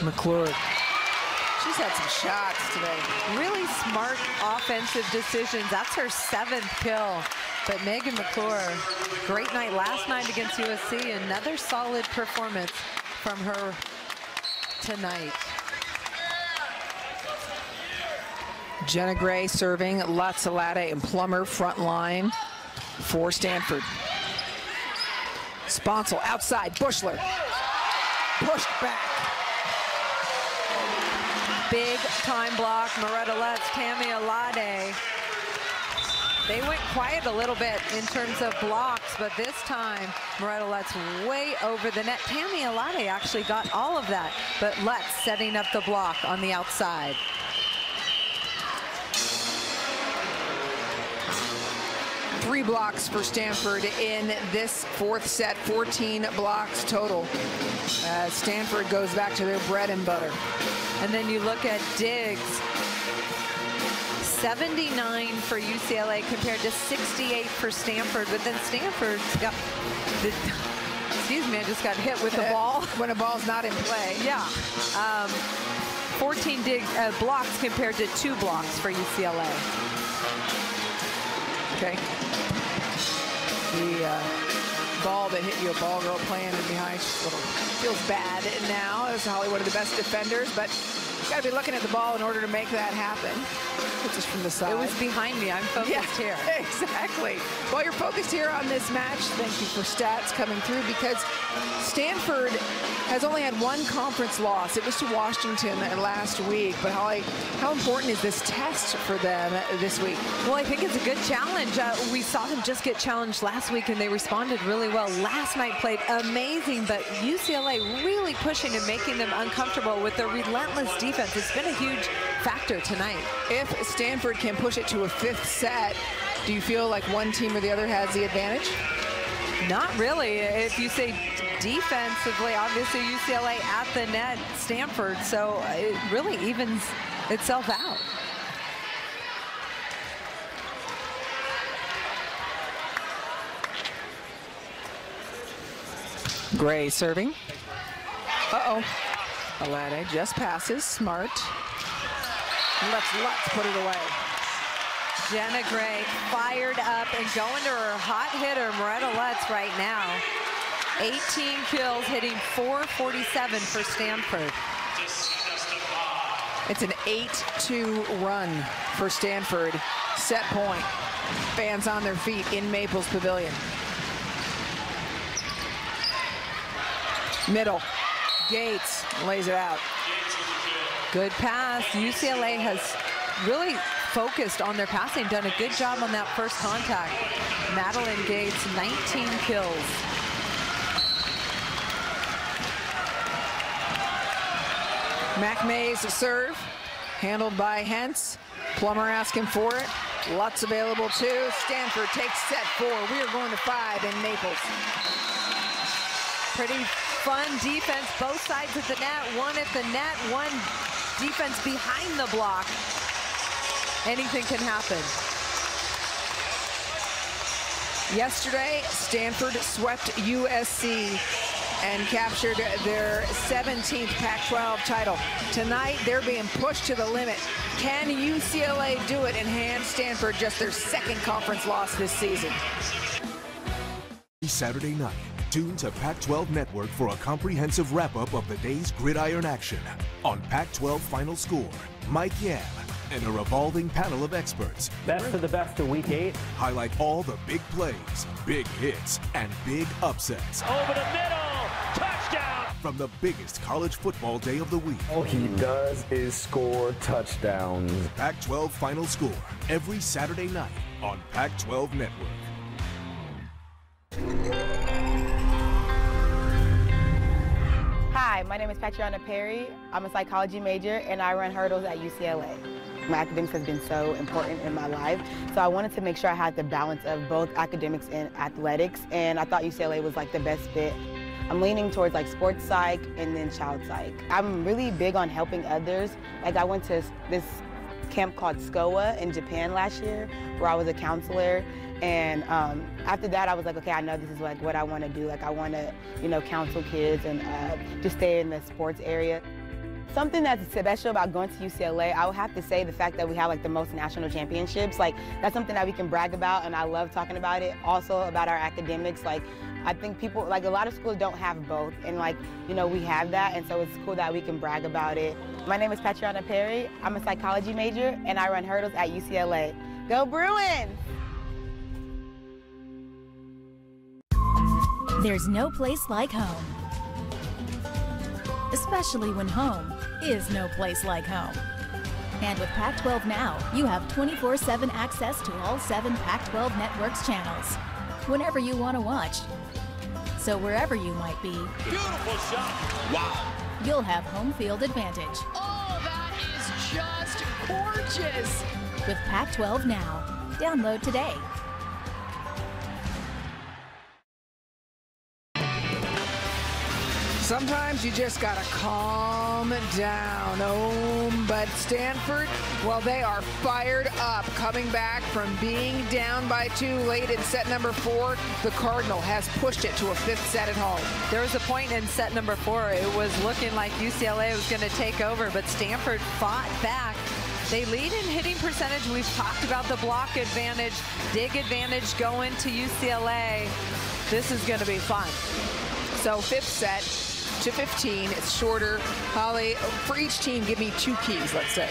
McClure. She's had some shots today. Really smart offensive decisions. That's her 7th kill. But Megan McClure, great night last night against USC. Another solid performance from her tonight. Jenna Gray serving, Latzalade and Plummer front line for Stanford. Sponsel outside, Bushler. Pushed back. Big time block, Moretta Lutz, Tammy Alade. They went quiet a little bit in terms of blocks, but this time, Moretta Lutz way over the net. Tammy Alade actually got all of that, but Lutz setting up the block on the outside. Three blocks for Stanford in this 4th set, 14 blocks total. As Stanford goes back to their bread and butter. And then you look at Diggs, 79 for UCLA compared to 68 for Stanford, but then Stanford's got the, excuse me, I just got hit with the ball. When a ball's not in play. Yeah. 14 blocks compared to 2 blocks for UCLA. Okay. The ball that hit you, a ball girl playing in behind, feels bad now. As Hollywood are the best defenders, but you got to be looking at the ball in order to make that happen. It's just from the side. It was behind me. I'm focused here. Exactly. Well, you're focused here on this match. Thank you for stats coming through, because Stanford has only had 1 conference loss. It was to Washington last week. But Holly, how important is this test for them this week? Well, I think it's a good challenge. We saw them just get challenged last week, and they responded really well. Last night played amazing, but UCLA really pushing and making them uncomfortable with their relentless defense. It's been a huge factor tonight. If Stanford can push it to a 5th set, do you feel like one team or the other has the advantage? Not really. If you say defensively, obviously UCLA at the net, Stanford, so it really evens itself out. Gray serving. Uh-oh. Alade just passes, smart. Let's put it away. Jenna Gray fired up and going to her hot hitter, Moretta Lutz, right now. 18 kills, hitting .447 for Stanford. It's an 8-2 run for Stanford. Set point. Fans on their feet in Maples Pavilion. Middle. Gates lays it out. Good pass. UCLA has really focused on their passing, done a good job on that first contact. Madeline Gates, 19 kills. Mac May's serve, handled by Hentz. Plummer asking for it. Lutz available too. Stanford takes set 4. We are going to 5 in Naples. Pretty fun defense, both sides of the net. One at the net, one defense behind the block. Anything can happen. Yesterday, Stanford swept USC and captured their 17th Pac-12 title. Tonight, they're being pushed to the limit. Can UCLA do it and hand Stanford just their 2nd conference loss this season? Saturday night, tune to Pac-12 Network for a comprehensive wrap-up of the day's gridiron action. On Pac-12 Final Score, Mike Yam and a revolving panel of experts. Best of the best of Week 8. Highlight all the big plays, big hits, and big upsets. Over the middle, touchdown! From the biggest college football day of the week. All he does is score touchdowns. Pac-12 Final Score, every Saturday night on Pac-12 Network. Hi, my name is Patriana Perry. I'm a psychology major and I run hurdles at UCLA. My academics has been so important in my life, so I wanted to make sure I had the balance of both academics and athletics, and I thought UCLA was like the best fit. I'm leaning towards like sports psych and then child psych. I'm really big on helping others. Like I went to this camp called SCOA in Japan last year, where I was a counselor. And after that, I was like, okay, I know this is like what I want to do. Like I want to, you know, counsel kids and just stay in the sports area. Something that's special about going to UCLA, I would have to say the fact that we have like the most national championships. Like that's something that we can brag about, and I love talking about it. Also about our academics. Like I think people, like a lot of schools don't have both, and like, you know, we have that, and so it's cool that we can brag about it. My name is Patriana Perry. I'm a psychology major, and I run hurdles at UCLA. Go Bruins! There's no place like home. Especially when home is no place like home. And with Pac-12 Now, you have 24/7 access to all 7 Pac-12 Network's channels, whenever you want to watch. So wherever you might be, Beautiful shot. Wow. You'll have home field advantage. Oh, that is just gorgeous. With Pac-12 Now. Download today. Sometimes you just gotta calm down. Oh, but Stanford, well, they are fired up. Coming back from being down by 2 late in set number 4, the Cardinal has pushed it to a 5th set at home. There was a point in set number 4, it was looking like UCLA was going to take over, but Stanford fought back. They lead in hitting percentage. We've talked about the block advantage, dig advantage going to UCLA. This is going to be fun. So 5th set to 15, it's shorter. Holly, for each team, give me 2 keys, let's say.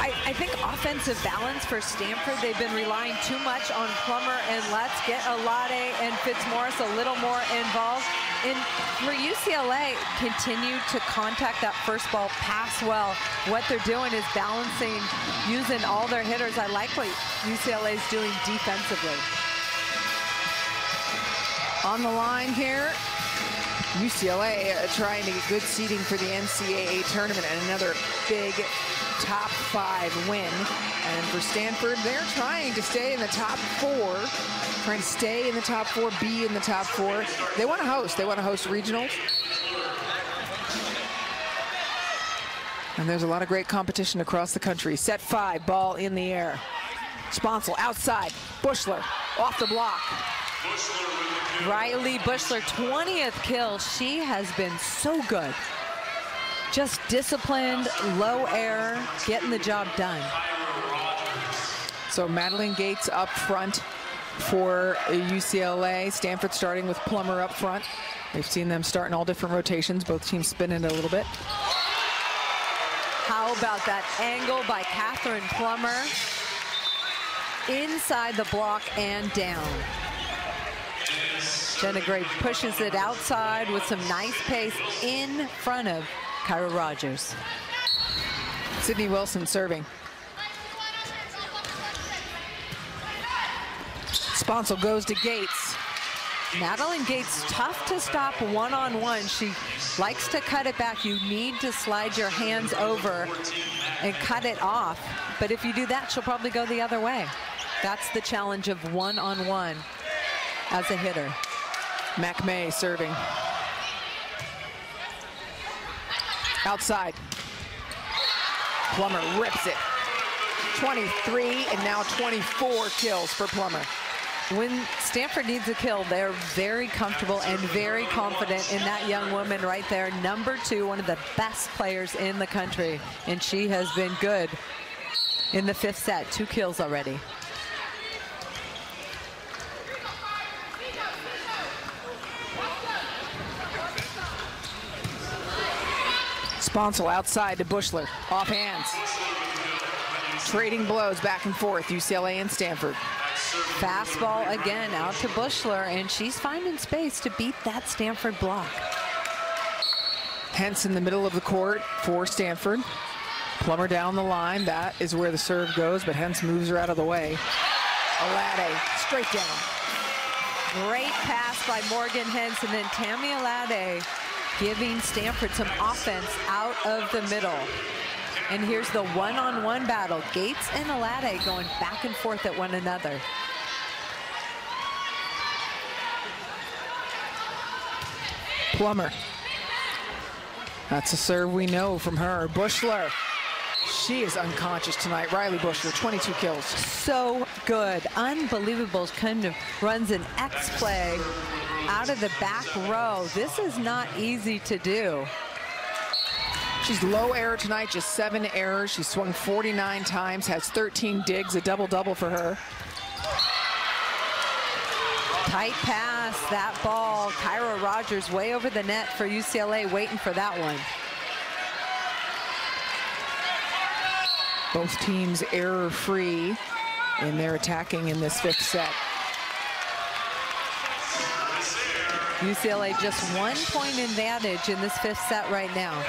I think offensive balance for Stanford, they've been relying too much on Plummer and let's get Alade and Fitzmaurice a little more involved. And for UCLA, continue to contact that first ball, pass well. What they're doing is balancing, using all their hitters. I like what UCLA is doing defensively. On the line here, UCLA trying to get good seeding for the NCAA tournament and another big top 5 win. And for Stanford, they're trying to stay in the top 4, trying to stay in the top 4, be in the top 4. They want to host. They want to host regionals. And there's a lot of great competition across the country. Set 5, ball in the air. Sponsel outside, Bushler off the block. Riley Bushler, 20th kill. She has been so good. Just disciplined, low error, getting the job done. So Madeline Gates up front for UCLA. Stanford starting with Plummer up front. We've seen them start in all different rotations. Both teams spinning a little bit. How about that angle by Catherine Plummer? Inside the block and down. Jenna Gray pushes it outside with some nice pace in front of Kyra Rogers. Sydney Wilson serving. Sponsel goes to Gates. Madeline Gates, tough to stop one-on-one. She likes to cut it back. You need to slide your hands over and cut it off. But if you do that, she'll probably go the other way. That's the challenge of one-on-one as a hitter. McMay serving. Outside. Plummer rips it. 23 and now 24 kills for Plummer. When Stanford needs a kill, they're very comfortable and very confident in that young woman right there. Number 2, one of the best players in the country. And she has been good in the 5th set. 2 kills already. Sponsel outside to Bushler, off hands. Trading blows back and forth, UCLA and Stanford. Fastball again out to Bushler, and she's finding space to beat that Stanford block. Hence in the middle of the court for Stanford. Plummer down the line, that is where the serve goes, but Hence moves her out of the way. Alade straight down. Great pass by Morgan Hence, and then Tammy Alade giving Stanford some offense out of the middle. And here's the one-on-one battle. Gates and Alade going back and forth at one another. Plummer. That's a serve we know from her. Bushler She is unconscious tonight. Riley Bushler, 22 kills. So good. Unbelievable. Kind of runs an X play out of the back row. This is not easy to do. She's low error tonight, just 7 errors. She swung 49 times, has 13 digs, a double-double for her. Tight pass, that ball. Kyra Rogers way over the net for UCLA, waiting for that one. Both teams error-free in their attacking in this 5th set. UCLA just 1 point advantage in this 5th set right now.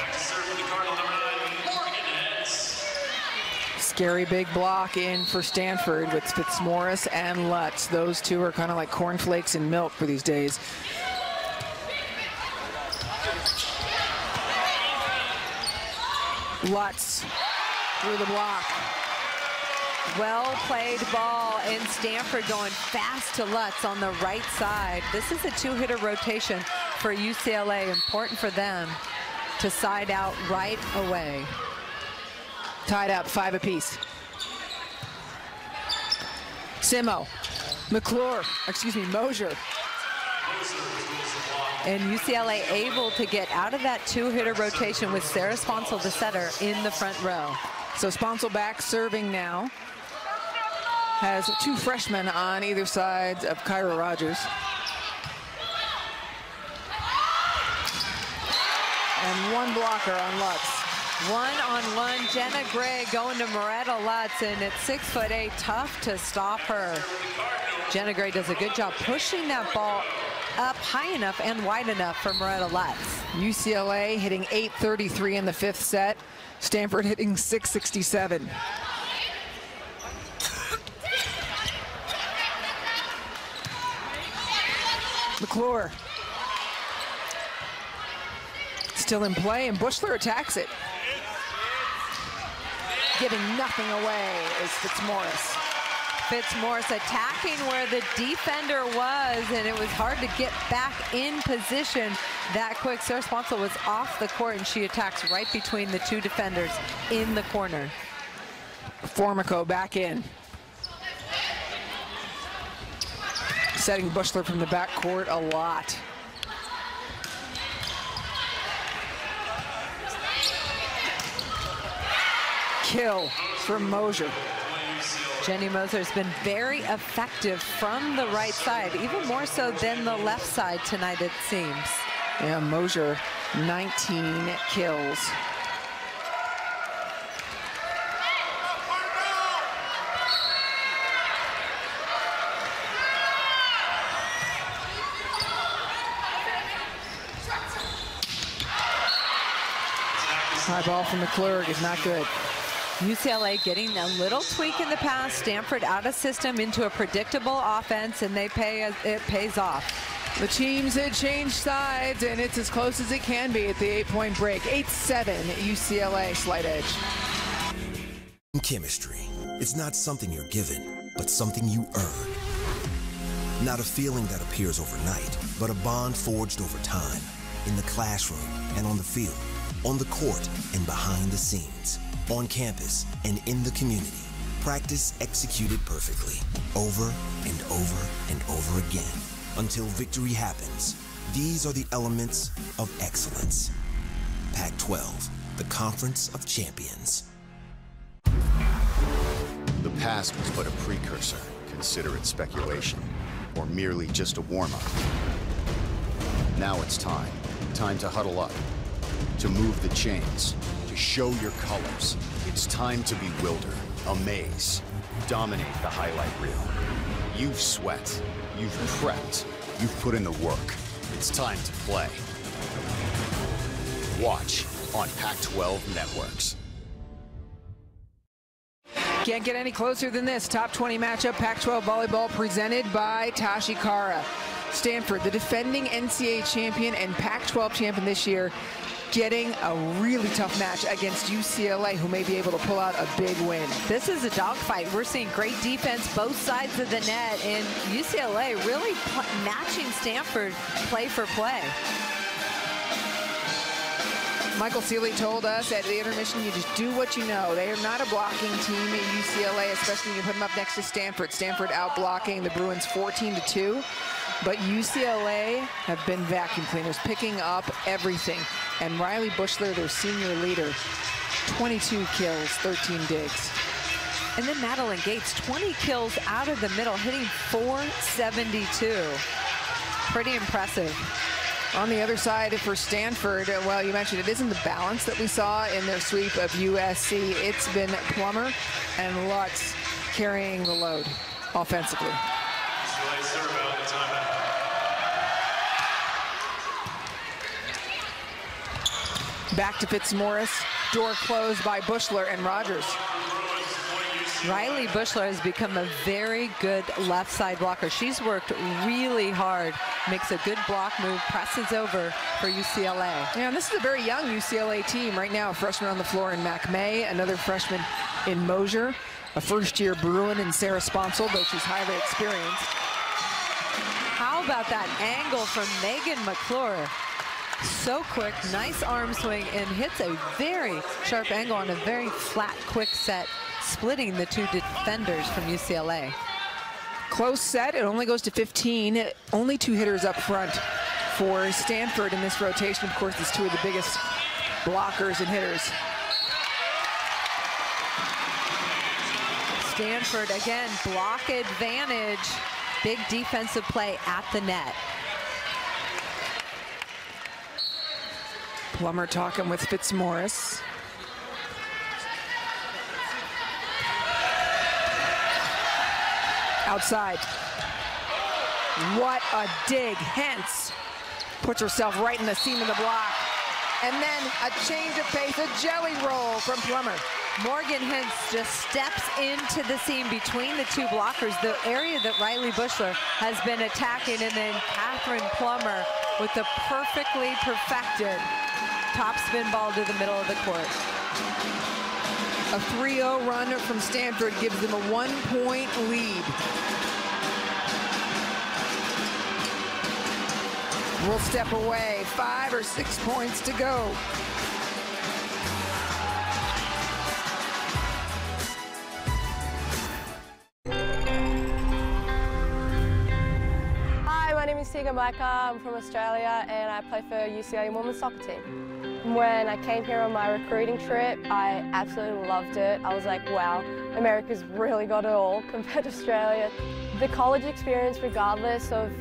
Scary big block in for Stanford with Fitzmaurice and Lutz. Those two are kind of like cornflakes and milk for these days. Lutz through the block. Well played ball, and Stanford going fast to Lutz on the right side. This is a 2-hitter rotation for UCLA. Important for them to side out right away. Tied up 5 apiece. Simo, Mosier. And UCLA able to get out of that 2-hitter rotation with Sarah Sponsel, the setter, in the front row. So Sponsel back serving now. Has 2 freshmen on either side of Kyra Rogers. And 1 blocker on Lutz. 1-on-1, Jenna Gray going to Moretta Lutz, and at 6'8", tough to stop her. Jenna Gray does a good job pushing that ball up high enough and wide enough for Moretta Lutz. UCLA hitting 833 in the 5th set. Stanford hitting 667. McClure. Still in play, and Bushler attacks it. Giving nothing away is Fitzmaurice. Fitzmaurice attacking where the defender was, and it was hard to get back in position that quick. Sarah Sponsel was off the court, and she attacks right between the 2 defenders in the corner. Formico back in. Setting Bushler from the backcourt a lot. Kill from Mosier. Jenny Moser has been very effective from the right side, even more so than the left side tonight, it seems. Yeah, Mosier, 19 kills. High ball from McClure is not good. UCLA getting a little tweak in the pass. Stanford out of system into a predictable offense, and it pays off. The teams had changed sides, and it's as close as it can be at the 8-point break. 8-7 UCLA, slight edge. Chemistry. It's not something you're given, but something you earn. Not a feeling that appears overnight, but a bond forged over time. In the classroom and on the field, on the court and behind the scenes, on campus and in the community. Practice executed perfectly, over and over and over again, until victory happens. These are the elements of excellence. Pac-12, the Conference of Champions. The past was but a precursor, consider it speculation, or merely just a warm-up. Now it's time to huddle up, to move the chains, to show your colors. It's time to bewilder, amaze, dominate the highlight reel. You've sweat, you've prepped, you've put in the work. It's time to play. Watch on Pac-12 Networks. Can't get any closer than this. Top 20 matchup, Pac-12 volleyball presented by Tashi Kara. Stanford, the defending NCAA champion and Pac-12 champion this year, getting a really tough match against UCLA, who may be able to pull out a big win. This is a dogfight. We're seeing great defense both sides of the net, and UCLA really matching Stanford play for play. Michael Seeley told us at the intermission, you just do what you know. They are not a blocking team at UCLA, especially when you put them up next to Stanford. Stanford out blocking the Bruins 14-2. But UCLA have been vacuum cleaners, picking up everything. And Riley Bushler, their senior leader, 22 kills, 13 digs. And then Madeline Gates, 20 kills out of the middle, hitting .472. Pretty impressive. On the other side for Stanford, well, you mentioned it isn't the balance that we saw in their sweep of USC. It's been Plummer and Lutz carrying the load offensively. Back to Fitzmaurice. Door closed by Bushler and Rogers. Riley Bushler has become a very good left side blocker. She's worked really hard, makes a good block move, presses over for UCLA. Yeah, and this is a very young UCLA team right now. A freshman on the floor in Mac May, another freshman in Mosier, a first-year Bruin in Sarah Sponsel, though she's highly experienced. How about that angle from Megan McClure? So quick, nice arm swing, and hits a very sharp angle on a very flat, quick set, splitting the two defenders from UCLA. Close set, it only goes to 15. Only 2 hitters up front for Stanford in this rotation. Of course, it's 2 of the biggest blockers and hitters. Stanford, again, block advantage. Big defensive play at the net. Plummer talking with Fitzmaurice. Outside. What a dig. Hence puts herself right in the seam of the block. And then a change of pace, a jelly roll from Plummer. Morgan Hintz just steps into the seam between the 2 blockers, the area that Riley Bushler has been attacking, and then Catherine Plummer with the perfectly perfected top spin ball to the middle of the court. A 3-0 run from Stanford gives them a 1-point lead. We'll step away, 5 or 6 points to go. Hi, my name is Tegan Blacker. I'm from Australia and I play for UCLA women's soccer team. When I came here on my recruiting trip, I absolutely loved it. I was like, wow, America's really got it all compared to Australia. The college experience, regardless of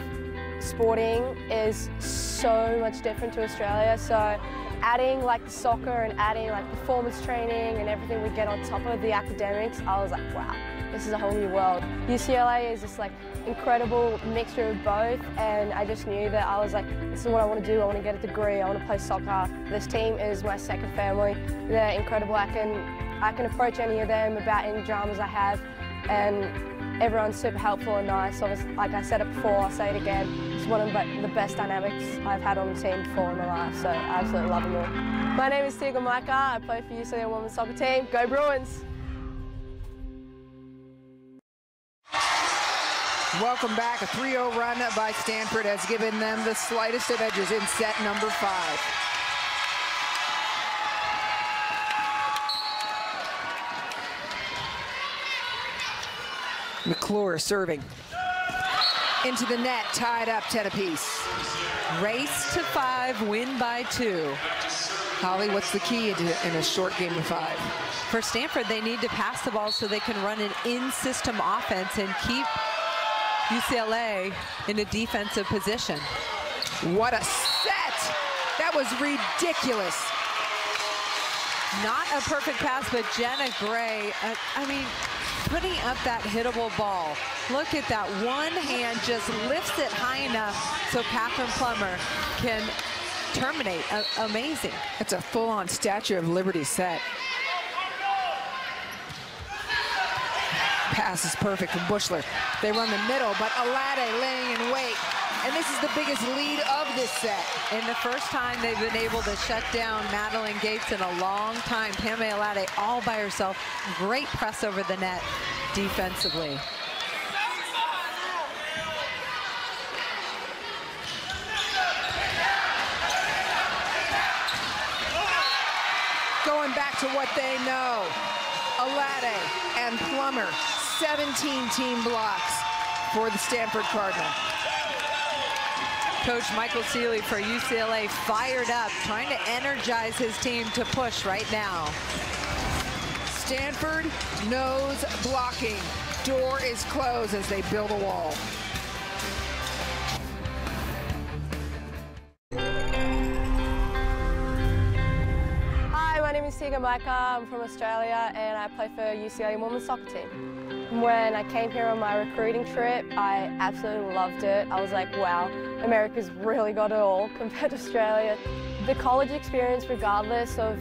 sporting, is so much different to Australia. So adding like the soccer and adding like performance training and everything we get on top of the academics, I was like, wow, this is a whole new world. UCLA is this like incredible mixture of both, and I just knew that I was like, this is what I want to do. I want to get a degree. I want to play soccer. This team is my second family. They're incredible. I can approach any of them about any dramas I have, and everyone's super helpful and nice. So like I said it before, I'll say it again. It's one of the best dynamics I've had on the team before in my life, so I absolutely love them all. My name is Tegan Blacker. I play for UCLA women's soccer team. Go Bruins! Welcome back. A 3-0 run by Stanford has given them the slightest of edges in set number 5. McClure serving. Into the net, tied up 10 apiece. Race to 5, win by 2. Holly, what's the key in a short game of 5? For Stanford, they need to pass the ball so they can run an in-system offense and keep UCLA in a defensive position. What a set! That was ridiculous. Not a perfect pass, but Jenna Gray, I mean, putting up that hittable ball. Look at that, one hand just lifts it high enough so Catherine Plummer can terminate. Amazing. It's a full-on Statue of Liberty set. Pass is perfect from Bushler. They run the middle, but Alade laying in wait. And this is the biggest lead of this set. And the first time they've been able to shut down Madeline Gates in a long time. Pame Alade all by herself. Great press over the net defensively. to what they know. Alade and Plummer, 17 team blocks for the Stanford Cardinal. Coach Michael Seeley for UCLA fired up, trying to energize his team to push right now. Stanford knows blocking. Door is closed as they build a wall. Hi, my name is Tegan Blacker. I'm from Australia and I play for UCLA women's soccer team. When I came here on my recruiting trip, I absolutely loved it. I was like, wow, America's really got it all compared to Australia. The college experience, regardless of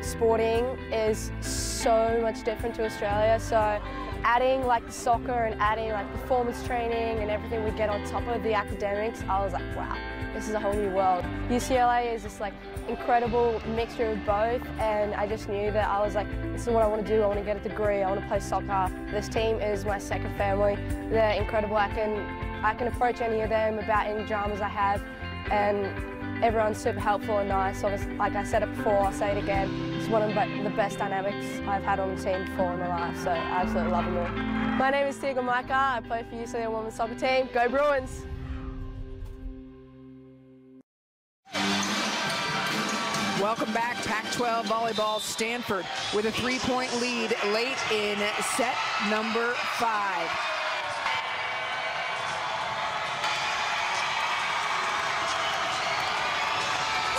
sporting, is so much different to Australia. So adding like the soccer and adding like performance training and everything we get on top of the academics, I was like, wow, this is a whole new world. UCLA is this like incredible mixture of both, and I just knew that I was like, this is what I want to do. I want to get a degree. I want to play soccer. This team is my second family. They're incredible. I can approach any of them about any dramas I have, and everyone's super helpful and nice. Obviously, like I said it before, I'll say it again. It's one of the best dynamics I've had on the team before in my life, so I absolutely love them all. My name is Tegan Blacker. I play for UCLA women's soccer team. Go Bruins! Welcome back, Pac-12 volleyball. Stanford with a 3-point lead late in set number 5.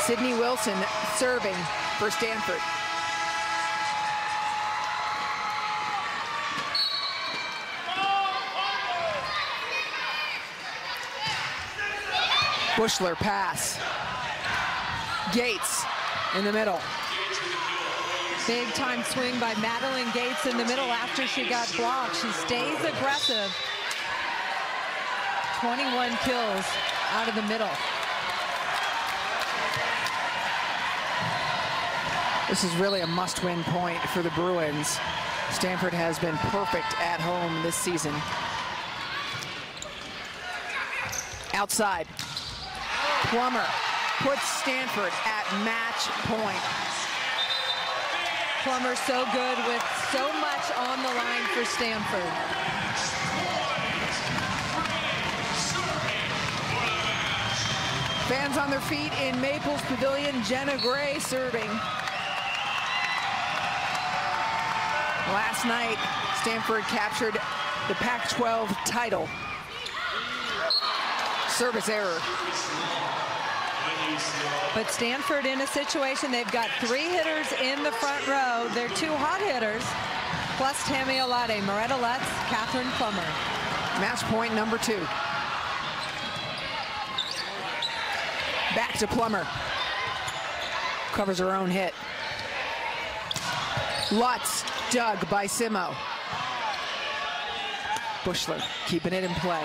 Sydney Wilson serving for Stanford. Bushler pass. Gates in the middle. Big time swing by Madeline Gates in the middle after she got blocked. She stays aggressive. 21 kills out of the middle. This is really a must-win point for the Bruins. Stanford has been perfect at home this season. Outside. Plummer puts Stanford at match point. Plummer so good with so much on the line for Stanford. Fans on their feet in Maples Pavilion. Jenna Gray serving. Last night, Stanford captured the Pac-12 title. Service error. But Stanford in a situation, they've got 3 hitters in the front row. They're 2 hot hitters, plus Tammy Alade, Moretta Lutz, Catherine Plummer. Match point number 2. Back to Plummer. Covers her own hit. Lutz dug by Simo. Bushler keeping it in play.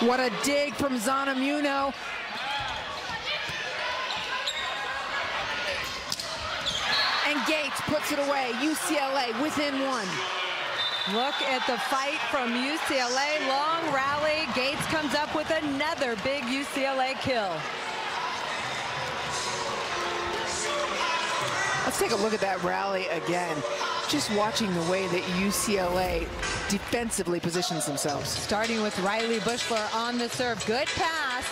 What a dig from Zanamuno. And Gates puts it away. UCLA within 1. Look at the fight from UCLA. Long rally. Gates comes up with another big UCLA kill. Let's take a look at that rally again. Just watching the way that UCLA defensively positions themselves. Starting with Riley Bushler on the serve. Good pass.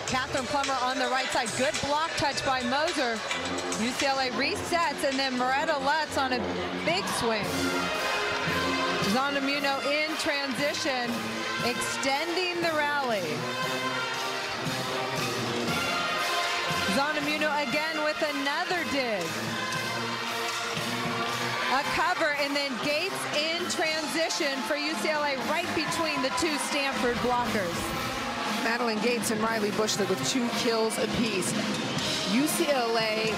Catherine Plummer on the right side. Good block touch by Moser. UCLA resets, and then Moretta Lutz on a big swing. Zanamuno in transition, extending the rally. Zanamuno again with another dig. A cover, and then Gates in transition for UCLA right between the 2 Stanford blockers. Madeline Gates and Riley Bushler with 2 kills apiece. UCLA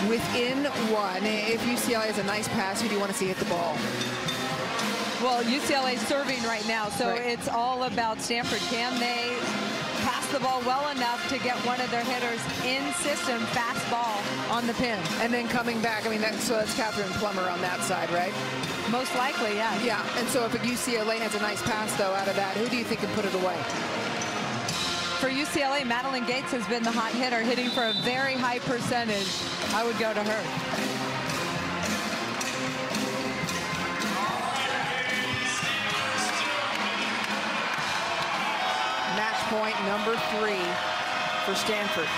within 1. If UCLA has a nice pass, who do you want to see hit the ball? Well, UCLA's serving right now, so It's all about Stanford. Can they pass the ball well enough to get one of their hitters in system, fast ball on the pin? And then coming back, I mean, that's Catherine Plummer on that side, right? Most likely, yeah. Yeah, and so if UCLA has a nice pass, though, out of that, who do you think can put it away? for UCLA, Madeline Gates has been the hot hitter, hitting for a very high percentage. I would go to her. Match point number 3 for Stanford.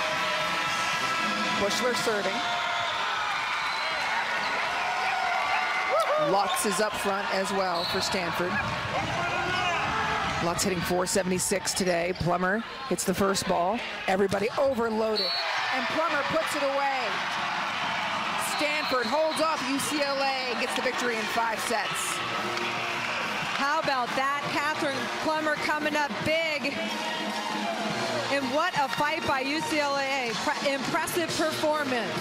Bushler serving. Lutz is up front as well for Stanford. Lutz hitting .476 today. Plummer hits the first ball. Everybody overloaded. And Plummer puts it away. Stanford holds off UCLA and gets the victory in 5 sets. How about that? Catherine Plummer coming up big. And what a fight by UCLA. Impressive performance.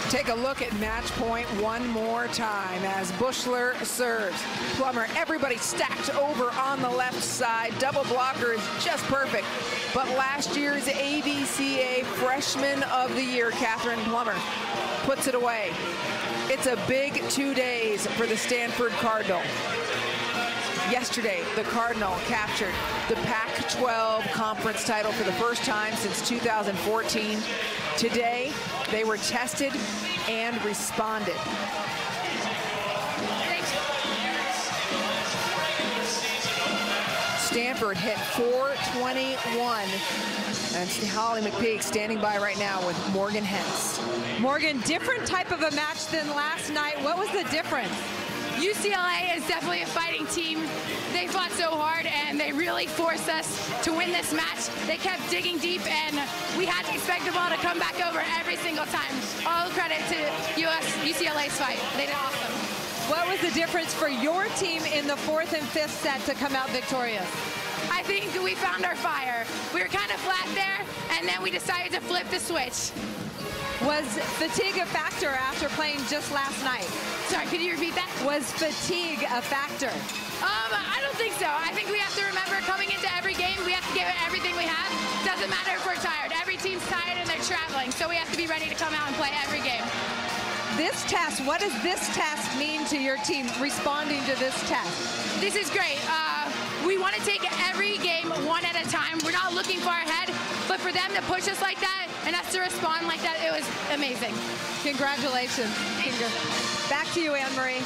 Take a look at match point one more time as Bushler serves. Plummer, everybody stacked over on the left side. Double blocker is just perfect. But last year's ABCA Freshman of the Year, Catherine Plummer, puts it away. It's a big 2 days for the Stanford Cardinal. Yesterday, the Cardinal captured the Pac-12 conference title for the first time since 2014. Today, they were tested and responded. Stanford hit .421. And Holly McPeak standing by right now with Morgan Hens. Morgan, different type of a match than last night. What was the difference? UCLA is definitely a fighting team. They fought so hard and they really forced us to win this match. They kept digging deep and we had to expect the ball to come back over every single time. All credit to UCLA's fight. They did awesome. What was the difference for your team in the 4th and 5th set to come out victorious? I think we found our fire. We were kind of flat there and then we decided to flip the switch. Was fatigue a factor after playing just last night? Sorry, could you repeat that? Was fatigue a factor? I don't think so. I think we have to remember coming into every game, we have to give it everything we have. Doesn't matter if we're tired. Every team's tired and they're traveling, so we have to be ready to come out and play every game. This test, what does this test mean to your team, responding to this test? This is great. We want to take every game one at a time. We're not looking far ahead, but for them to push us like that and us to respond like that, it was amazing. Congratulations. Back to you, Anne-Marie.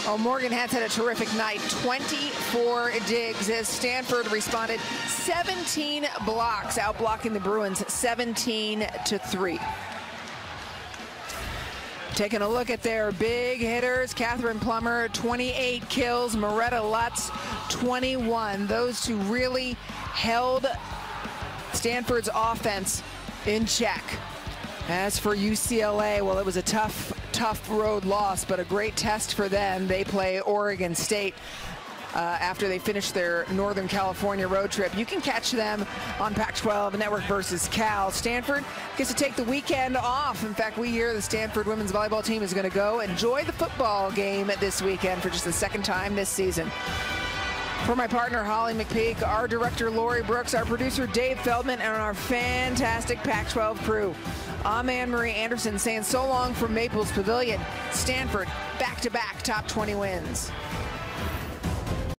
Oh, Morgan Hens had a terrific night. 24 digs as Stanford responded. 17 blocks, outblocking the Bruins 17-3. Taking a look at their big hitters, Catherine Plummer, 28 kills, Moretta Lutz, 21. Those two really held Stanford's offense in check. As for UCLA, well, it was a tough road loss, but a great test for them. They play Oregon State after they finish their Northern California road trip. You can catch them on Pac-12 Network versus Cal. Stanford gets to take the weekend off. In fact, we hear the Stanford women's volleyball team is going to go enjoy the football game this weekend for just the 2nd time this season. For my partner, Holly McPeak, our director, Lori Brooks, our producer, Dave Feldman, and our fantastic Pac-12 crew, I'm Anne-Marie Anderson saying so long from Maples Pavilion. Stanford, back-to-back top 20 wins.